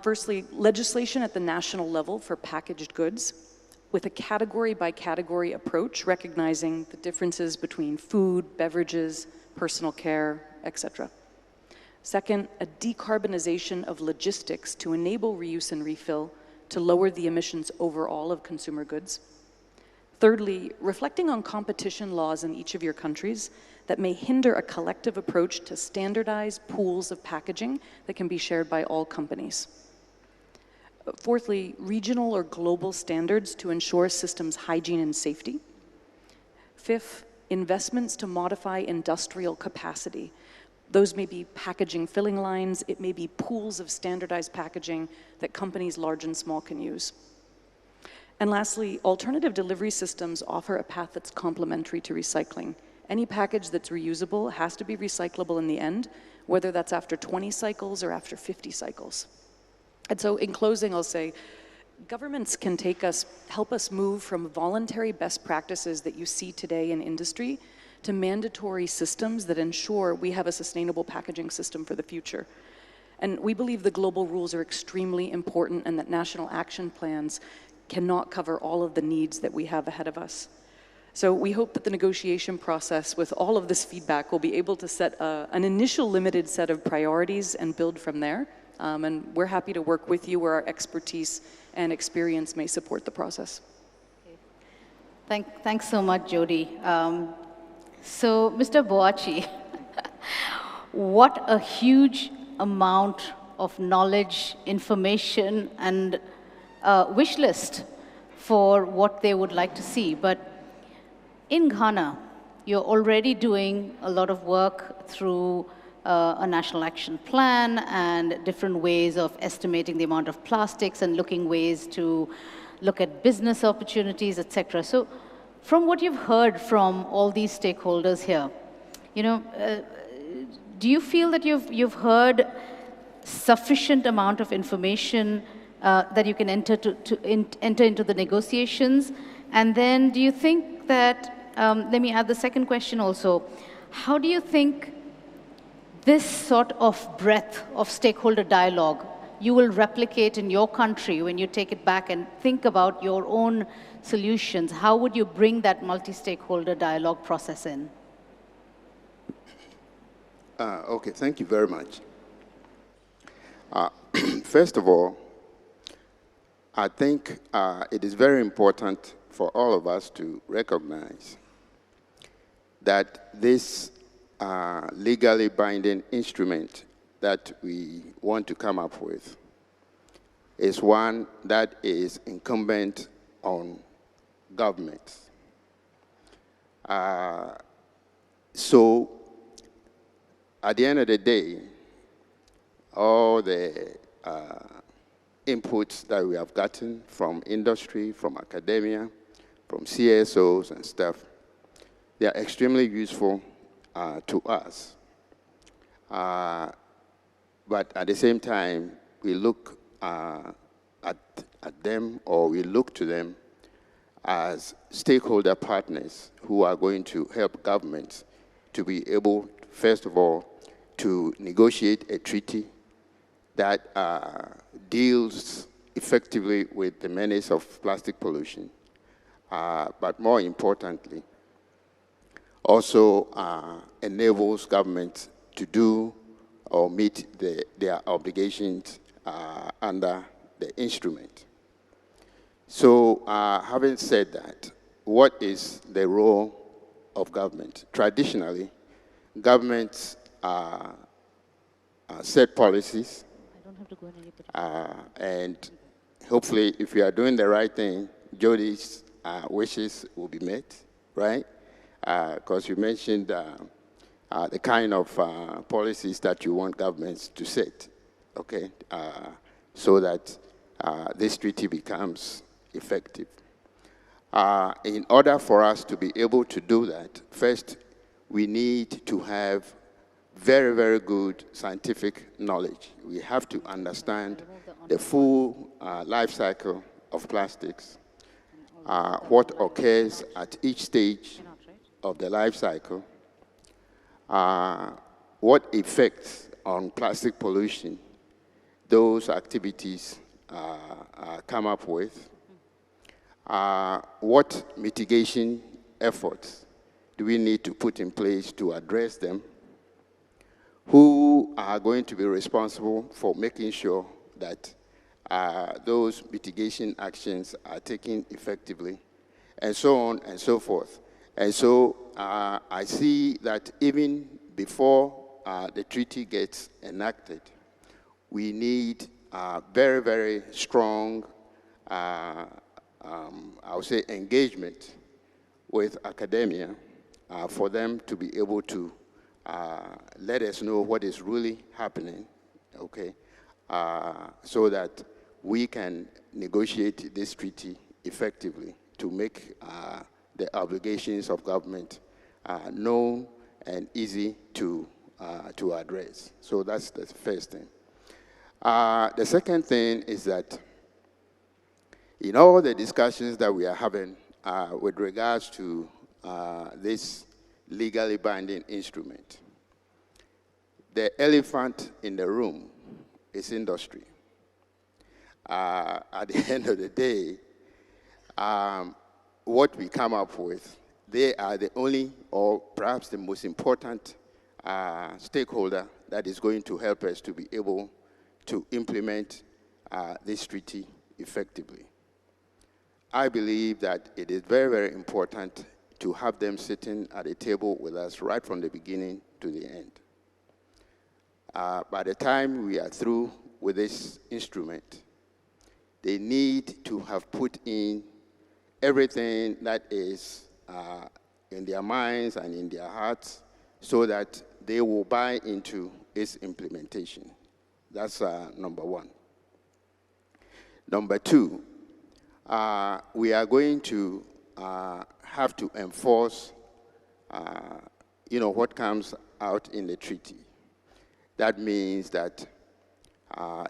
Firstly, legislation at the national level for packaged goods with a category-by-category approach, recognizing the differences between food, beverages, personal care, etc. Second, a decarbonization of logistics to enable reuse and refill to lower the emissions overall of consumer goods. Thirdly, reflecting on competition laws in each of your countries that may hinder a collective approach to standardize pools of packaging that can be shared by all companies. Fourthly, regional or global standards to ensure systems hygiene and safety. Fifth, investments to modify industrial capacity. Those may be packaging filling lines, it may be pools of standardized packaging that companies large and small can use. And lastly, alternative delivery systems offer a path that's complementary to recycling. Any package that's reusable has to be recyclable in the end, whether that's after 20 cycles or after 50 cycles. And so in closing, I'll say, governments can help us move from voluntary best practices that you see today in industry to mandatory systems that ensure we have a sustainable packaging system for the future. And we believe the global rules are extremely important and that national action plans cannot cover all of the needs that we have ahead of us. So we hope that the negotiation process with all of this feedback will be able to set an initial limited set of priorities and build from there. And we're happy to work with you where our expertise and experience may support the process. Thanks so much, Jody. So, Mr. Boachi, what a huge amount of knowledge, information, and wish list for what they would like to see. But in Ghana, you're already doing a lot of work through a national action plan and different ways of estimating the amount of plastics and looking ways to look at business opportunities, etc. So from what you've heard from all these stakeholders here, do you feel that you've heard sufficient amount of information that you can enter into the negotiations? And then do you think that, let me add the second question also, how do you think this sort of breadth of stakeholder dialogue you will replicate in your country when you take it back and think about your own solutions? How would you bring that multi-stakeholder dialogue process in? Okay, thank you very much. First of all, I think it is very important for all of us to recognize that this legally binding instrument that we want to come up with is one that is incumbent on governments. So at the end of the day, all the inputs that we have gotten from industry, from academia, from CSOs and stuff, they are extremely useful to us. But at the same time, we look at them, or we look to them as stakeholder partners who are going to help governments to be able, first of all, to negotiate a treaty that deals effectively with the menace of plastic pollution, but more importantly, also enables governments to do or meet their obligations under the instrument. So having said that, what is the role of government? Traditionally, governments set policies, and hopefully if we are doing the right thing, Jody's wishes will be met, right? Because you mentioned the kind of policies that you want governments to set, okay, so that this treaty becomes effective. In order for us to be able to do that, first, we need to have very, very good scientific knowledge. We have to understand the full life cycle of plastics, what occurs at each stage of the life cycle, what effects on plastic pollution those activities come up with, what mitigation efforts do we need to put in place to address them, who are going to be responsible for making sure that those mitigation actions are taken effectively, and so on and so forth. And so I see that even before the treaty gets enacted, we need very, very strong, I would say, engagement with academia for them to be able to let us know what is really happening, okay, so that we can negotiate this treaty effectively to make the obligations of government known and easy to address. So that's the first thing. The second thing is that in all the discussions that we are having with regards to this legally binding instrument, the elephant in the room is industry. At the end of the day, what we come up with, they are the only, or perhaps the most important stakeholder that is going to help us to be able to implement this treaty effectively. I believe that it is very, very important to have them sitting at a table with us right from the beginning to the end. By the time we are through with this instrument, they need to have put in everything that is in their minds and in their hearts so that they will buy into its implementation. That's number one. Number two, we are going to have to enforce, what comes out in the treaty. That means that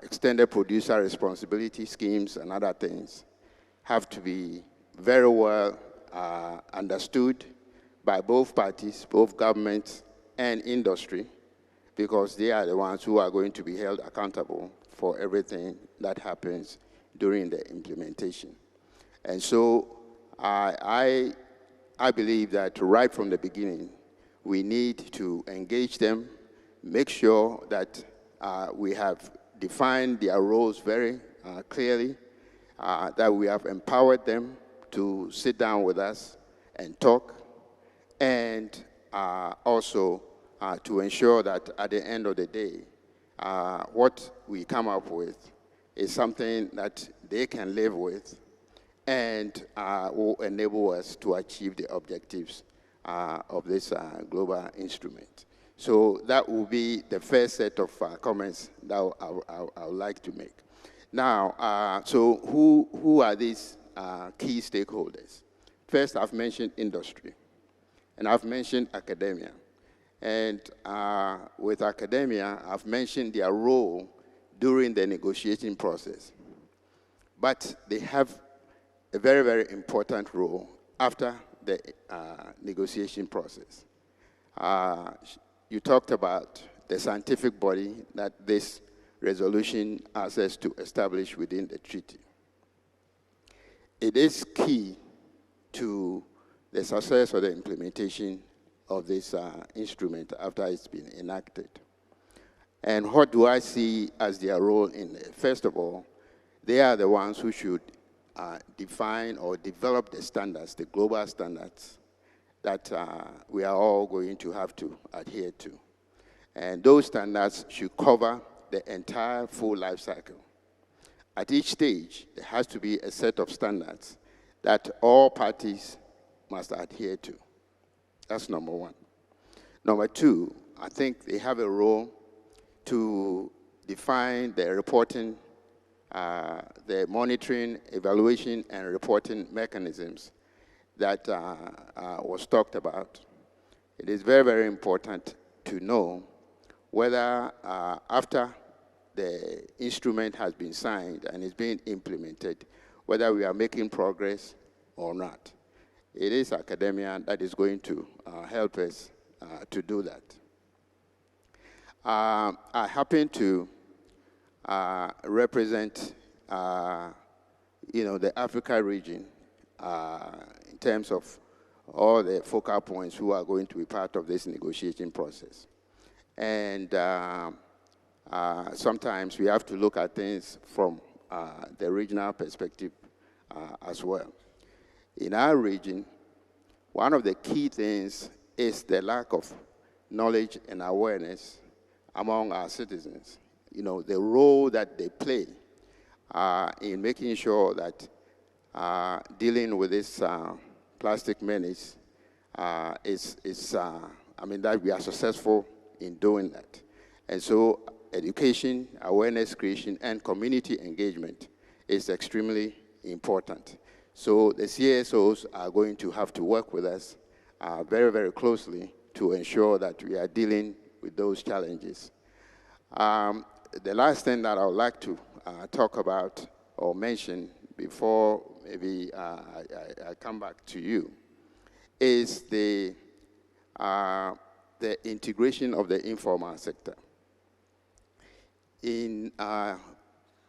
extended producer responsibility schemes and other things have to be very well understood by both parties, both governments and industry, because they are the ones who are going to be held accountable for everything that happens during the implementation. And so I believe that right from the beginning, we need to engage them, make sure that we have defined their roles very clearly, that we have empowered them to sit down with us and talk, and also to ensure that at the end of the day, what we come up with is something that they can live with and will enable us to achieve the objectives of this global instrument. So that will be the first set of comments that I would like to make. Now, so who are these key stakeholders? First, I've mentioned industry, and I've mentioned academia. And with academia, I've mentioned their role during the negotiating process. But they have a very, very important role after the negotiation process. You talked about the scientific body that this resolution asks us to establish within the treaty. It is key to the success of the implementation of this instrument after it's been enacted. And what do I see as their role in it? First of all, they are the ones who should define or develop the standards, the global standards that we are all going to have to adhere to. And those standards should cover the entire full life cycle. At each stage, there has to be a set of standards that all parties must adhere to. That's number one. Number two, I think they have a role to define the reporting, the monitoring, evaluation, and reporting mechanisms that was talked about. It is very, very important to know whether after the instrument has been signed and is being implemented, whether we are making progress or not. It is academia that is going to help us to do that. I happen to represent, the Africa region in terms of all the focal points who are going to be part of this negotiating process. And sometimes we have to look at things from the regional perspective as well. In our region, one of the key things is the lack of knowledge and awareness among our citizens. You know, the role that they play in making sure that dealing with this plastic menace that we are successful in doing that. And so education, awareness creation, and community engagement is extremely important. So the CSOs are going to have to work with us very, very closely to ensure that we are dealing with those challenges. The last thing that I would like to talk about or mention before maybe I come back to you is the integration of the informal sector. In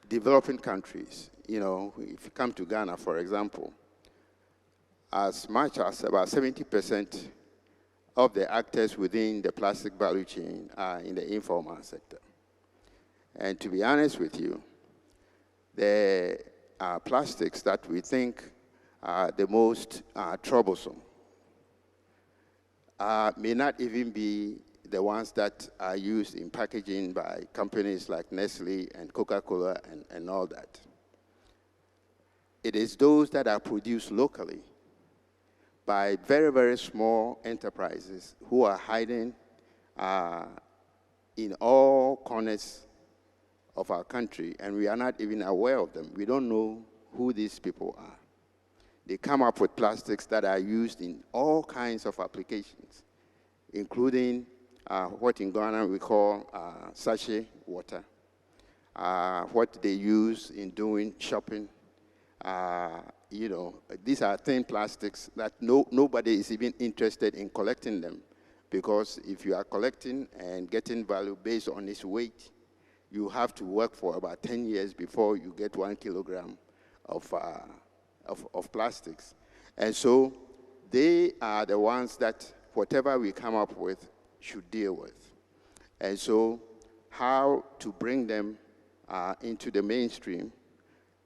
developing countries, you know, if you come to Ghana, for example, as much as about 70% of the actors within the plastic value chain are in the informal sector. And to be honest with you, the plastics that we think are the most troublesome may not even be the ones that are used in packaging by companies like Nestle and Coca-Cola and all that. It is those that are produced locally by very, very small enterprises who are hiding in all corners of our country, and we are not even aware of them. We don't know who these people are. They come up with plastics that are used in all kinds of applications, including what in Ghana we call sachet water, what they use in doing shopping. You know, these are thin plastics that nobody is even interested in collecting them, because if you are collecting and getting value based on its weight, you have to work for about 10 years before you get 1 kilogram of plastics. And so they are the ones that whatever we come up with should deal with. And so how to bring them into the mainstream,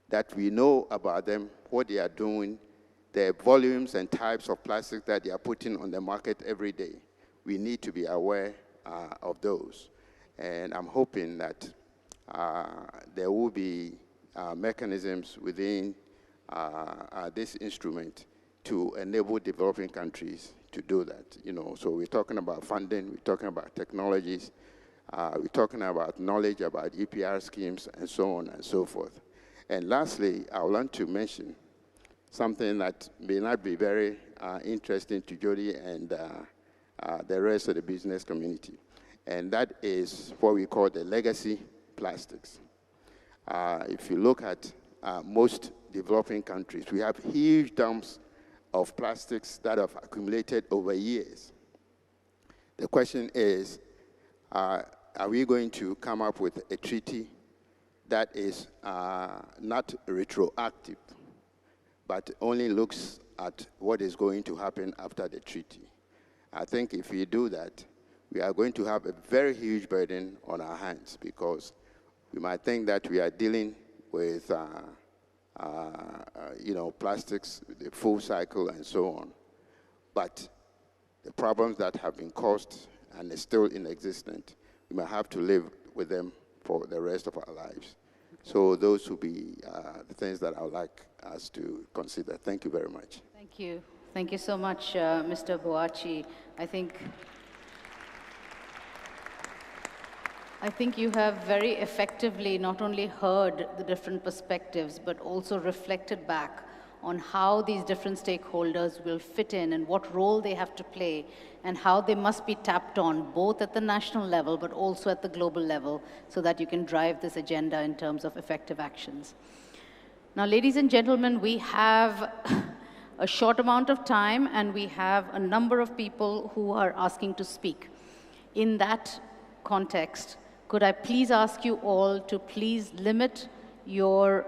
that we know about them, what they are doing, the volumes and types of plastic that they are putting on the market every day. We need to be aware of those. And I'm hoping that there will be mechanisms within this instrument to enable developing countries to do that. You know, so we're talking about funding, we're talking about technologies, we're talking about knowledge about EPR schemes, and so on and so forth. And lastly, I would like to mention something that may not be very interesting to Jody and the rest of the business community, and that is what we call the legacy plastics. If you look at most developing countries, we have huge dumps of plastics that have accumulated over years. The question is, are we going to come up with a treaty that is not retroactive, but only looks at what is going to happen after the treaty? I think if we do that, we are going to have a very huge burden on our hands, because we might think that we are dealing with you know, plastics, the full cycle and so on. But the problems that have been caused and are still in existence, we might have to live with them for the rest of our lives. So those will be the things that I would like us to consider. Thank you very much. Thank you. Thank you so much, Mr. Boachi. I think you have very effectively not only heard the different perspectives, but also reflected back on how these different stakeholders will fit in and what role they have to play and how they must be tapped on both at the national level but also at the global level, so that you can drive this agenda in terms of effective actions. Now, ladies and gentlemen, we have a short amount of time and we have a number of people who are asking to speak. In that context, could I please ask you all to please limit your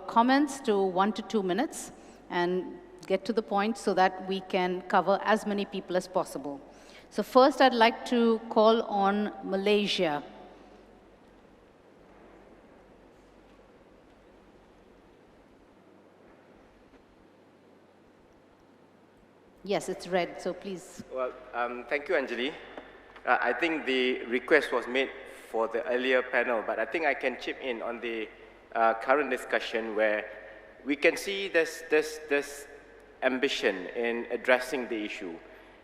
comments to 1 to 2 minutes and get to the point so that we can cover as many people as possible. So first, I'd like to call on Malaysia. Yes, it's red, so please. Well, thank you, Anjali. I think the request was made for the earlier panel, but I think I can chip in on the current discussion where we can see this ambition in addressing the issue.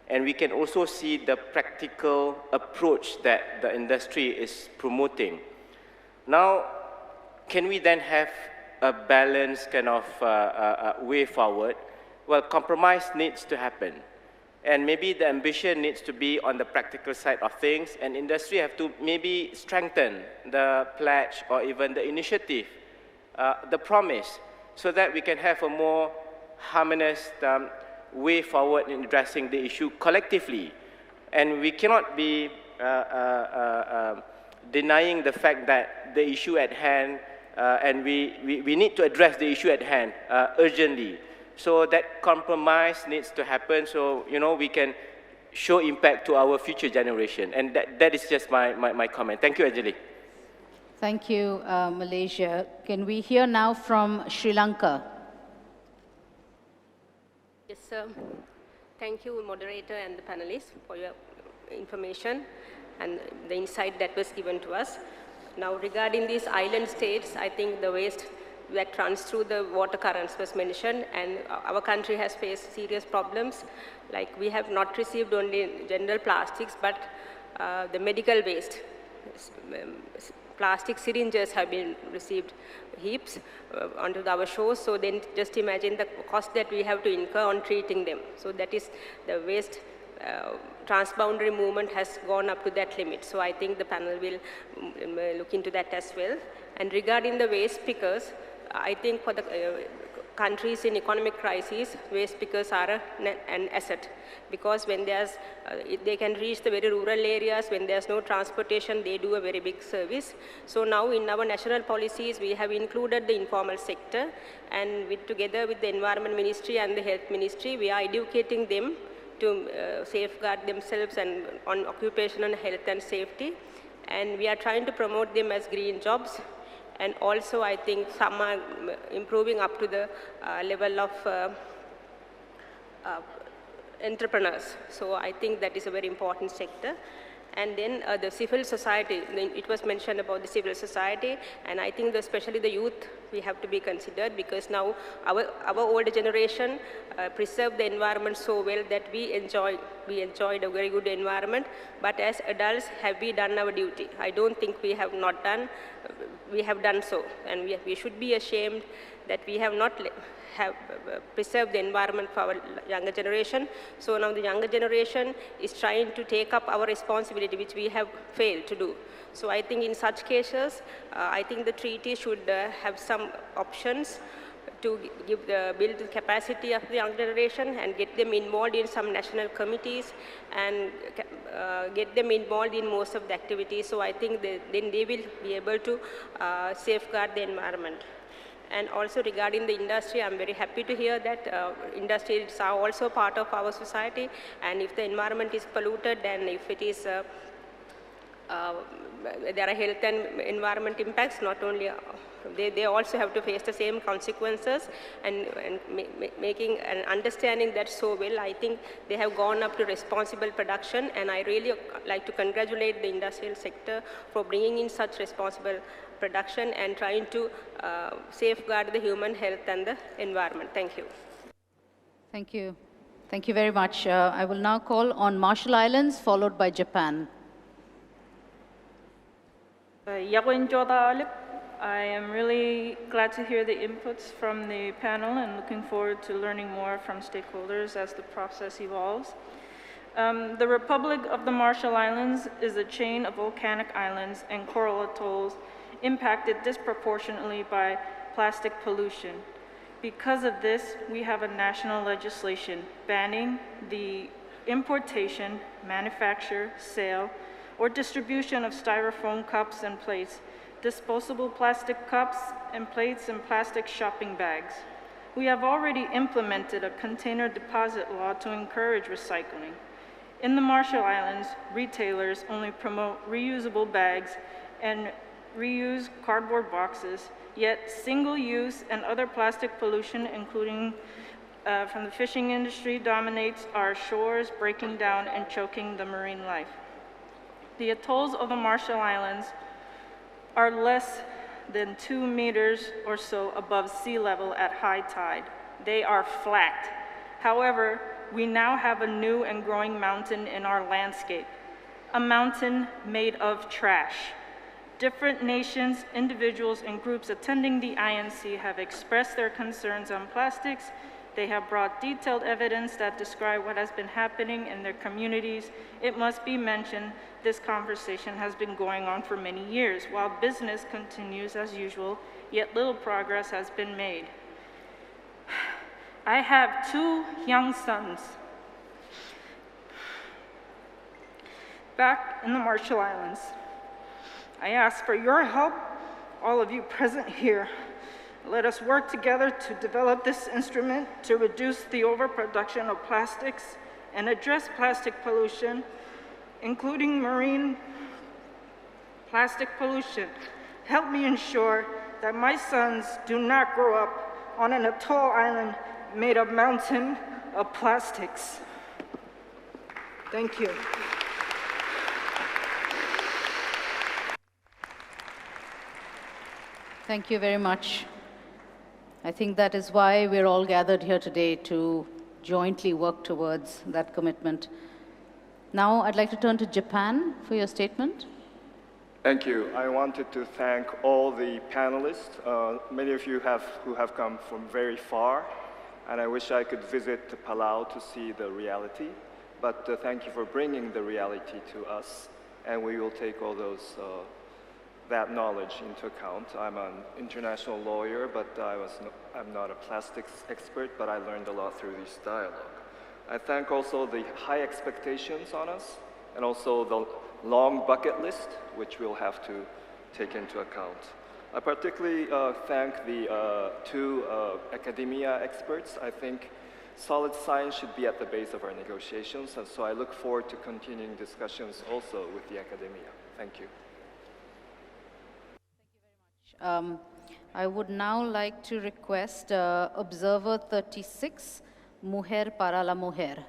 And we can also see the practical approach that the industry is promoting. Now, can we then have a balanced kind of way forward? Well, compromise needs to happen. And maybe the ambition needs to be on the practical side of things, and industry have to maybe strengthen the pledge or even the initiative, the promise, so that we can have a more harmonious way forward in addressing the issue collectively. And we cannot be denying the fact that the issue at hand, and we need to address the issue at hand urgently. So that compromise needs to happen so, we can show impact to our future generation. And that is just my comment. Thank you, Anjali. Thank you, Malaysia. Can we hear now from Sri Lanka? Yes, sir. Thank you, moderator and the panelists, for your information and the insight that was given to us. Now, regarding these island states, I think the waste that runs through the water currents was mentioned, and our country has faced serious problems. Like, we have not received only general plastics, but the medical waste. Plastic syringes have been received heaps onto our shores, so then just imagine the cost that we have to incur on treating them. So that is the waste transboundary movement has gone up to that limit. So I think the panel will look into that as well. And regarding the waste pickers, I think for the countries in economic crises, waste pickers are an asset, because when there's, they can reach the very rural areas, when there's no transportation, they do a very big service. So now in our national policies, we have included the informal sector, and together with the Environment Ministry and the Health Ministry, we are educating them to safeguard themselves and on occupational health and safety. And we are trying to promote them as green jobs. And also, I think some are improving up to the level of entrepreneurs. So I think that is a very important sector. And then the civil society, it was mentioned about the civil society, and I think especially the youth, we have to be considered, because now our older generation preserved the environment so well that we enjoyed a very good environment, but as adults, have we done our duty? I don't think we have not done, we have done so, and we should be ashamed that we have not preserved the environment for our younger generation. So now the younger generation is trying to take up our responsibility, which we have failed to do. So I think in such cases, I think the treaty should have some options to build the capacity of the young generation and get them involved in some national committees and get them involved in most of the activities. So I think then they will be able to safeguard the environment. And also regarding the industry, I'm very happy to hear that industries are also part of our society, and if the environment is polluted, then if it is, there are health and environment impacts, not only, they also have to face the same consequences, and making and understanding that so well, I think they have gone up to responsible production, and I really like to congratulate the industrial sector for bringing in such responsible production and trying to safeguard the human health and the environment. Thank you. Thank you. Thank you very much. I will now call on Marshall Islands, followed by Japan. I am really glad to hear the inputs from the panel and looking forward to learning more from stakeholders as the process evolves. The Republic of the Marshall Islands is a chain of volcanic islands and coral atolls impacted disproportionately by plastic pollution. Because of this, we have a national legislation banning the importation, manufacture, sale, or distribution of styrofoam cups and plates, disposable plastic cups and plates, and plastic shopping bags. We have already implemented a container deposit law to encourage recycling. In the Marshall Islands, retailers only promote reusable bags and reuse cardboard boxes, yet single-use and other plastic pollution, including from the fishing industry dominates our shores, breaking down and choking the marine life. The atolls of the Marshall Islands are less than 2 meters or so above sea level at high tide. They are flat. However, we now have a new and growing mountain in our landscape, a mountain made of trash. Different nations, individuals, and groups attending the INC have expressed their concerns on plastics. They have brought detailed evidence that describe what has been happening in their communities. It must be mentioned, this conversation has been going on for many years, while business continues as usual, yet little progress has been made. I have 2 young sons. Back in the Marshall Islands, I ask for your help, all of you present here. Let us work together to develop this instrument to reduce the overproduction of plastics and address plastic pollution, including marine plastic pollution. Help me ensure that my sons do not grow up on an atoll island made of mountain of plastics. Thank you. Thank you very much. I think that is why we're all gathered here today, to jointly work towards that commitment. Now, I'd like to turn to Japan for your statement. Thank you. I wanted to thank all the panelists, many of you who have come from very far, and I wish I could visit Palau to see the reality, but thank you for bringing the reality to us, and we will take all those that knowledge into account. I'm an international lawyer, but I'm not a plastics expert, but I learned a lot through this dialogue. I thank also the high expectations on us, and also the long bucket list, which we'll have to take into account. I particularly thank the 2 academia experts. I think solid science should be at the base of our negotiations, and so I look forward to continuing discussions also with the academia. Thank you. I would now like to request Observer 36, Mujer para la Mujer.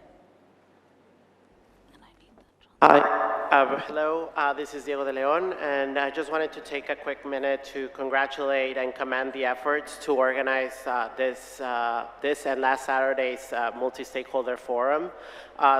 Hello, this is Diego de Leon, and I just wanted to take a quick minute to congratulate and commend the efforts to organize this and last Saturday's Multi-Stakeholder Forum.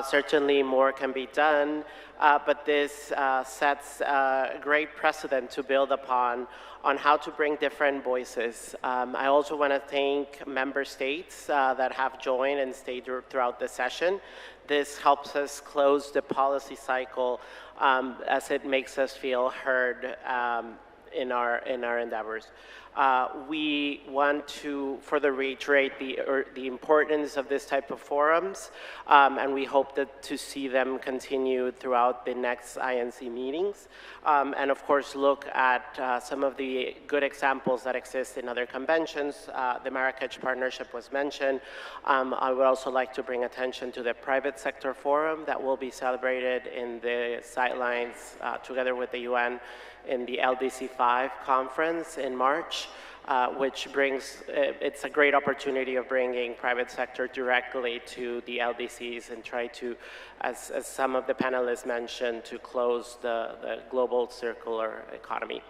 Certainly more can be done, but this sets a great precedent to build upon on how to bring different voices. I also want to thank member states that have joined and stayed throughout the session. This helps us close the policy cycle as it makes us feel heard in our endeavors. We want to further reiterate the importance of this type of forums, and we hope to see them continue throughout the next INC meetings, and of course look at some of the good examples that exist in other conventions. The Marrakech Partnership was mentioned. I would also like to bring attention to the private sector forum that will be celebrated in the sidelines together with the UN in the LDC5 conference in March, which brings, it's a great opportunity of bringing private sector directly to the LDCs and try to, as some of the panelists mentioned, to close the global circular economy.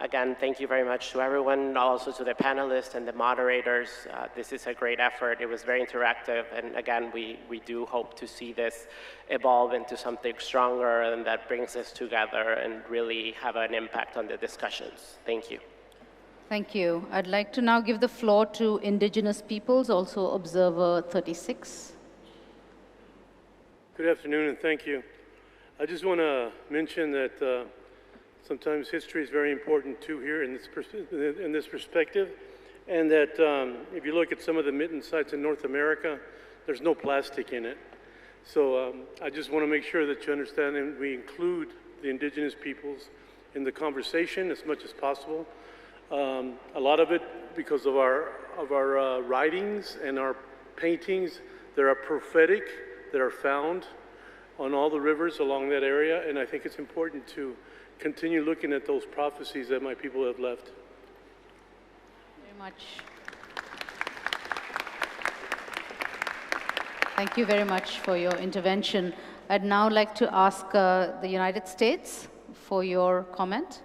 Again, thank you very much to everyone, also to the panelists and the moderators. This is a great effort. It was very interactive, and again, we do hope to see this evolve into something stronger and that brings us together and really have an impact on the discussions. Thank you. Thank you. I'd like to now give the floor to Indigenous Peoples, also Observer 36. Good afternoon, and thank you. I just want to mention that sometimes history is very important too here in this perspective, and that if you look at some of the mitten sites in North America, there's no plastic in it. So I just want to make sure that you understand and we include the indigenous peoples in the conversation as much as possible. A lot of it because of our writings and our paintings that are prophetic, that are found on all the rivers along that area, and I think it's important to continue looking at those prophecies that my people have left. Very much. Thank you very much for your intervention. I'd now like to ask the United States for your comment.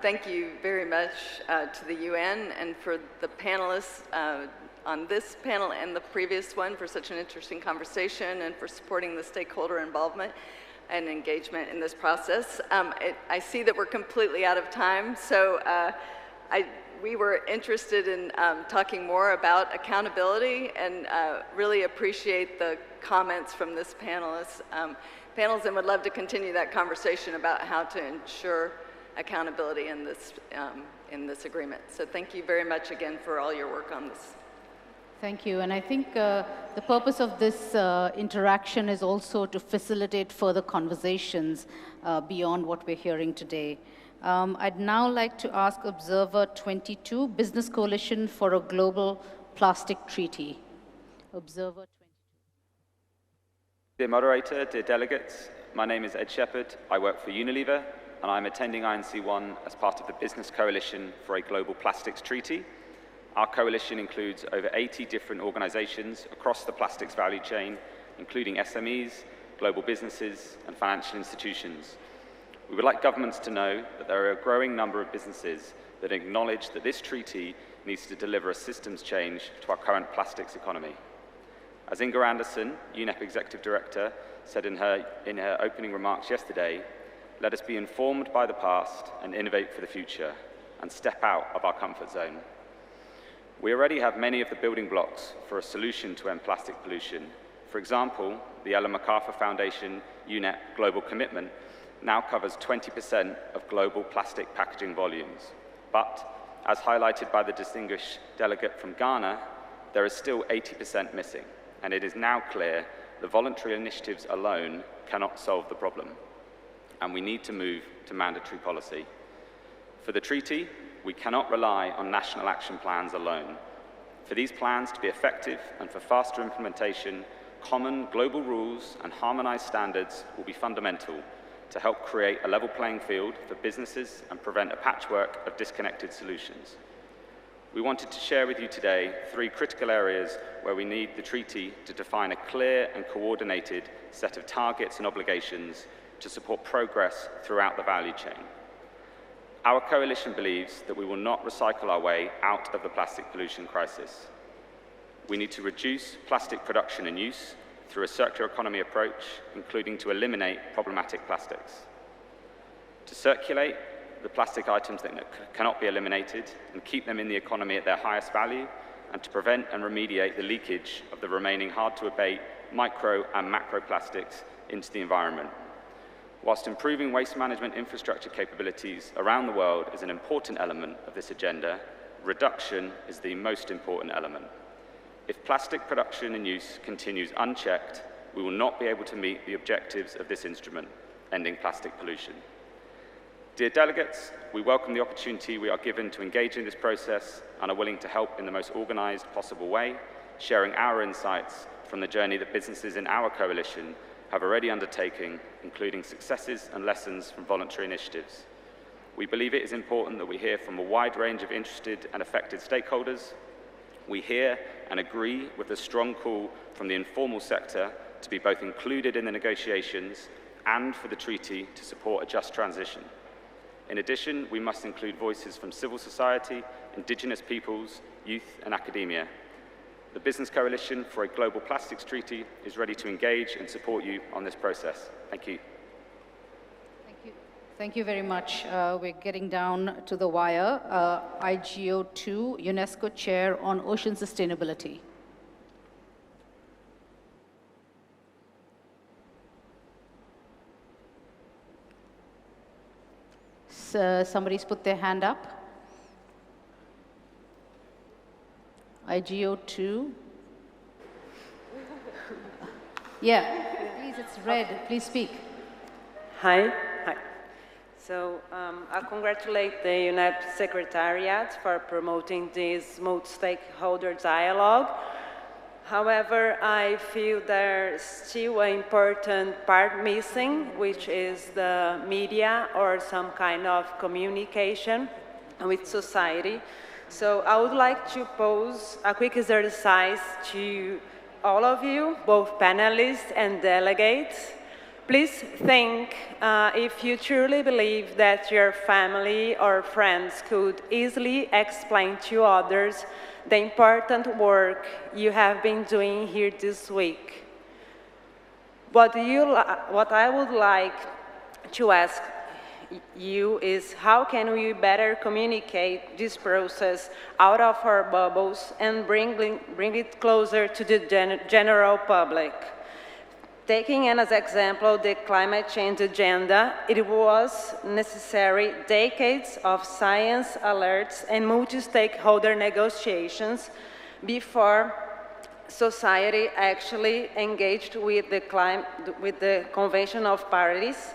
Thank you very much to the UN and for the panelists on this panel and the previous one for such an interesting conversation and for supporting the stakeholder involvement and engagement in this process. I see that we're completely out of time, so we were interested in talking more about accountability and really appreciate the comments from this panels and would love to continue that conversation about how to ensure accountability in this agreement. So thank you very much again for all your work on this. Thank you. And I think the purpose of this interaction is also to facilitate further conversations beyond what we're hearing today. I'd now like to ask Observer 22, Business Coalition for a Global Plastic Treaty. Observer 22. Dear moderator, dear delegates, my name is Ed Shepherd. I work for Unilever, and I'm attending INC-1 as part of the Business Coalition for a Global Plastics Treaty. Our coalition includes over 80 different organizations across the plastics value chain, including SMEs, global businesses, and financial institutions. We would like governments to know that there are a growing number of businesses that acknowledge that this treaty needs to deliver a systems change to our current plastics economy. As Inga Anderson, UNEP Executive Director, said in her opening remarks yesterday, let us be informed by the past and innovate for the future and step out of our comfort zone. We already have many of the building blocks for a solution to end plastic pollution. For example, the Ellen MacArthur Foundation UNEP Global Commitment now covers 20% of global plastic packaging volumes. But, as highlighted by the distinguished delegate from Ghana, there is still 80% missing, and it is now clear the voluntary initiatives alone cannot solve the problem, and we need to move to mandatory policy. For the treaty, we cannot rely on national action plans alone. For these plans to be effective and for faster implementation, common global rules and harmonized standards will be fundamental to help create a level playing field for businesses and prevent a patchwork of disconnected solutions. We wanted to share with you today 3 critical areas where we need the treaty to define a clear and coordinated set of targets and obligations to support progress throughout the value chain. Our coalition believes that we will not recycle our way out of the plastic pollution crisis. We need to reduce plastic production and use through a circular economy approach, including to eliminate problematic plastics. To circulate the plastic items that cannot be eliminated and keep them in the economy at their highest value, and to prevent and remediate the leakage of the remaining hard-to-abate micro and macro plastics into the environment. Whilst improving waste management infrastructure capabilities around the world is an important element of this agenda, reduction is the most important element. If plastic production and use continues unchecked, we will not be able to meet the objectives of this instrument, ending plastic pollution. Dear delegates, we welcome the opportunity we are given to engage in this process and are willing to help in the most organized possible way, sharing our insights from the journey that businesses in our coalition have already undertaken, including successes and lessons from voluntary initiatives. We believe it is important that we hear from a wide range of interested and affected stakeholders. We hear and agree with the strong call from the informal sector to be both included in the negotiations and for the treaty to support a just transition. In addition, we must include voices from civil society, indigenous peoples, youth, and academia. The Business Coalition for a Global Plastics Treaty is ready to engage and support you on this process. Thank you. Thank you very much. We're getting down to the wire. IGO2, UNESCO Chair on Ocean Sustainability. Somebody's put their hand up. IGO2. Yeah, please, it's red. Please speak. Hi. So I congratulate the UNEP Secretariat for promoting this multi-stakeholder dialogue. However, I feel there's still an important part missing, which is the media or some kind of communication with society. So I would like to pose a quick exercise to all of you, both panelists and delegates. Please think if you truly believe that your family or friends could easily explain to others the important work you have been doing here this week. What I would like to ask you is how can we better communicate this process out of our bubbles and bring it closer to the general public? Taking as example the climate change agenda, it was necessary decades of science alerts and multi-stakeholder negotiations before society actually engaged with the Convention of Paris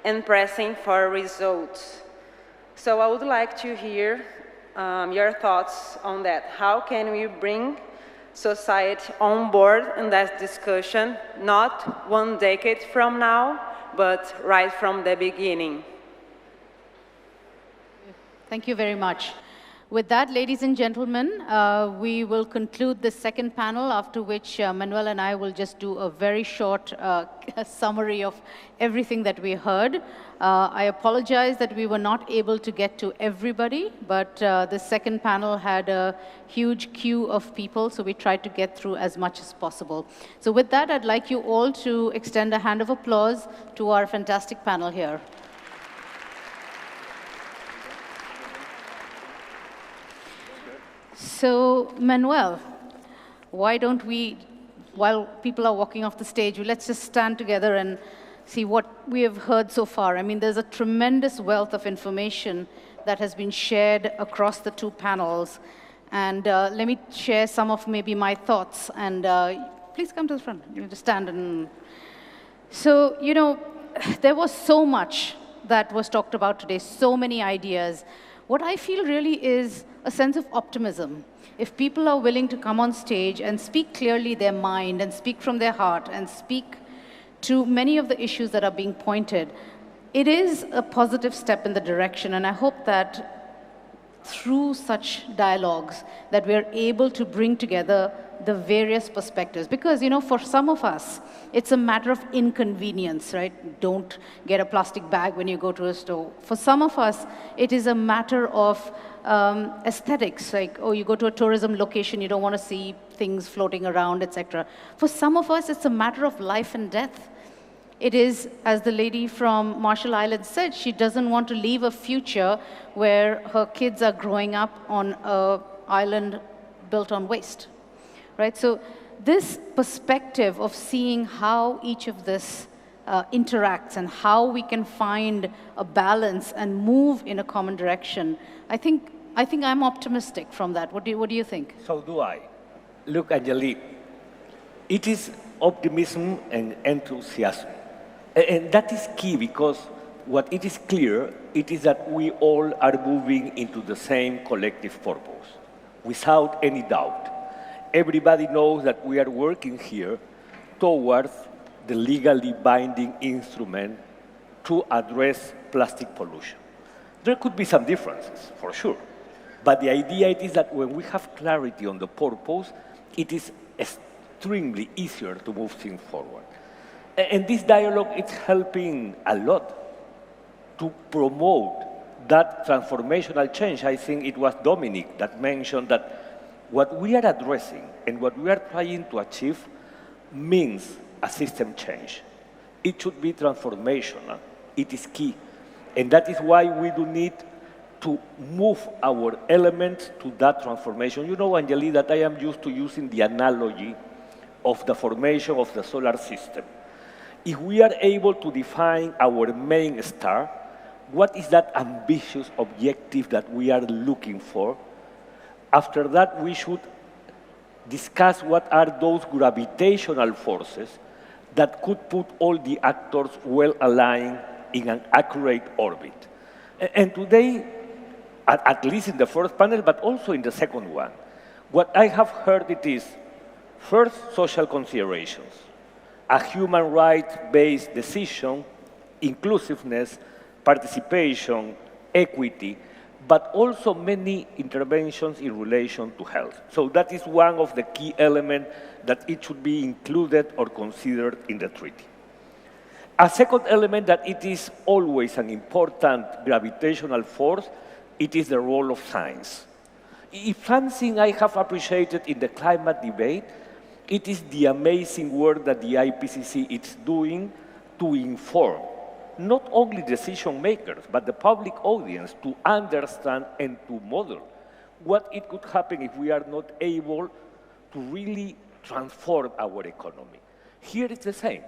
and pressing for results. So I would like to hear your thoughts on that. How can we bring society on board in that discussion, not 1 decade from now, but right from the beginning? Thank you very much. With that, ladies and gentlemen, we will conclude the second panel, after which Manuel and I will just do a very short summary of everything that we heard. I apologize that we were not able to get to everybody, but the second panel had a huge queue of people, so we tried to get through as much as possible. So with that, I'd like you all to extend a hand of applause to our fantastic panel here. So, Manuel, why don't we, while people are walking off the stage, let's just stand together and see what we have heard so far. I mean, there's a tremendous wealth of information that has been shared across the two panels. And let me share some of maybe my thoughts. And please come to the front. You just stand and... So, you know, there was so much that was talked about today, so many ideas. What I feel really is a sense of optimism. If people are willing to come on stage and speak clearly their mind and speak from their heart and speak to many of the issues that are being pointed, it is a positive step in the direction. And I hope that through such dialogues that we're able to bring together the various perspectives. Because, you know, for some of us, it's a matter of inconvenience, right? Don't get a plastic bag when you go to a store. For some of us, it is a matter of aesthetics, like, oh, you go to a tourism location, you don't want to see things floating around, etc. For some of us, it's a matter of life and death. It is, as the lady from Marshall Islands said, she doesn't want to leave a future where her kids are growing up on an island built on waste, right? So this perspective of seeing how each of this interacts and how we can find a balance and move in a common direction, I think I'm optimistic from that. What do you think? So do I. Look, Angelique, it is optimism and enthusiasm. And that is key, because what it is clear, it is that we all are moving into the same collective purpose, without any doubt. Everybody knows that we are working here towards the legally binding instrument to address plastic pollution. There could be some differences, for sure. But the idea is that when we have clarity on the purpose, it is extremely easier to move things forward. And this dialogue is helping a lot to promote that transformational change. I think it was Dominic that mentioned that what we are addressing and what we are trying to achieve means a system change. It should be transformational. It is key. And that is why we do need to move our elements to that transformation. You know, Angeli, that I am used to using the analogy of the formation of the solar system. If we are able to define our main star, what is that ambitious objective that we are looking for? After that, we should discuss what are those gravitational forces that could put all the actors well aligned in an accurate orbit. And today, at least in the first panel, but also in the second one, what I have heard it is, first, social considerations, a human rights-based decision, inclusiveness, participation, equity, but also many interventions in relation to health. So that is one of the key elements that it should be included or considered in the treaty. A second element that it is always an important gravitational force, it is the role of science. If something I have appreciated in the climate debate, it is the amazing work that the IPCC is doing to inform not only decision makers, but the public audience to understand and to model what it could happen if we are not able to really transform our economy. Here it's the same.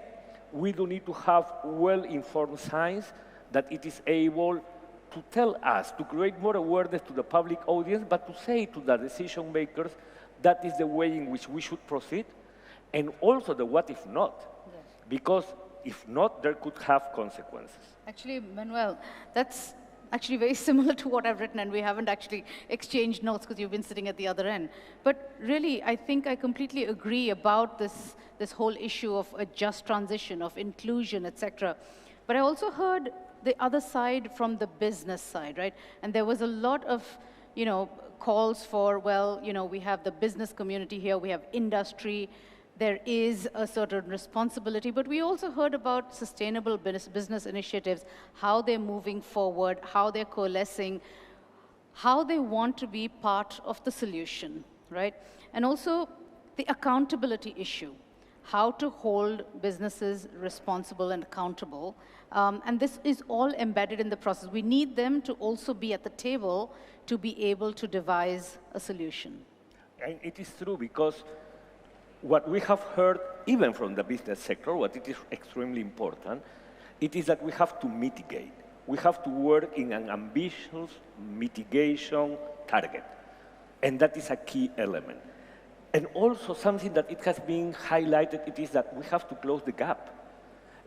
We do need to have well-informed science that it is able to tell us, to create more awareness to the public audience, but to say to the decision makers that is the way in which we should proceed, and also the what if not. Yes. Because if not, there could have consequences. Actually, Manuel, that's actually very similar to what I've written, and we haven't actually exchanged notes because you've been sitting at the other end. But really, I think I completely agree about this whole issue of a just transition, of inclusion, etc. But I also heard the other side from the business side, right? And there was a lot of, calls for, well, we have the business community here, we have industry, there is a certain responsibility, but we also heard about sustainable business initiatives, how they're moving forward, how they're coalescing, how they want to be part of the solution, right? And also the accountability issue, how to hold businesses responsible and accountable. And this is all embedded in the process. We need them to also be at the table to be able to devise a solution. And it is true because what we have heard, even from the business sector, what it is extremely important, it is that we have to mitigate. We have to work in an ambitious mitigation target. And that is a key element. And also something that it has been highlighted, it is that we have to close the gap.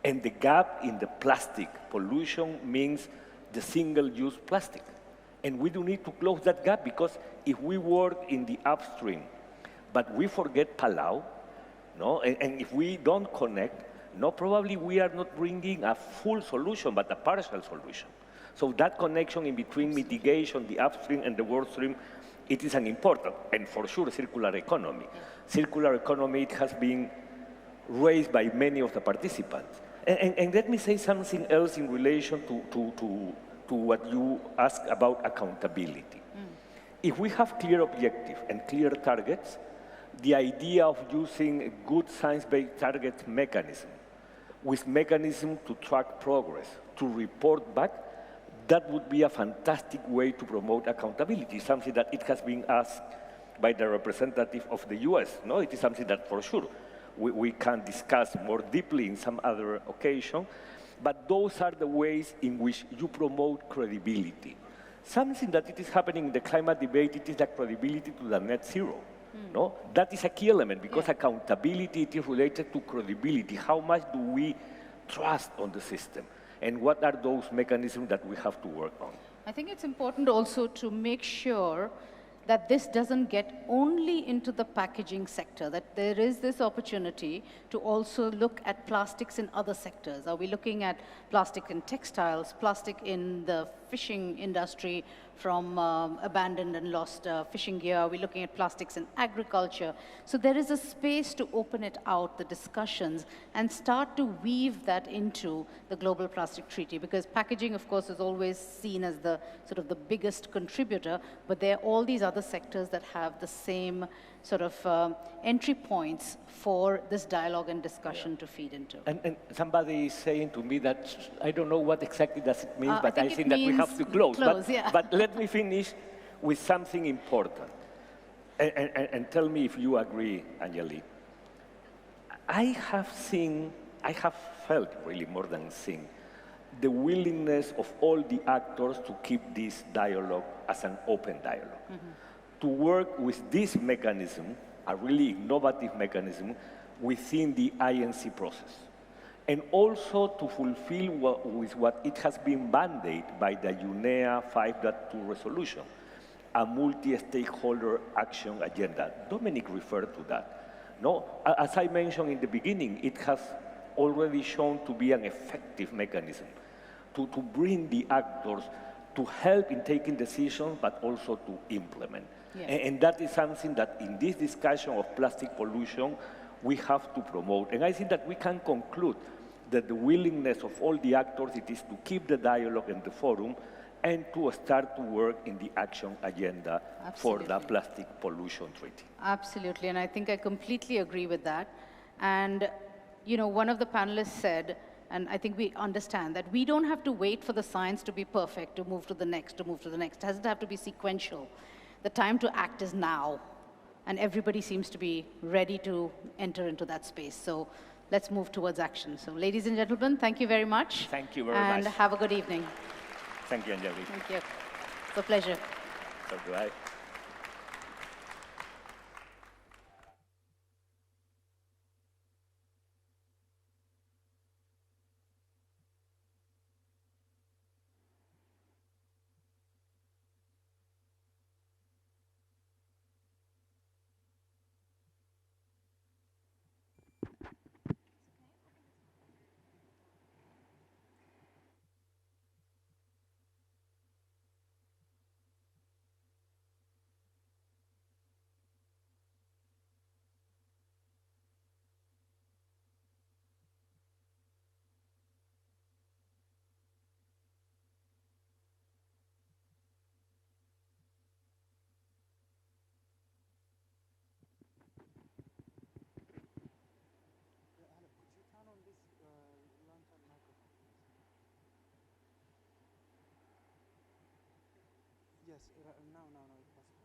And the gap in the plastic pollution means the single-use plastic. And we do need to close that gap because if we work in the upstream, but we forget Palau, and if we don't connect, probably we are not bringing a full solution, but a partial solution. So that connection in between mitigation, the upstream and the workstream, it is an important, and for sure, circular economy. Circular economy, it has been raised by many of the participants. And let me say something else in relation to what you asked about accountability. If we have clear objectives and clear targets, the idea of using a good science-based target mechanism with mechanism to track progress, to report back, that would be a fantastic way to promote accountability, something that it has been asked by the representative of the US. It is something that for sure we can discuss more deeply in some other occasion, but those are the ways in which you promote credibility. Something that it is happening in the climate debate, it is the credibility to the net zero. That is a key element because accountability it is related to credibility. How much do we trust on the system? And what are those mechanisms that we have to work on? I think it's important also to make sure that this doesn't get only into the packaging sector, that there is this opportunity to also look at plastics in other sectors. Are we looking at plastic in textiles, plastic in the fishing industry from abandoned and lost fishing gear? Are we looking at plastics in agriculture? So there is a space to open it out, the discussions, and start to weave that into the Global Plastic Treaty, because packaging, of course, is always seen as the sort of the biggest contributor, but there are all these other sectors that have the same sort of entry points for this dialogue and discussion to feed into. And somebody is saying to me that, I don't know what exactly does it mean, but I think that we have to close. But let me finish with something important. And tell me if you agree, Anjali. I have felt really more than seen, the willingness of all the actors to keep this dialogue as an open dialogue. To work with this mechanism, a really innovative mechanism, within the INC process. And also to fulfill with what it has been mandated by the UNEA 5.2 resolution, a multi-stakeholder action agenda. Dominic referred to that. As I mentioned in the beginning, it has already shown to be an effective mechanism to bring the actors to help in taking decisions, but also to implement. Yes. And that is something that in this discussion of plastic pollution, we have to promote. And I think that we can conclude that the willingness of all the actors, it is to keep the dialogue in the forum and to start to work in the action agenda for the plastic pollution treaty. Absolutely, and I think I completely agree with that. And, you know, one of the panelists said, and I think we understand that we don't have to wait for the science to be perfect to move to the next, to move to the next. It doesn't have to be sequential. The time to act is now, and everybody seems to be ready to enter into that space. So let's move towards action. So ladies and gentlemen, thank you very much. Thank you very much. And have a good evening. Thank you, Anjali. Thank you. It's a pleasure. So do I. Yes, no, it's possible.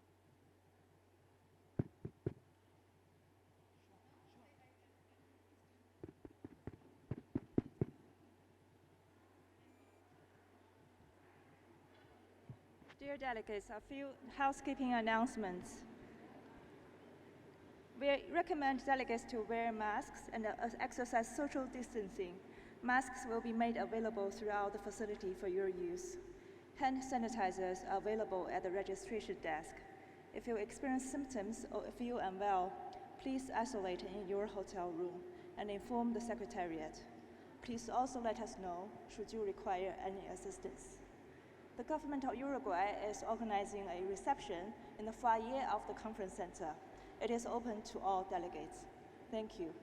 Dear delegates, a few housekeeping announcements. We recommend delegates to wear masks and exercise social distancing. Masks will be made available throughout the facility for your use. Hand sanitizers are available at the registration desk. If you experience symptoms or feel unwell, please isolate in your hotel room and inform the Secretariat. Please also let us know should you require any assistance. The government of Uruguay is organizing a reception in the foyer of the conference center. It is open to all delegates. Thank you.